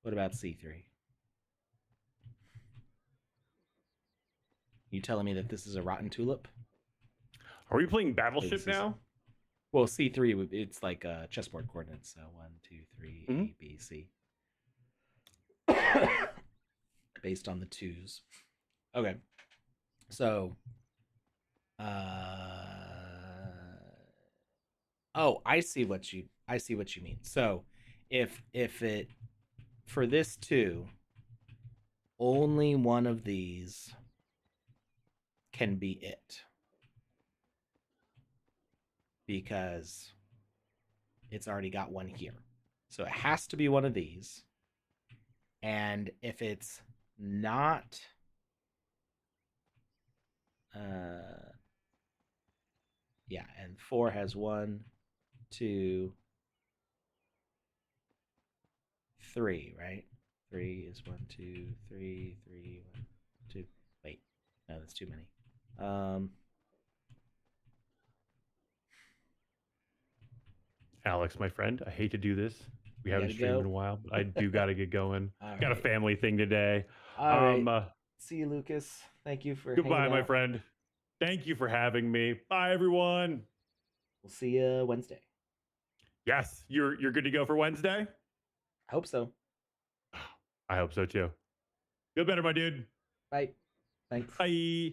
A: What about C3? You telling me that this is a rotten tulip?
B: Are we playing
A: Or
B: Battleship
A: this is
B: now?
A: well, C3. It's like chessboard coordinates. So one, two, three,
B: Mm-hmm.
A: A, B, C, based on the twos. Okay, so oh, I see what you mean. So if it for this two, only one of these can be it because it's already got one here. So it has to be one of these. And if it's not uh yeah, and four has one, two, three, right? Three is one, two, three, three, one, two. Wait, no, that's too many. Um,
B: Alex, my friend, I hate to do this. We
A: you
B: haven't
A: gotta
B: streamed in
A: go.
B: a while, but I do got to get going.
A: All
B: Got a
A: right,
B: family thing today.
A: all right.
B: Um, uh,
A: See you, Lucas. Thank you for hanging
B: Goodbye, my
A: out.
B: friend. Thank you for having me. Bye, everyone.
A: We'll see you Wednesday.
B: Yes, you're good to go for Wednesday.
A: I hope so.
B: I hope so too. Feel better, my dude.
A: Bye. Thanks.
B: Bye.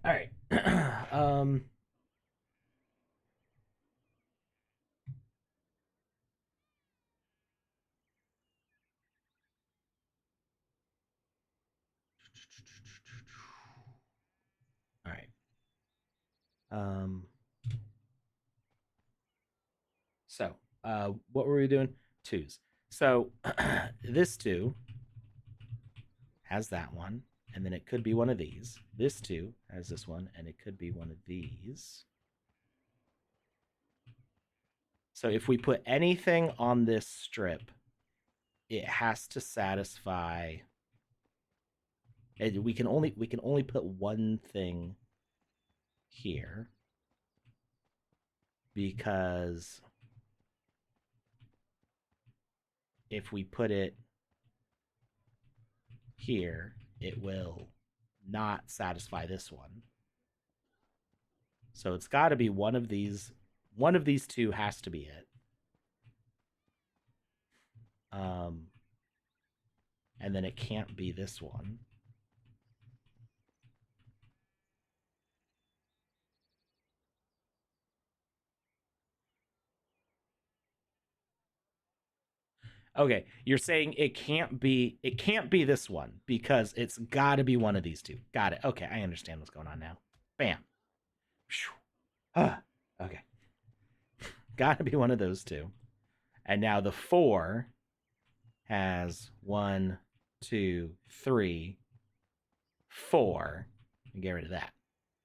A: All right. um. All right. Um. So, what were we doing? Twos. So, this two has that one, and then it could be one of these. This two has this one, and it could be one of these. So, if we put anything on this strip, it has to satisfy. We can only put one thing here because if we put it here, it will not satisfy this one. So it's got to be one of these. One of these two has to be it. Um, and then it can't be this one. Okay, you're saying it can't be this one because it's got to be one of these two. Got it. Okay, I understand what's going on now. Bam. Ah, okay. Got to be one of those two. And now the four has one, two, three, four. And get rid of that.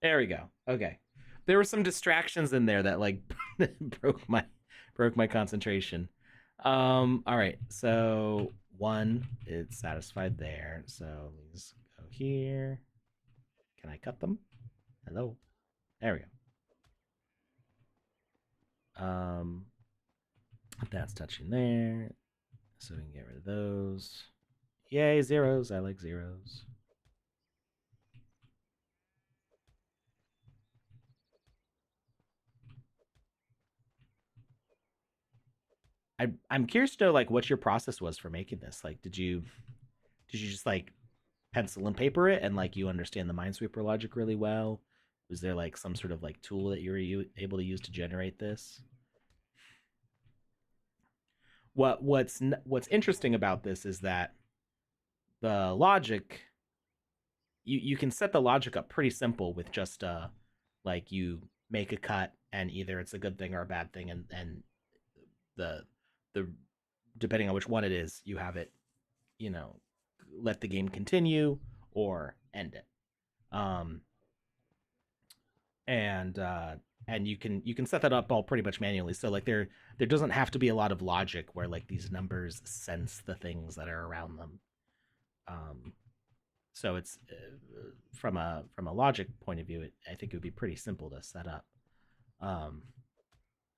A: There we go. Okay. There were some distractions in there that like broke my concentration. All right. So one, it's satisfied there. So let's go here. Can I cut them? Hello. There we go. That's touching there. So we can get rid of those. Yay, zeros. I like zeros. I'm curious to know like what your process was for making this. Like, did you just like pencil and paper it and like you understand the Minesweeper logic really well? Was there like some sort of like tool that you were able to use to generate this? What's interesting about this is that the logic you can set the logic up pretty simple with just like you make a cut and either it's a good thing or a bad thing and the the depending on which one it is you have it, you know, let the game continue or end it. Um and you can set that up all pretty much manually. So like there doesn't have to be a lot of logic where like these numbers sense the things that are around them. Um so it's from a logic point of view, I think it would be pretty simple to set up. Um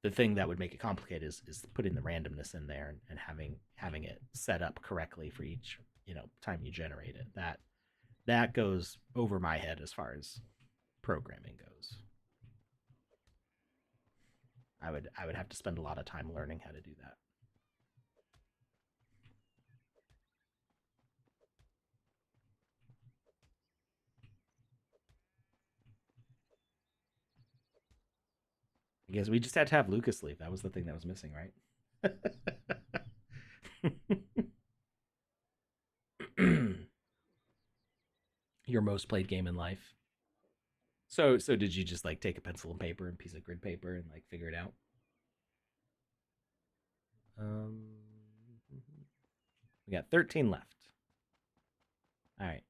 A: the thing that would make it complicated is putting the randomness in there and having it set up correctly for each time you generate it. That goes over my head as far as programming goes. I would have to spend a lot of time learning how to do that. I guess we just had to have Lukus leave. That was the thing that was missing, right? Your most played game in life. So did you just like take a pencil and paper and piece of grid paper and like figure it out? Um, we got 13 left. All right.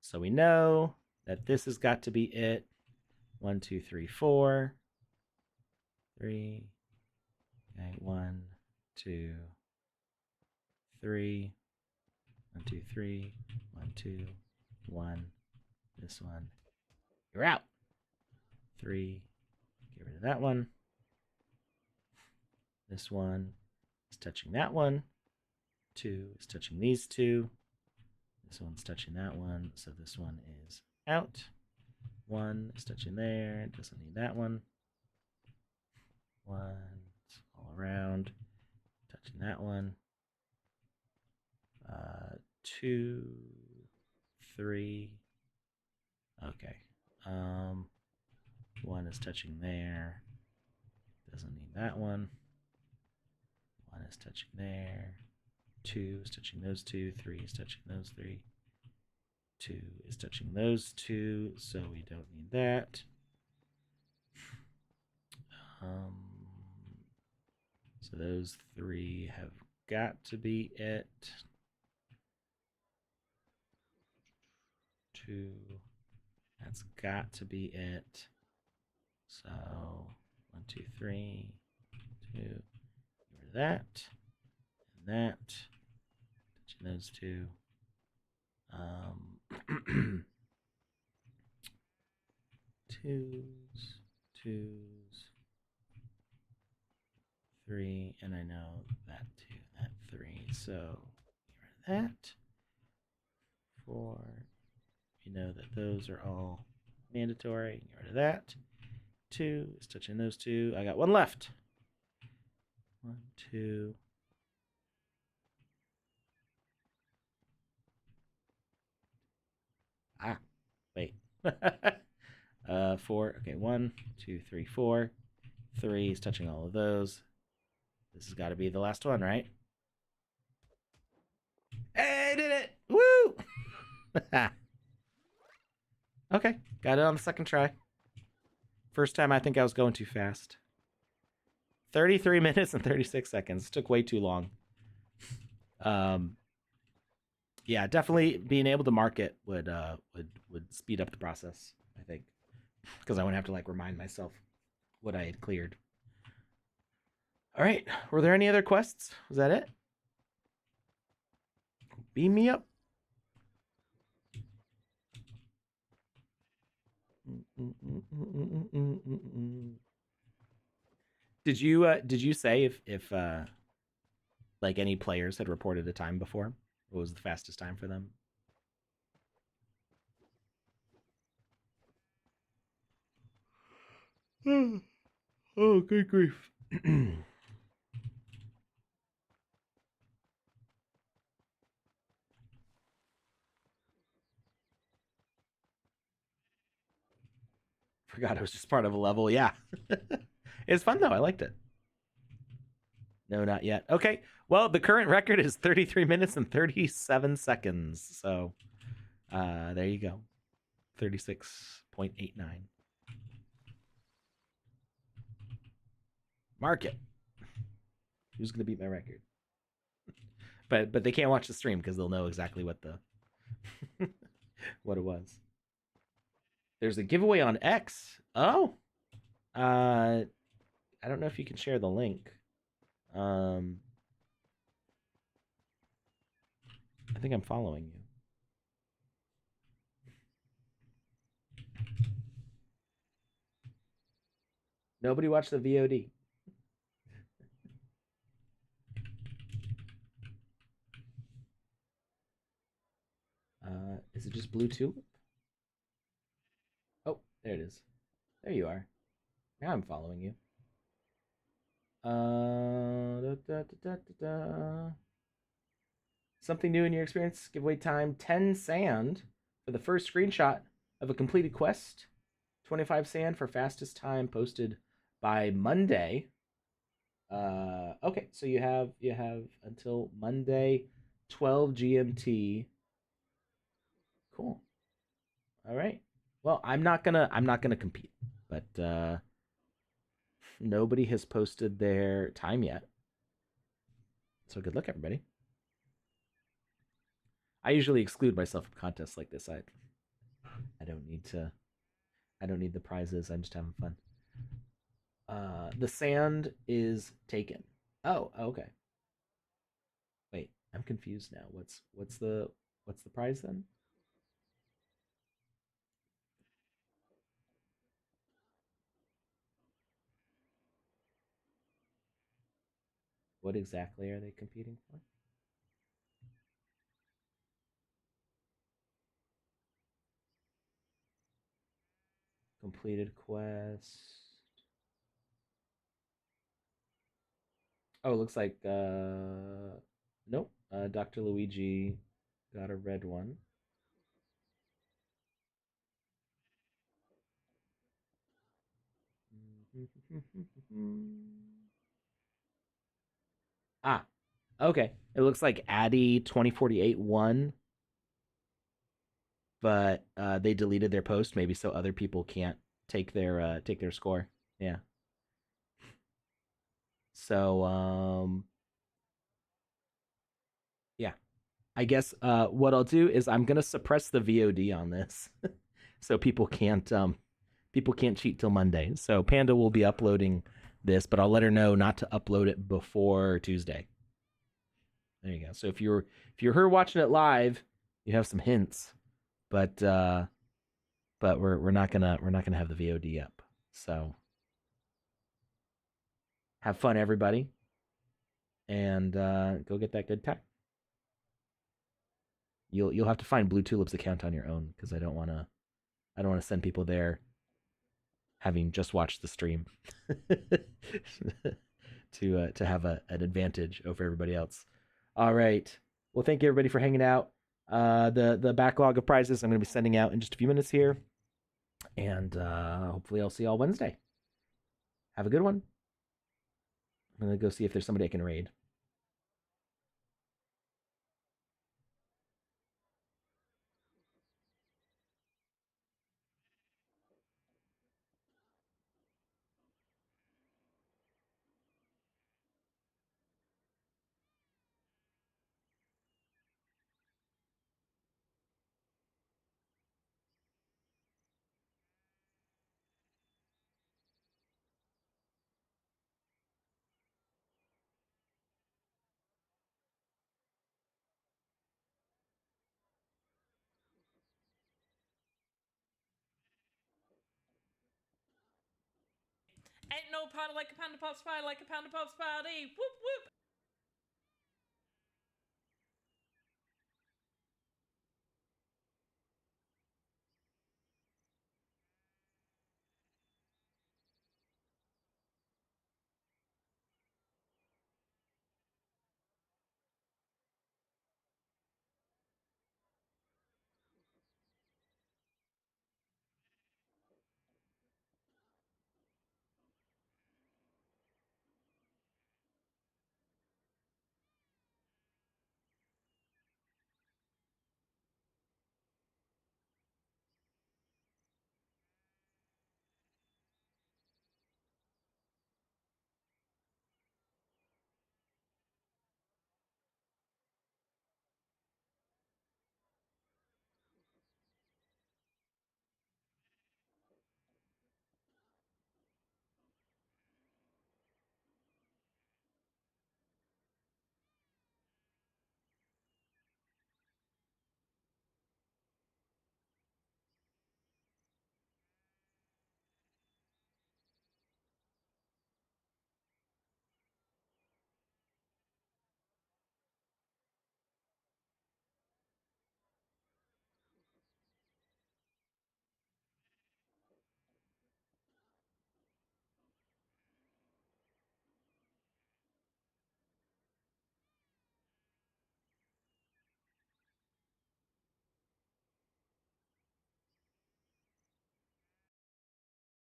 A: So we know that this has got to be it. 1, 2, 3, 4. 3. Okay, 1, 2, 3. 1, 2, 3. 1, 2, 1. This one. You're out. 3. Get rid of that one. This one is touching that one. 2 is touching these two. This one's touching that one. So this one is out. 1 is touching there. Doesn't need that one. 1 all around. Touching that one. 2, 3. Okay. 1 is touching there. Doesn't need that one. 1 is touching there. 2 is touching those two. 3 is touching those 3. 2 is touching those two, so we don't need that. So those 3 have got to be it. 2, that's got to be it. So 1, 2, 3, 2, get rid of that, and that. Touching those two. Twos, 3, and I know that 2, that 3. So get rid of that. 4. You know that those are all mandatory. Get rid of that. 2 is touching those two. I got 1 left. 1, 2. Wait. 4. Okay, 1, 2, 3, 4. 3 is touching all of those. This has got to be the last one, right? Hey, I did it! Woo! Okay, got it on the second try. First time, I think I was going too fast. 33 minutes and 36 seconds. Took way too long. Yeah, definitely being able to mark it would speed up the process, I think, because I wouldn't have to like remind myself what I had cleared. All right, were there any other quests? Was that it? Beam me up. Did you say if like any players had reported a time before? What was the fastest time for them? Oh, good grief. Forgot it was just part of a level. Yeah. It's fun though. I liked it. No, not yet. Okay. Well, the current record is 33 minutes and 37 seconds. So there you go. 36.89. Mark it. Who's gonna beat my record? But they can't watch the stream because they'll know exactly what the what it was. There's a giveaway on X. Oh. I don't know if you can share the link. I think I'm following you. Nobody watched the VOD. Is it just blue tulip? Oh, there it is. There you are. Now I'm following you. Da, da, da, da, da. Something new in your experience. Giveaway time 10 sand for the first screenshot of a completed quest. 25 sand for fastest time posted by Monday. Okay, so you have until Monday 12 GMT. Cool. All right. Well, I'm not gonna compete, but nobody has posted their time yet. So good luck, everybody. I usually exclude myself from contests like this. I don't need to. I don't need the prizes. I'm just having fun. The sand is taken. Oh, okay. Wait, I'm confused now. What's the prize then? What exactly are they competing for? Completed quest. Oh, it looks like nope. Dr. Luigi got a red one. Ah, okay. It looks like Addy 2048 won, but they deleted their post maybe so other people can't take their score. Yeah. So yeah. I guess what I'll do is I'm gonna suppress the VOD on this, so people can't cheat till Monday. So Panda will be uploading this, but I'll let her know not to upload it before Tuesday. There you go. So if you're her watching it live, you have some hints, but we're not gonna have the VOD up. So have fun, everybody, and go get that good time. You'll have to find Blue Tulip's account on your own because I don't want to send people there having just watched the stream to have an advantage over everybody else. All right. Well, thank you everybody for hanging out. The backlog of prizes I'm going to be sending out in just a few minutes here, and hopefully I'll see y'all Wednesday. Have a good one. I'm going to go see if there's somebody I can raid.
C: Ain't no party like a panda pop spy, like a panda pop spy. Whoop whoop.